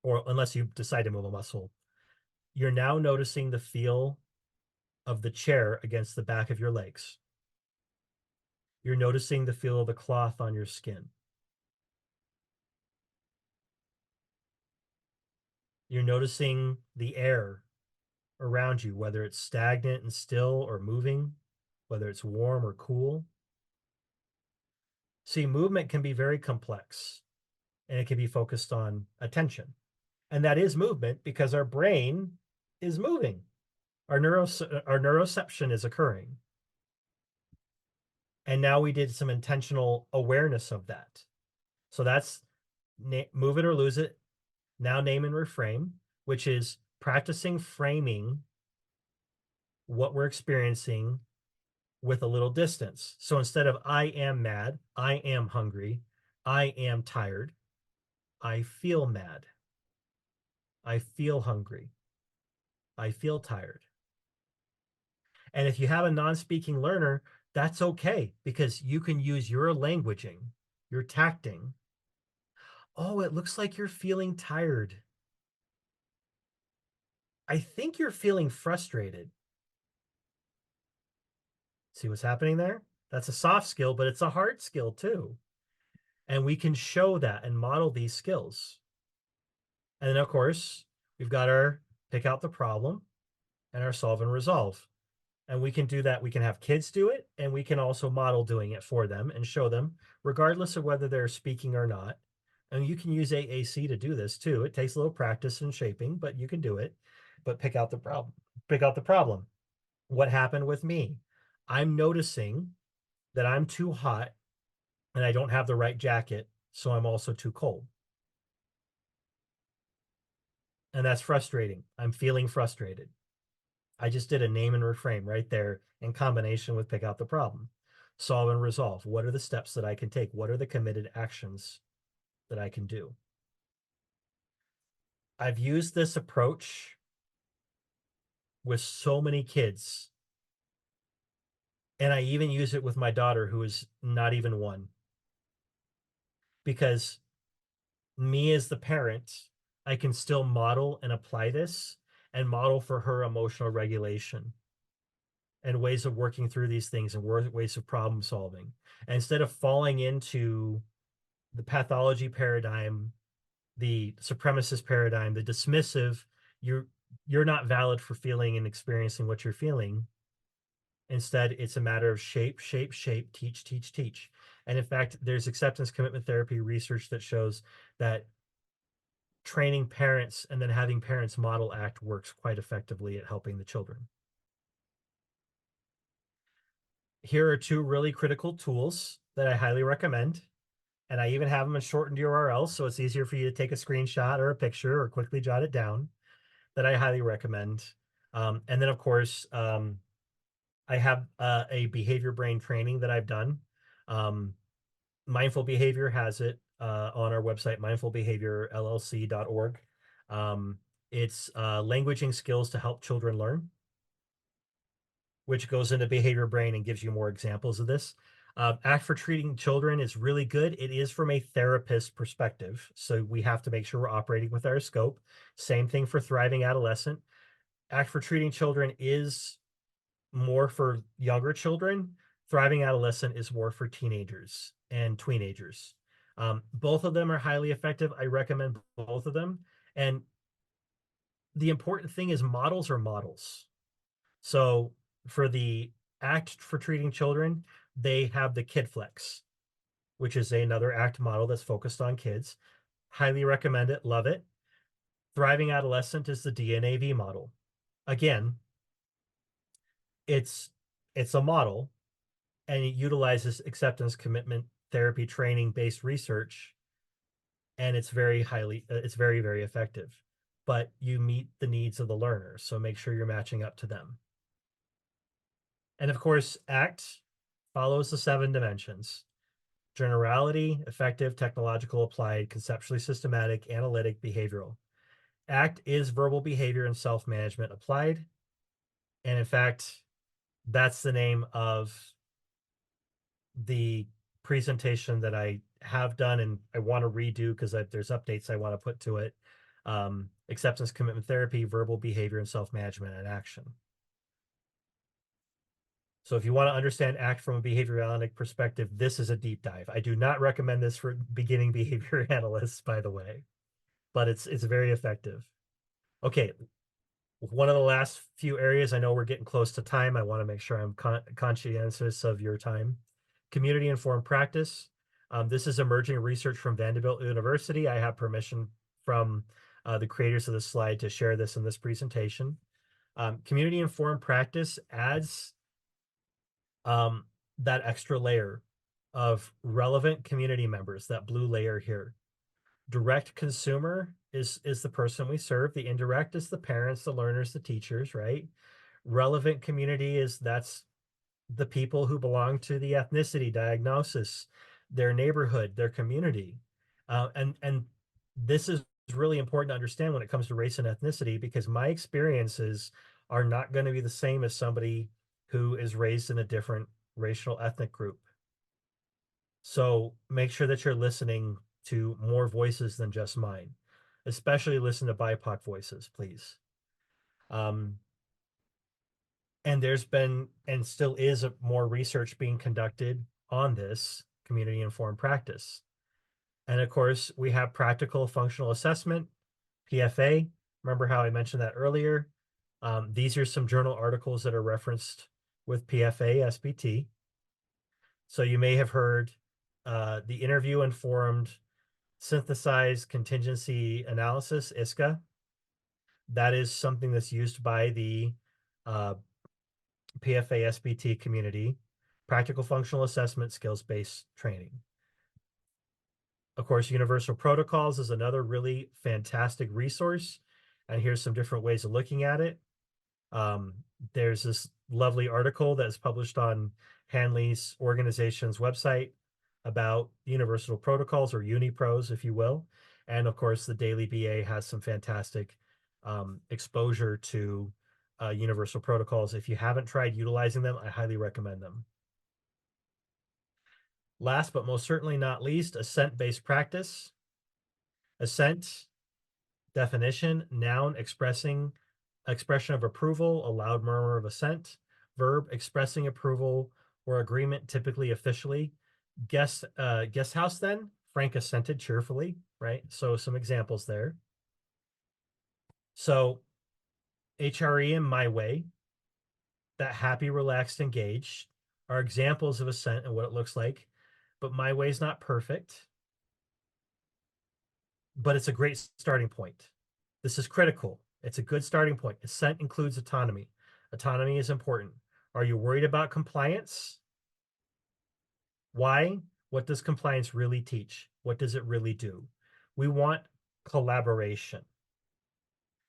or unless you decide to move a muscle. You're now noticing the feel of the chair against the back of your legs. You're noticing the feel of the cloth on your skin. You're noticing the air around you, whether it's stagnant and still or moving, whether it's warm or cool. See, movement can be very complex, and it can be focused on attention. And that is movement because our brain is moving. Our neuroception is occurring. And now we did some intentional awareness of that. So that's move it or lose it. Now name and reframe, which is practicing framing what we're experiencing with a little distance. So instead of I am mad, I am hungry, I am tired, I feel mad, I feel hungry, I feel tired. And if you have a non-speaking learner, that's okay, because you can use your languaging, your tacting. Oh, it looks like you're feeling tired. I think you're feeling frustrated. See what's happening there? That's a soft skill, but it's a hard skill too. And we can show that and model these skills. And then, of course, we've got our pick out the problem and our solve and resolve. And we can do that. We can have kids do it, and we can also model doing it for them and show them, regardless of whether they're speaking or not. And you can use AAC to do this too. It takes a little practice and shaping, but you can do it. But pick out the problem. Pick out the problem. What happened with me? I'm noticing that I'm too hot and I don't have the right jacket, so I'm also too cold. And that's frustrating. I'm feeling frustrated. I just did a name and reframe right there in combination with pick out the problem. Solve and resolve. What are the steps that I can take? What are the committed actions that I can do? I've used this approach with so many kids. And I even use it with my daughter, who is not even one. Because me as the parent, I can still model and apply this and model for her emotional regulation and ways of working through these things and ways of problem solving. And instead of falling into the pathology paradigm, the supremacist paradigm, the dismissive, you're not valid for feeling and experiencing what you're feeling. Instead, it's a matter of shape, teach, teach, teach. And in fact, there's acceptance commitment therapy research that shows that training parents and then having parents model ACT works quite effectively at helping the children. Here are two really critical tools that I highly recommend. And I even have them in shortened URLs, so it's easier for you to take a screenshot or a picture or quickly jot it down, that I highly recommend. And then, of course, I have a behavior brain training that I've done. Mindful Behavior has it on our website, mindfulbehaviorllc.org. It's languaging skills to help children learn, which goes into behavior brain and gives you more examples of this. ACT for Treating Children is really good. It is from a therapist perspective, so we have to make sure we're operating with our scope. Same thing for Thriving Adolescent. ACT for Treating Children is more for younger children. Thriving Adolescent is more for teenagers and tweenagers. Both of them are highly effective. I recommend both of them. And the important thing is models are models. So for the ACT for Treating Children, they have the KidFlex, which is another ACT model that's focused on kids. Highly recommend it. Love it. Thriving Adolescent is the DNAV model. Again, it's a model, and it utilizes acceptance commitment therapy training based research, and it's very, very effective. But you meet the needs of the learner, so make sure you're matching up to them. And of course, ACT follows the 7 dimensions: generality, effective, technological, applied, conceptually systematic, analytic, behavioral. ACT is verbal behavior and self-management applied. And in fact, that's the name of the presentation that I have done and I want to redo because there's updates I want to put to it. Acceptance commitment therapy, verbal behavior, and self-management in action. So if you want to understand ACT from a behavioral analytic perspective, this is a deep dive. I do not recommend this for beginning behavior analysts, by the way, but it's very effective. Okay, one of the last few areas, I know we're getting close to time. I want to make sure I'm conscientious of your time. Community-informed practice. This is emerging research from Vanderbilt University. I have permission from the creators of this slide to share this in this presentation. Community-informed practice adds that extra layer of relevant community members, that blue layer here. Direct consumer is the person we serve. The indirect is the parents, the learners, the teachers, right? Relevant community that's the people who belong to the ethnicity, diagnosis, their neighborhood, their community. And this is really important to understand when it comes to race and ethnicity, because my experiences are not going to be the same as somebody who is raised in a different racial ethnic group. So make sure that you're listening to more voices than just mine, especially listen to BIPOC voices, please. And there's been and still is more research being conducted on this community informed practice. And of course, we have practical functional assessment, PFA. Remember how I mentioned that earlier? These are some journal articles that are referenced with PFA SBT. So you may have heard the interview informed synthesized contingency analysis, ISCA. That is something that's used by the PFA SBT community, practical functional assessment, skills-based training. Of course, Universal Protocols is another really fantastic resource. And here's some different ways of looking at it. There's this lovely article that's published on Hanley's organization's website about Universal Protocols, or UniPros, if you will. And of course, the Daily BA has some fantastic exposure to Universal Protocols. If you haven't tried utilizing them, I highly recommend them. Last but most certainly not least, assent-based practice. Assent, definition, noun, expression of approval, a loud murmur of assent. Verb, expressing approval or agreement, typically officially. Guest house then, Frank assented cheerfully, right? So some examples there. So HRE and my way, that happy, relaxed, engaged, are examples of assent and what it looks like. But my way is not perfect, but it's a great starting point. This is critical. It's a good starting point. Assent includes autonomy. Autonomy is important. Are you worried about compliance? Why? What does compliance really teach? What does it really do? We want collaboration.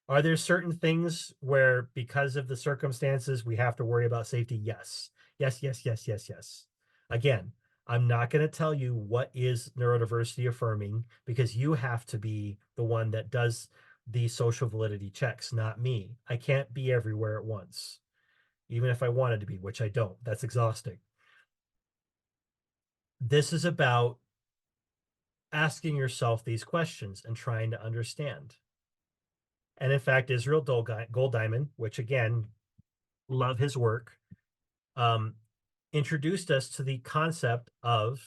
Are there certain things where, because of the circumstances, we have to worry about safety? Yes. Yes, yes, yes, yes, yes. Again, I'm not going to tell you what is neurodiversity affirming, because you have to be the one that does the social validity checks, not me. I can't be everywhere at once, even if I wanted to be, which I don't. That's exhausting. This is about asking yourself these questions and trying to understand. And in fact, Israel Golddiamond, which again, love his work, introduced us to the concept of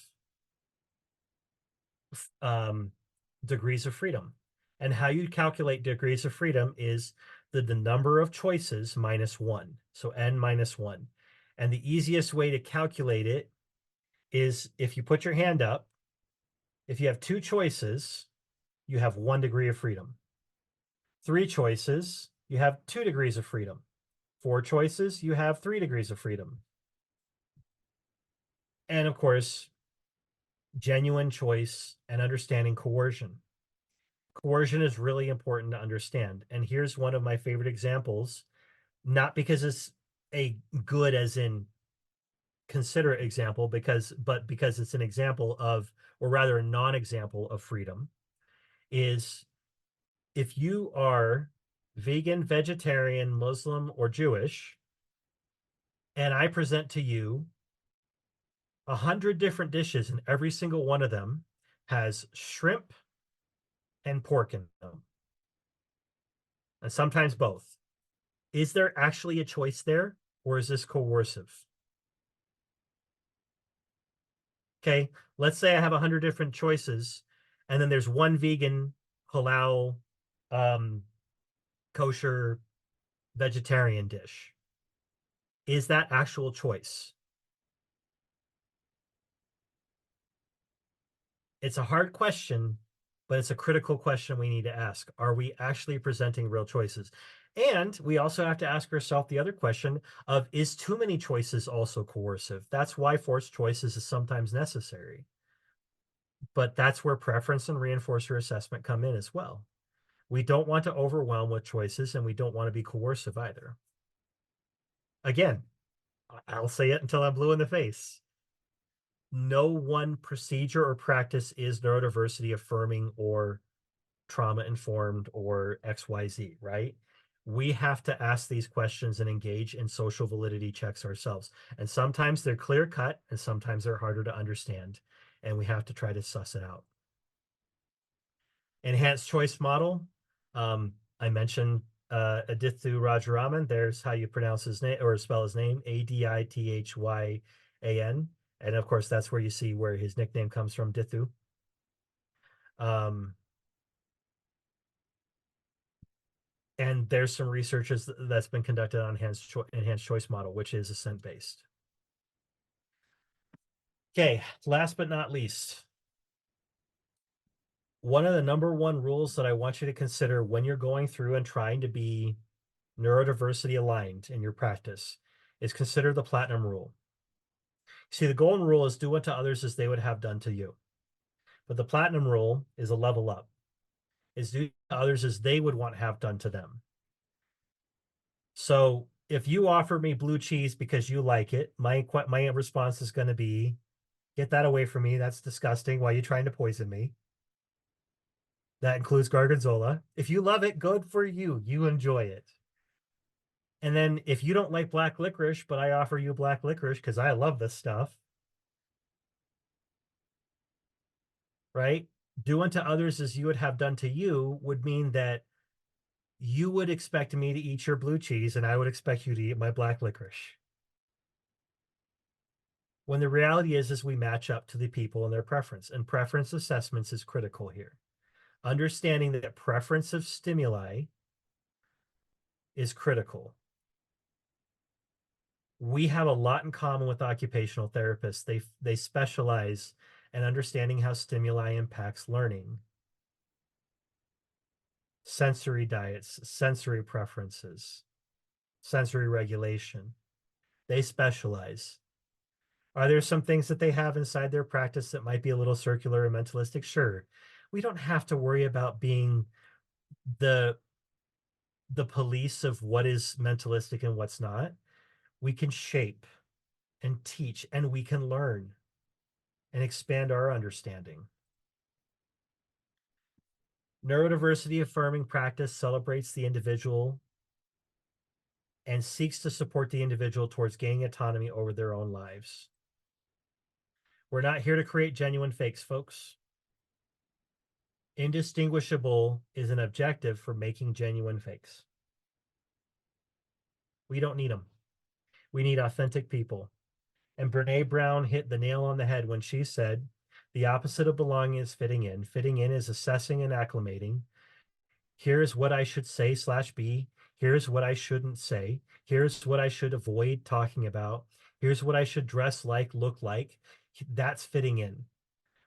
degrees of freedom. And how you calculate degrees of freedom is the number of choices minus 1. So n minus 1. And the easiest way to calculate it is if you put your hand up, if you have 2 choices, you have 1 degree of freedom. 3 choices, you have 2 degrees of freedom. 4 choices, you have 3 degrees of freedom. And of course, genuine choice and understanding coercion. Coercion is really important to understand. And here's one of my favorite examples, not because it's a good as in considerate example, but because it's an example of, or rather a non-example of freedom, is if you are vegan, vegetarian, Muslim, or Jewish, and I present to you 100 different dishes, and every single one of them has shrimp and pork in them, and sometimes both. Is there actually a choice there, or is this coercive? Okay, let's say I have 100 different choices, and then there's one vegan, halal, kosher, vegetarian dish. Is that actual choice? It's a hard question, but it's a critical question we need to ask. Are we actually presenting real choices? And we also have to ask ourselves the other question of, is too many choices also coercive? That's why forced choices is sometimes necessary. But that's where preference and reinforcer assessment come in as well. We don't want to overwhelm with choices, and we don't want to be coercive either. Again, I'll say it until I'm blue in the face. No one procedure or practice is neurodiversity affirming or trauma informed or XYZ, right? We have to ask these questions and engage in social validity checks ourselves. And sometimes they're clear cut, and sometimes they're harder to understand. And we have to try to suss it out. Enhanced choice model. I mentioned Adithu Rajaraman. There's how you pronounce his name or spell his name, Adithyan. And of course, that's where you see where his nickname comes from, Dithu. And there's some research that's been conducted on enhanced choice model, which is assent-based. Okay, last but not least, one of the number one rules that I want you to consider when you're going through and trying to be neurodiversity aligned in your practice is consider the platinum rule. See, the golden rule is do unto others as they would have done to you. But the platinum rule is a level up, is do to others as they would want to have done to them. So if you offer me blue cheese because you like it, my response is going to be, get that away from me. That's disgusting. Why are you trying to poison me? That includes Gorgonzola. If you love it, good for you. You enjoy it. And then if you don't like black licorice, but I offer you black licorice because I love this stuff, right? Do unto others as you would have done to you would mean that you would expect me to eat your blue cheese and I would expect you to eat my black licorice. When the reality is we match up to the people and their preference, and preference assessments is critical here. Understanding that preference of stimuli is critical. We have a lot in common with occupational therapists. They specialize in understanding how stimuli impacts learning, sensory diets, sensory preferences, sensory regulation. They specialize. Are there some things that they have inside their practice that might be a little circular or mentalistic? Sure. We don't have to worry about being the police of what is mentalistic and what's not. We can shape and teach, and we can learn and expand our understanding. Neurodiversity affirming practice celebrates the individual and seeks to support the individual towards gaining autonomy over their own lives. We're not here to create genuine fakes, folks. Indistinguishable is an objective for making genuine fakes. We don't need them. We need authentic people. And Brene Brown hit the nail on the head when she said, the opposite of belonging is fitting in. Fitting in is assessing and acclimating. Here's what I should say / be. Here's what I shouldn't say. Here's what I should avoid talking about. Here's what I should dress like, look like. That's fitting in.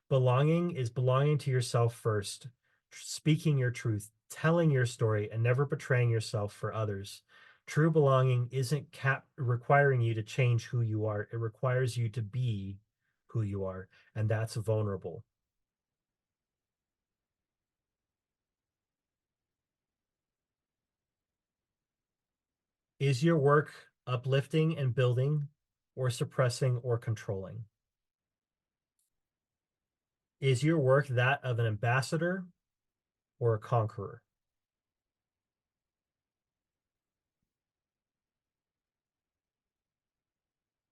Belonging is belonging to yourself first, speaking your truth, telling your story, and never betraying yourself for others. True belonging isn't requiring you to change who you are. It requires you to be who you are, and that's vulnerable. Is your work uplifting and building, or suppressing or controlling? Is your work that of an ambassador or a conqueror?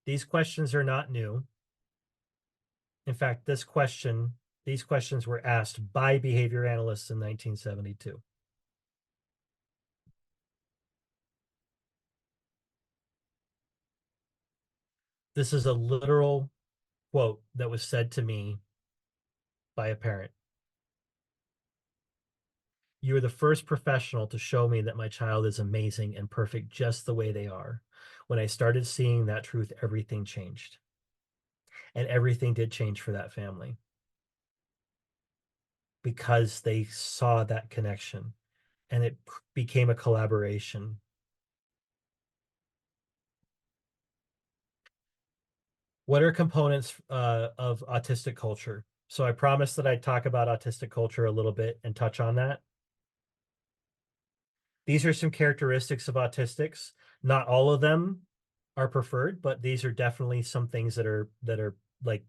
These questions are not new. In fact, these questions were asked by behavior analysts in 1972. This is a literal quote that was said to me by a parent. You are the first professional to show me that my child is amazing and perfect just the way they are. When I started seeing that truth, everything changed. And everything did change for that family because they saw that connection and it became a collaboration. What are components of autistic culture? So I promised that I'd talk about autistic culture a little bit and touch on that. These are some characteristics of autistics. Not all of them are preferred, but these are definitely some things that are like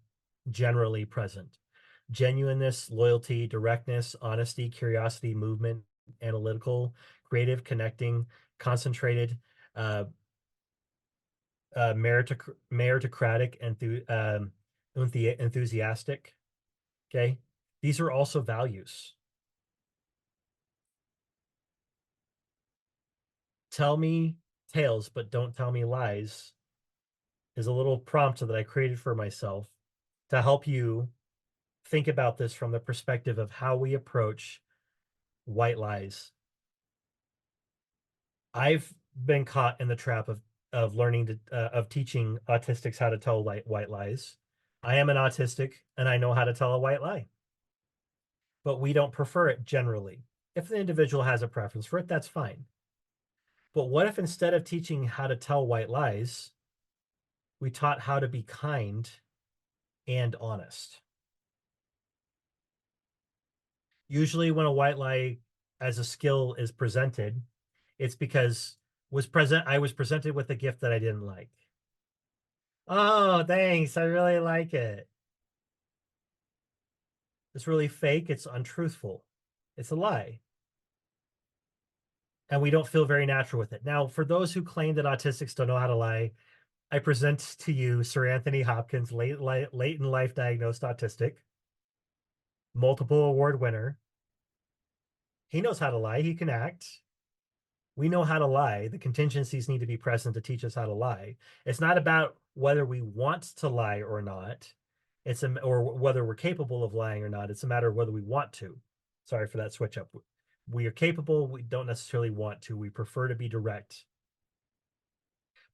generally present. Genuineness, loyalty, directness, honesty, curiosity, movement, analytical, creative, connecting, concentrated, meritocratic, enthusiastic. Okay, these are also values. tell me tales, but don't tell me lies is a little prompt that I created for myself to help you think about this from the perspective of how we approach white lies. I've been caught in the trap of learning to of teaching autistics how to tell white lies. I am an autistic and I know how to tell a white lie, but we don't prefer it generally. If the individual has a preference for it, that's fine. But what if instead of teaching how to tell white lies, we taught how to be kind and honest? Usually when a white lie as a skill is presented, it's because I was presented with a gift that I didn't like. Oh, thanks. I really like it. It's really fake. It's untruthful. It's a lie. And we don't feel very natural with it. Now, for those who claim that autistics don't know how to lie, I present to you Sir Anthony Hopkins, late in life diagnosed autistic, multiple award winner. He knows how to lie. He can act. We know how to lie. The contingencies need to be present to teach us how to lie. It's not about whether we want to lie or not. Or whether we're capable of lying or not. It's a matter of whether we want to. Sorry for that switch up. We are capable. We don't necessarily want to. We prefer to be direct.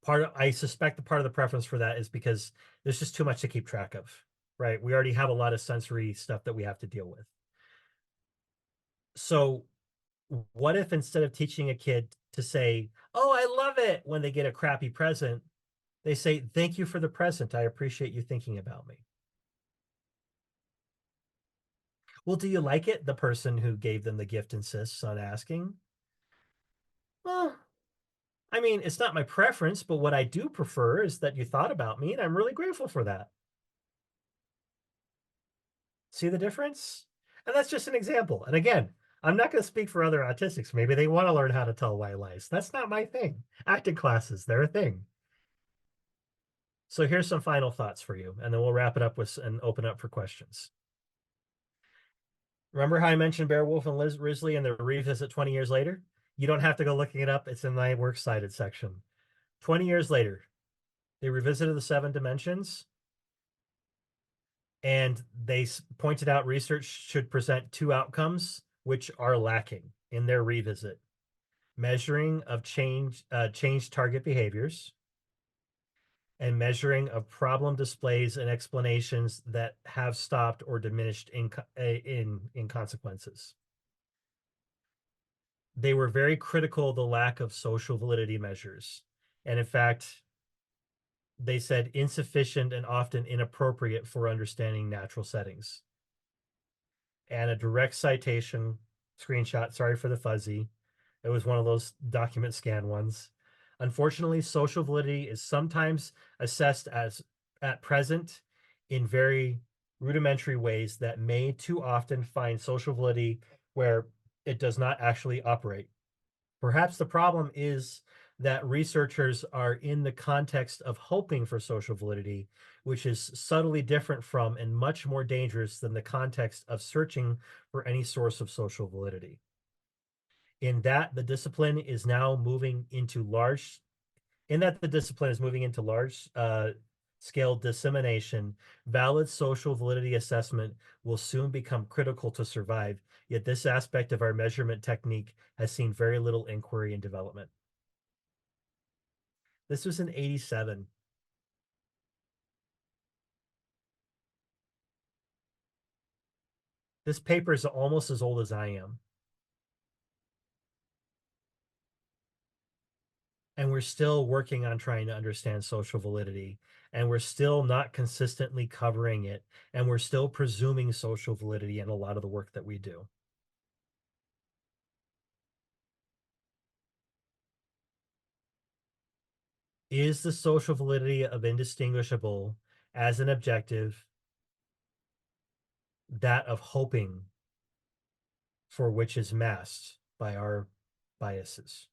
I suspect the part of the preference for that is because there's just too much to keep track of, right? We already have a lot of sensory stuff that we have to deal with. So what if instead of teaching a kid to say, "Oh, I love it," when they get a crappy present, they say, "Thank you for the present. I appreciate you thinking about me." Well, do you like it? The person who gave them the gift insists on asking. Well, I mean, it's not my preference, but what I do prefer is that you thought about me, and I'm really grateful for that. See the difference? And that's just an example. And again, I'm not going to speak for other autistics. Maybe they want to learn how to tell white lies. That's not my thing. Acting classes, they're a thing. So here's some final thoughts for you, and then we'll wrap it up and open up for questions. Remember how I mentioned Beowulf and Risley and the revisit 20 years later? You don't have to go looking it up. It's in my works cited section. 20 years later, they revisited the 7 dimensions, and they pointed out research should present 2 outcomes which are lacking in their revisit: measuring of changed target behaviors and measuring of problem displays and explanations that have stopped or diminished in consequences. They were very critical of the lack of social validity measures. And in fact, they said insufficient and often inappropriate for understanding natural settings. And a direct citation screenshot, sorry for the fuzzy. It was one of those document scan ones. Unfortunately, social validity is sometimes assessed as at present in very rudimentary ways that may too often find social validity where it does not actually operate. Perhaps the problem is that researchers are in the context of hoping for social validity, which is subtly different from and much more dangerous than the context of searching for any source of social validity. In that the discipline is now moving into large scale dissemination, valid social validity assessment will soon become critical to survive. Yet this aspect of our measurement technique has seen very little inquiry and development. This was in 87. This paper is almost as old as I am. And we're still working on trying to understand social validity, and we're still not consistently covering it, and we're still presuming social validity in a lot of the work that we do. Is the social validity of indistinguishable as an objective that of hoping for which is masked by our biases?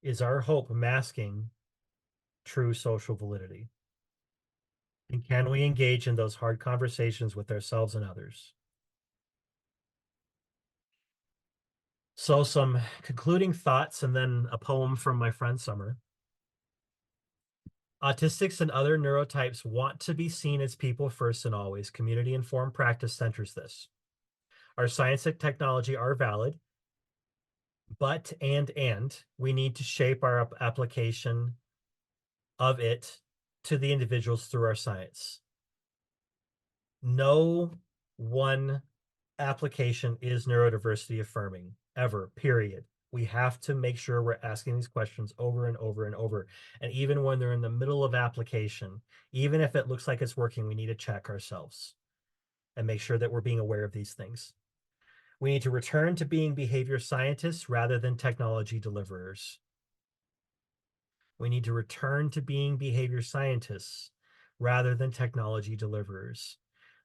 Is our hope masking true social validity? And can we engage in those hard conversations with ourselves and others? So some concluding thoughts and then a poem from my friend Summer. Autistics and other neurotypes want to be seen as people first and always. Community-informed practice centers this. Our science and technology are valid, but we need to shape our application of it to the individuals through our science. No one application is neurodiversity affirming, ever, period. We have to make sure we're asking these questions over and over and over. And even when they're in the middle of application, even if it looks like it's working, we need to check ourselves and make sure that we're being aware of these things. We need to return to being behavior scientists rather than technology deliverers. We need to return to being behavior scientists rather than technology deliverers.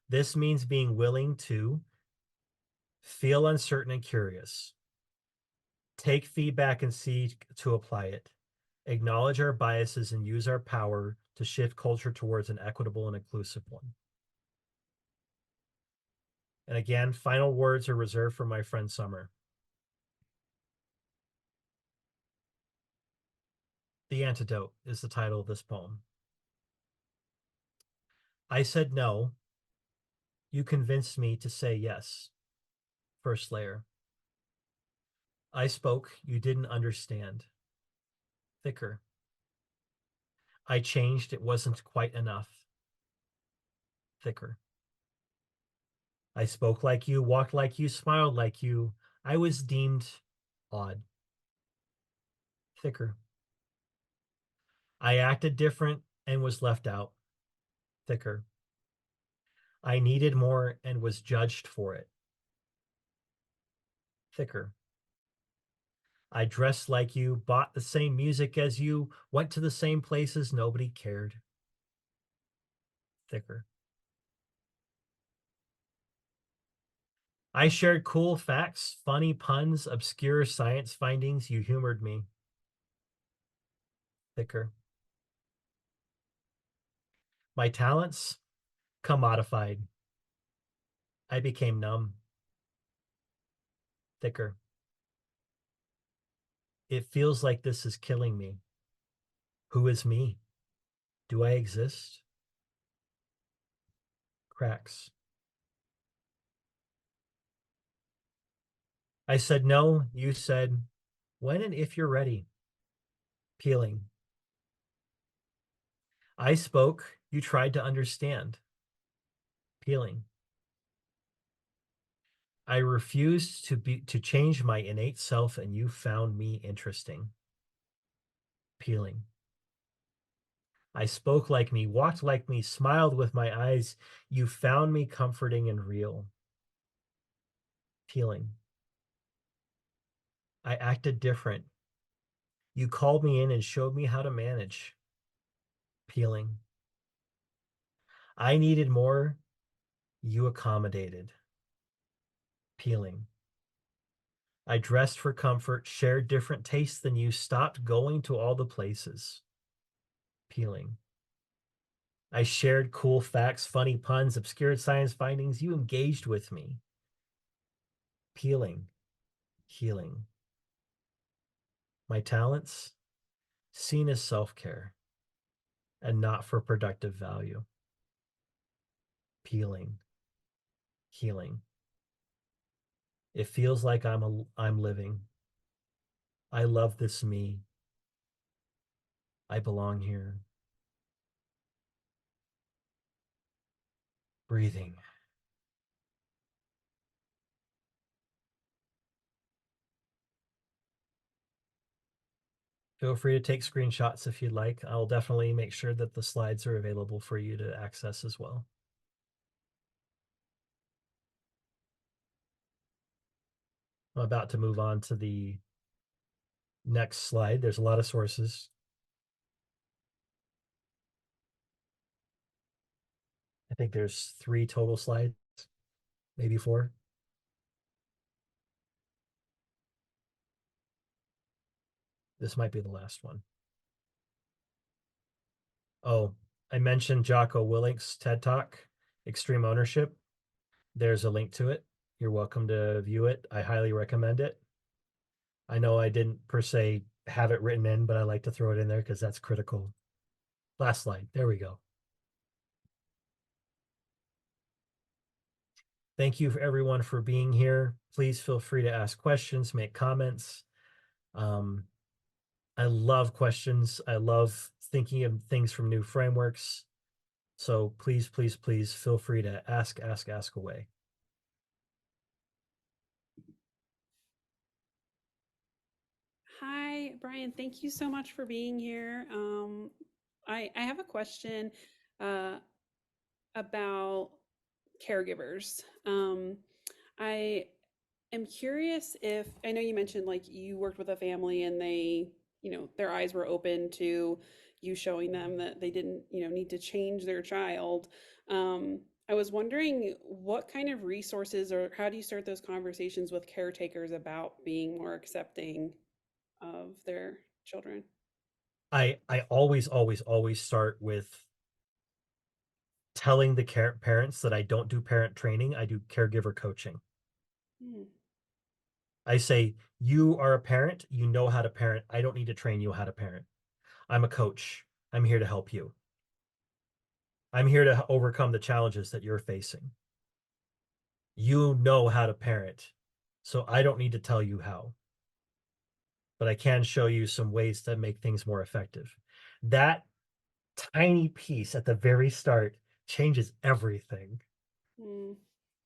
This means being willing to feel uncertain and curious, take feedback and seek to apply it, acknowledge our biases and use our power to shift culture towards an equitable and inclusive one. And again, final words are reserved for my friend Summer. The Antidote is the title of this poem. I said no. You convinced me to say yes. First layer. I spoke. You didn't understand. Thicker. I changed. It wasn't quite enough. Thicker. I spoke like you, walked like you, smiled like you. I was deemed odd. Thicker. I acted different and was left out. Thicker. I needed more and was judged for it. Thicker. I dressed like you, bought the same music as you, went to the same places, nobody cared. Thicker. I shared cool facts, funny puns, obscure science findings. You humored me. Thicker. My talents, commodified. I became numb. Thicker. It feels like this is killing me. Who is me? Do I exist? Cracks. I said no. You said, when and if you're ready. Peeling. I spoke. You tried to understand. Peeling. I refused to change my innate self, and you found me interesting. Peeling. I spoke like me, walked like me, smiled with my eyes. You found me comforting and real. Peeling. I acted different. You called me in and showed me how to manage. Peeling. I needed more. You accommodated. Peeling. I dressed for comfort, shared different tastes than you, stopped going to all the places. Peeling. I shared cool facts, funny puns, obscure science findings. You engaged with me. Peeling. Healing. My talents, seen as self-care and not for productive value. Peeling. Healing. It feels like I'm living. I love this me. I belong here. Breathing. Feel free to take screenshots if you'd like. I'll definitely make sure that the slides are available for you to access as well. I'm about to move on to the next slide. There's a lot of sources. I think there's 3 total slides, maybe 4. This might be the last one. Oh, I mentioned Jocko Willink's TED Talk, Extreme Ownership. There's a link to it. You're welcome to view it. I highly recommend it. I know I didn't per se have it written in, but I like to throw it in there because that's critical. Last slide. There we go. Thank you for everyone for being here. Please feel free to ask questions, make comments. I love questions. I love thinking of things from new frameworks. So please, please, please feel free to ask away. Hi, Brian. Thank you so much for being here. I have a question about caregivers. I am curious if I know you mentioned like you worked with a family and they, their eyes were open to you showing them that they didn't, need to change their child. I was wondering what kind of resources or how do you start those conversations with caretakers about being more accepting of their children? I always, always, always start with telling the parents that I don't do parent training. I do caregiver coaching. Hmm. I say, you are a parent, you know how to parent. I don't need to train you how to parent. I'm a coach. I'm here to help you. I'm here to overcome the challenges that you're facing. You know how to parent, so I don't need to tell you how, but I can show you some ways to make things more effective. That tiny piece at the very start changes everything Hmm.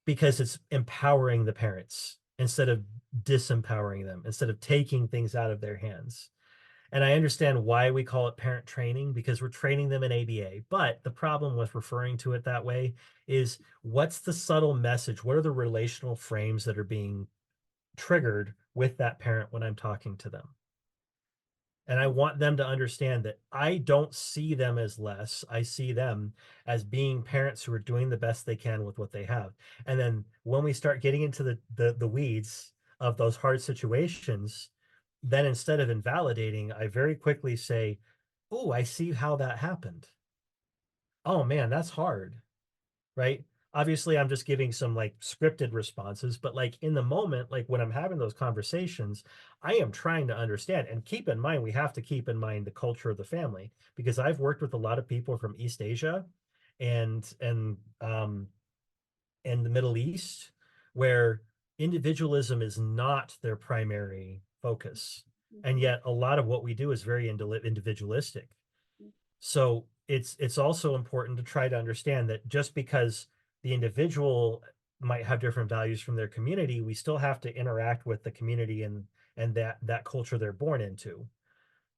because it's empowering the parents instead of disempowering them, instead of taking things out of their hands. And I understand why we call it parent training because we're training them in ABA. But the problem with referring to it that way is what's the subtle message? What are the relational frames that are being triggered with that parent when I'm talking to them? And I want them to understand that I don't see them as less. I see them as being parents who are doing the best they can with what they have. And then when we start getting into the weeds of those hard situations, then instead of invalidating, I very quickly say, "Oh, I see how that happened. Oh man, that's hard." Right? Obviously, I'm just giving some like scripted responses, but like in the moment, like when I'm having those conversations, I am trying to understand. And keep in mind, we have to keep in mind the culture of the family because I've worked with a lot of people from East Asia and and the Middle East where individualism is not their primary focus. And yet a lot of what we do is very individualistic. So it's also important to try to understand that just because the individual might have different values from their community, we still have to interact with the community and that culture they're born into.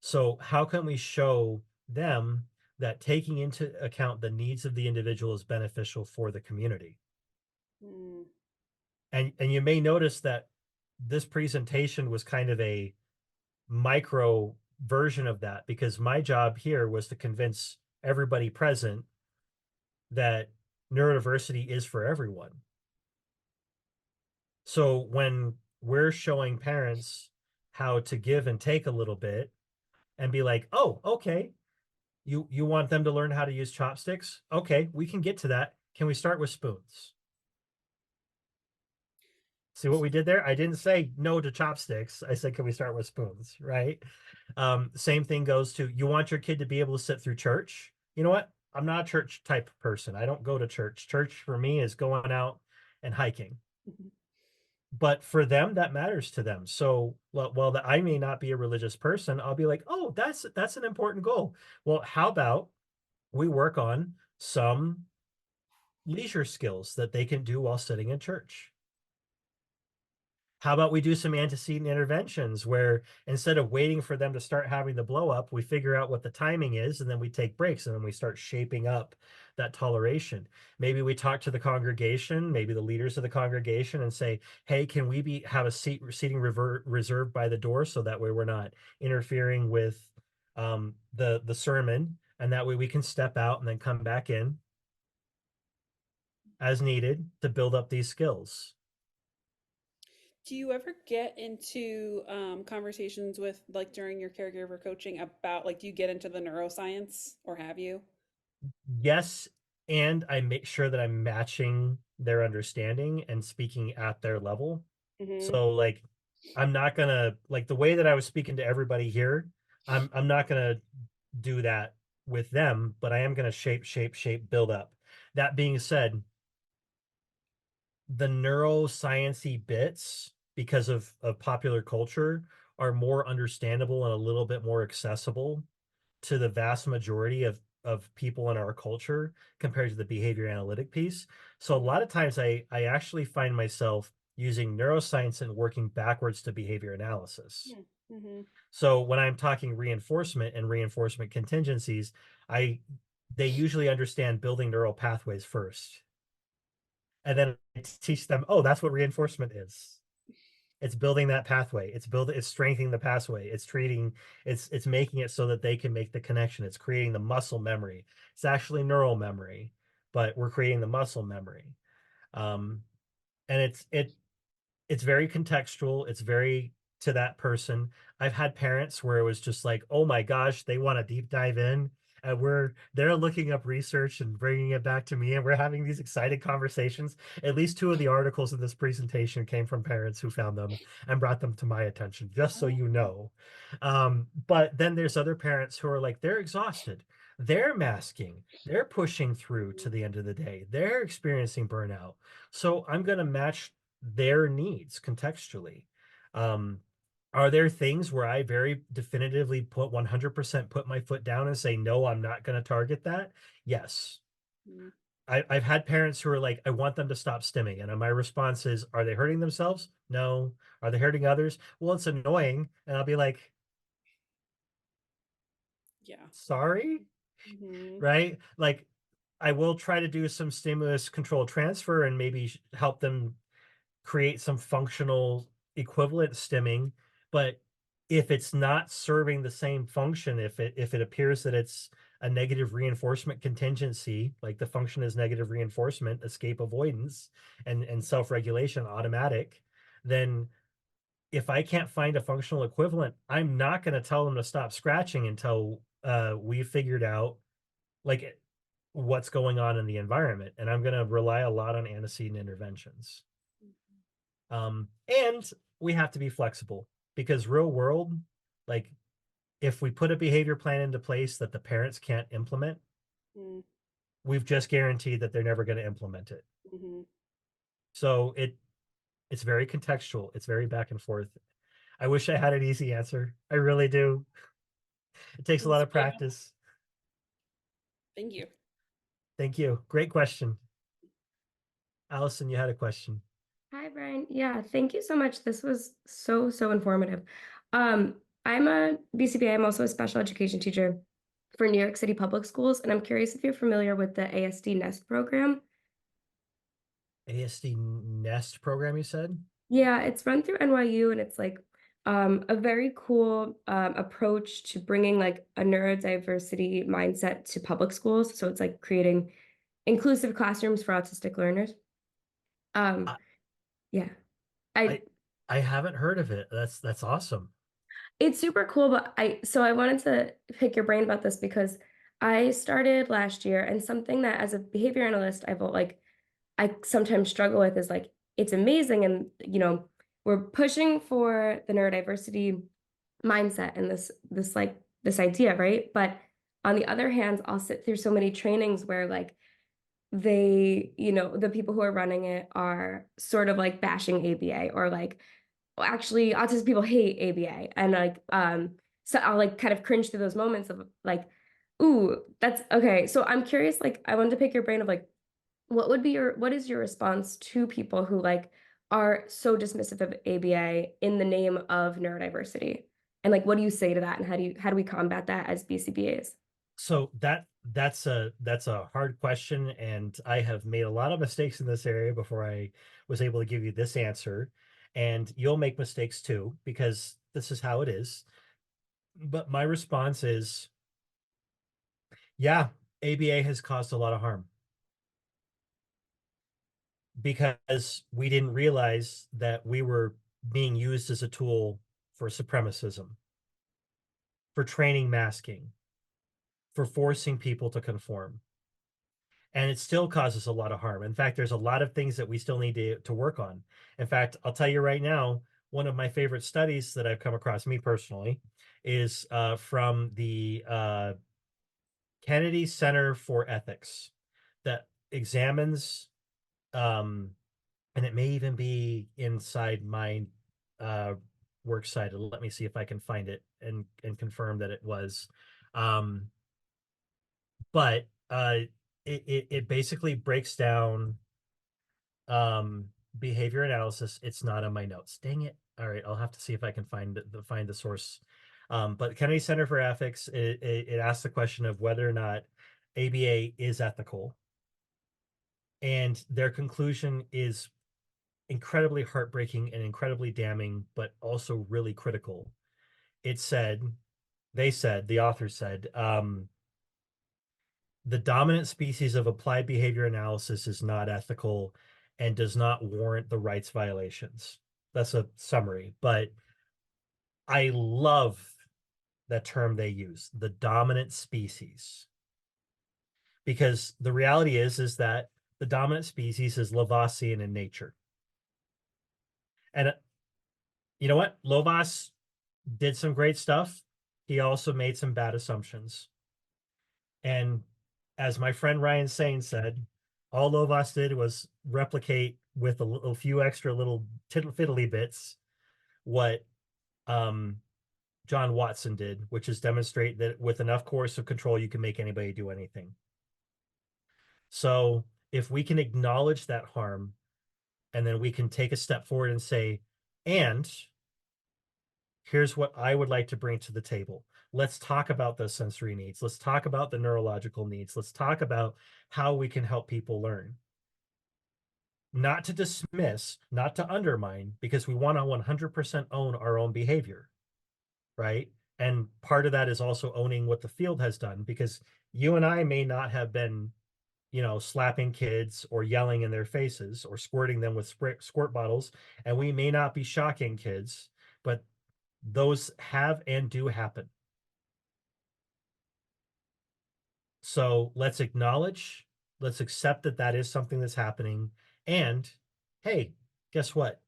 So how can we show them that taking into account the needs of the individual is beneficial for the community? Hmm. And you may notice that this presentation was kind of a micro version of that because my job here was to convince everybody present that neurodiversity is for everyone. So when we're showing parents how to give and take a little bit and be like, "Oh, okay, you want them to learn how to use chopsticks? Okay, we can get to that. Can we start with spoons?" See what we did there? I didn't say no to chopsticks. I said, can we start with spoons, right? Same thing goes to, you want your kid to be able to sit through church? You know what? I'm not a church type of person. I don't go to church. Church for me is going out and hiking. But for them, that matters to them. So while I may not be a religious person, I'll be like, oh, that's an important goal. Well, how about we work on some leisure skills that they can do while sitting in church? How about we do some antecedent interventions where instead of waiting for them to start having the blow up, we figure out what the timing is and then we take breaks and then we start shaping up that toleration. Maybe we talk to the congregation, maybe the leaders of the congregation and say, hey, can we have a seating reserved by the door so that way we're not interfering with the sermon and that way we can step out and then come back in as needed to build up these skills. Do you ever get into conversations with like during your caregiver coaching about like do you get into the neuroscience or have you? Yes, and I make sure that I'm matching their understanding and speaking at their level. Hmm. So like I'm not gonna, like, the way that I was speaking to everybody here, I'm not gonna do that with them, but I am gonna shape, build up. That being said, the neuroscience-y bits, because of popular culture, are more understandable and a little bit more accessible to the vast majority of people in our culture compared to the behavior analytic piece. So a lot of times I actually find myself using neuroscience and working backwards to behavior analysis. Mm-hmm. So when I'm talking reinforcement and reinforcement contingencies, I they usually understand building neural pathways first. And then I teach them, oh, that's what reinforcement is. It's building that pathway. It's strengthening the pathway. It's making it so that they can make the connection. It's creating the muscle memory. It's actually neural memory, but we're creating the muscle memory. Um, and it's very contextual. It's very to that person. I've had parents where it was just like, oh my gosh, they want to deep dive in. And they're looking up research and bringing it back to me, and we're having these excited conversations. At least two of the articles in this presentation came from parents who found them and brought them to my attention, just so you know. But then there's other parents who are like, they're exhausted, they're masking, they're pushing through to the end of the day, they're experiencing burnout. So I'm going to match their needs contextually. Um, are there things where I very definitively put 100% put my foot down and say, no, I'm not going to target that? Yes. Mm-hmm. I've had parents who are like, I want them to stop stimming. And my response is, are they hurting themselves? No. Are they hurting others? Well, it's annoying. And I'll be like, Yeah. sorry, Mm-hmm. right? Like, I will try to do some stimulus control transfer and maybe help them create some functional equivalent stimming. But if it's not serving the same function, if it appears that it's a negative reinforcement contingency, like the function is negative reinforcement, escape avoidance, and self-regulation automatic, then if I can't find a functional equivalent, I'm not going to tell them to stop scratching until we figured out like what's going on in the environment. And I'm going to rely a lot on antecedent interventions. And we have to be flexible because real world, like if we put a behavior plan into place that the parents can't implement, we've just guaranteed that they're never going to implement it. Mm-hmm. So it's very contextual. It's very back and forth. I wish I had an easy answer. I really do. It takes a lot of Yeah. practice. Thank you. Thank you. Great question. Allison, you had a question. Hi, Brian. Yeah, thank you so much. This was so informative. Um, I'm a BCBA. I'm also a special education teacher for New York City Public Schools, and I'm curious if you're familiar with the ASD Nest program. ASD Nest program, you said? Yeah, it's run through NYU, and it's like a very cool approach to bringing like a neurodiversity mindset to public schools. So it's like creating inclusive classrooms for autistic learners. Um, I, yeah, I I haven't heard of it. That's awesome. It's super cool, but I wanted to pick your brain about this because I started last year, and something that as a behavior analyst I sometimes struggle with is like it's amazing, and we're pushing for the neurodiversity mindset and this idea, right? But on the other hand, I'll sit through so many trainings where like the people who are running it are sort of like bashing ABA, or like actually autistic people hate ABA, and so I'll like kind of cringe through those moments of like, ooh, that's okay. So I'm curious, like I wanted to pick your brain of like what is your response to people who like are so dismissive of ABA in the name of neurodiversity? And like what do you say to that, and how do we combat that as BCBAs? So that's a hard question, and I have made a lot of mistakes in this area before I was able to give you this answer. And you'll make mistakes too, because this is how it is. But my response is, yeah, ABA has caused a lot of harm because we didn't realize that we were being used as a tool for supremacism, for training masking, for forcing people to conform. And it still causes a lot of harm. In fact, there's a lot of things that we still need to work on. In fact, I'll tell you right now, one of my favorite studies that I've come across, me personally, is from the Kennedy Center for Ethics that examines, and it may even be inside my work site. Let me see if I can find it and confirm that it was. But it basically breaks down behavior analysis. It's not on my notes. Dang it. All right, I'll have to see if I can find the source. But Kennedy Center for Ethics, it asks the question of whether or not ABA is ethical. And their conclusion is incredibly heartbreaking and incredibly damning, but also really critical. It said, the author said, the dominant species of applied behavior analysis is not ethical and does not warrant the rights violations. That's a summary, but I love that term they use, the dominant species, because the reality is that the dominant species is Lavoisian in nature. And you know what? Lovas did some great stuff. He also made some bad assumptions. And as my friend Ryan Sain said, all Lovas did was replicate with a few extra little fiddly bits what John Watson did, which is demonstrate that with enough coercive control, you can make anybody do anything. So if we can acknowledge that harm, and then we can take a step forward and say, and here's what I would like to bring to the table. Let's talk about those sensory needs. Let's talk about the neurological needs. Let's talk about how we can help people learn. Not to dismiss, not to undermine, because we want to 100% own our own behavior, right? And part of that is also owning what the field has done, because you and I may not have been, slapping kids or yelling in their faces or squirting them with squirt bottles, and we may not be shocking kids, but those have and do happen. So let's acknowledge, let's accept that that is something that's happening. And hey, guess what?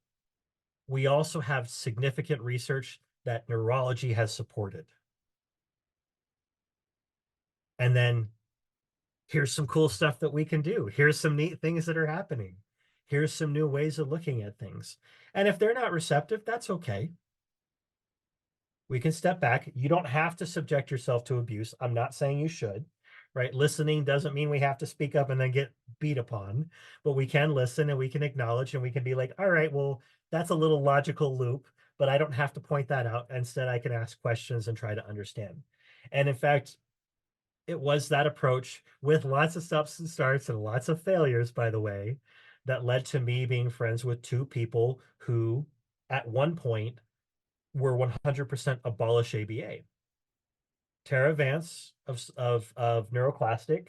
We also have significant research that neurology has supported. And then here's some cool stuff that we can do. Here's some neat things that are happening. Here's some new ways of looking at things. And if they're not receptive, that's okay. We can step back. You don't have to subject yourself to abuse. I'm not saying you should, right? Listening doesn't mean we have to speak up and then get beat upon, but we can listen and we can acknowledge and we can be like, all right, well, that's a little logical loop, but I don't have to point that out. Instead, I can ask questions and try to understand. And in fact, it was that approach with lots of stops and starts and lots of failures, by the way, that led to me being friends with two people who at one point were 100% abolish ABA. Tara Vance of Neuroclastic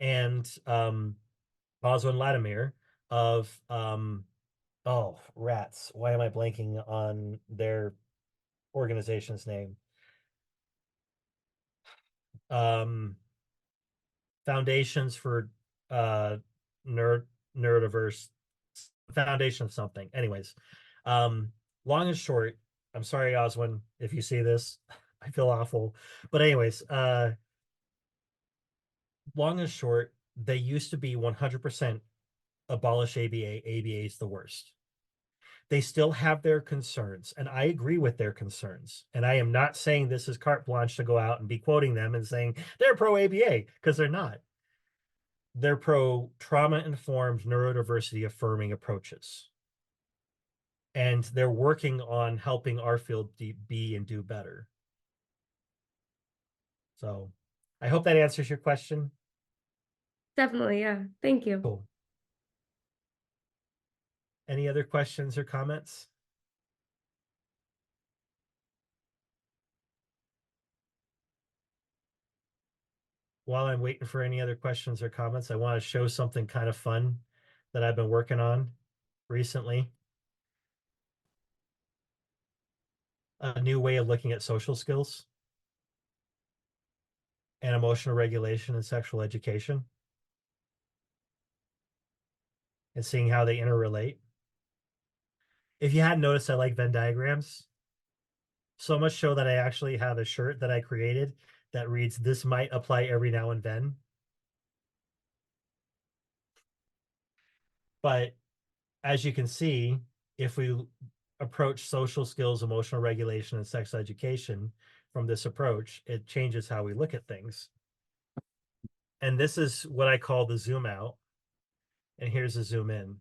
and Oswin Latimer of oh rats. Why am I blanking on their organization's name? Foundations for neurodiverse foundation of something. Anyways, long and short, I'm sorry, Oswin, if you see this, I feel awful. But anyways, long and short, they used to be 100% abolish ABA. ABA is the worst. They still have their concerns, and I agree with their concerns. And I am not saying this is carte blanche to go out and be quoting them and saying they're pro ABA, because they're not. They're pro trauma-informed neurodiversity affirming approaches. And they're working on helping our field be and do better. So I hope that answers your question. Definitely, yeah. Thank you. Cool. Any other questions or comments? While I'm waiting for any other questions or comments, I want to show something kind of fun that I've been working on recently. A new way of looking at social skills and emotional regulation and sexual education, and seeing how they interrelate. If you hadn't noticed, I like Venn diagrams. So much so that I actually have a shirt that I created that reads, "This might apply every now and then." But as you can see, if we approach social skills, emotional regulation, and sex education from this approach, it changes how we look at things. And this is what I call the zoom out. And here's the zoom in.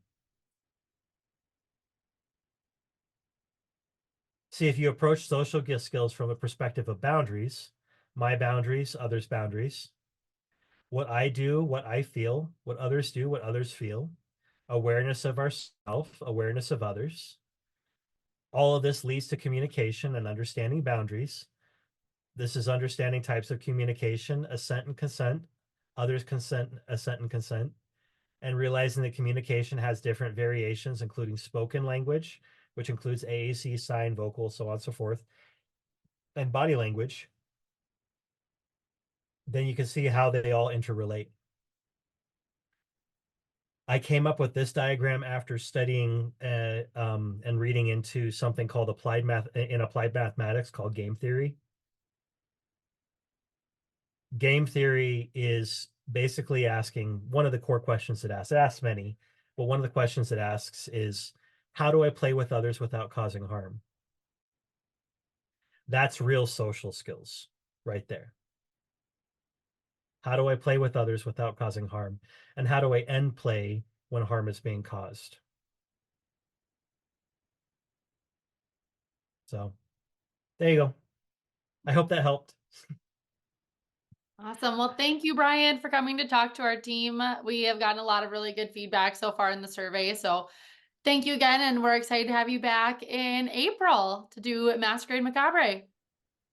See, if you approach social skills from a perspective of boundaries, my boundaries, others' boundaries, what I do, what I feel, what others do, what others feel, awareness of ourself, awareness of others. All of this leads to communication and understanding boundaries. This is understanding types of communication, assent and consent, others consent, assent and consent, and realizing that communication has different variations, including spoken language, which includes AAC, sign, vocal, so on and so forth, and body language. Then you can see how they all interrelate. I came up with this diagram after studying and reading into something called applied mathematics called game theory. Game theory is basically asking one of the core questions it asks many, but one of the questions it asks is, how do I play with others without causing harm? That's real social skills right there. How do I play with others without causing harm? And how do I end play when harm is being caused? So there you go. I hope that helped. Awesome. Well, thank you, Brian, for coming to talk to our team. We have gotten a lot of really good feedback so far in the survey. So thank you again. And we're excited to have you back in April to do Masquerade Macabre.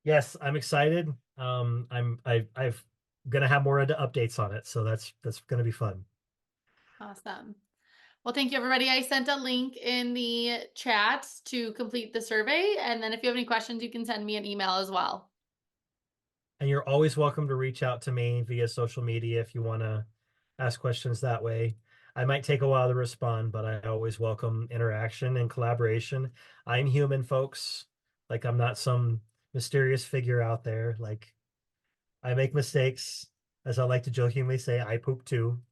Yes, I'm excited. I've gonna have more updates on it, so that's gonna be fun. Awesome. Well, thank you, everybody. I sent a link in the chat to complete the survey. And then if you have any questions, you can send me an email as well. And you're always welcome to reach out to me via social media if you want to ask questions that way. I might take a while to respond, but I always welcome interaction and collaboration. I'm human, folks. Like, I'm not some mysterious figure out there. Like, I make mistakes. As I like to jokingly say, I poop too.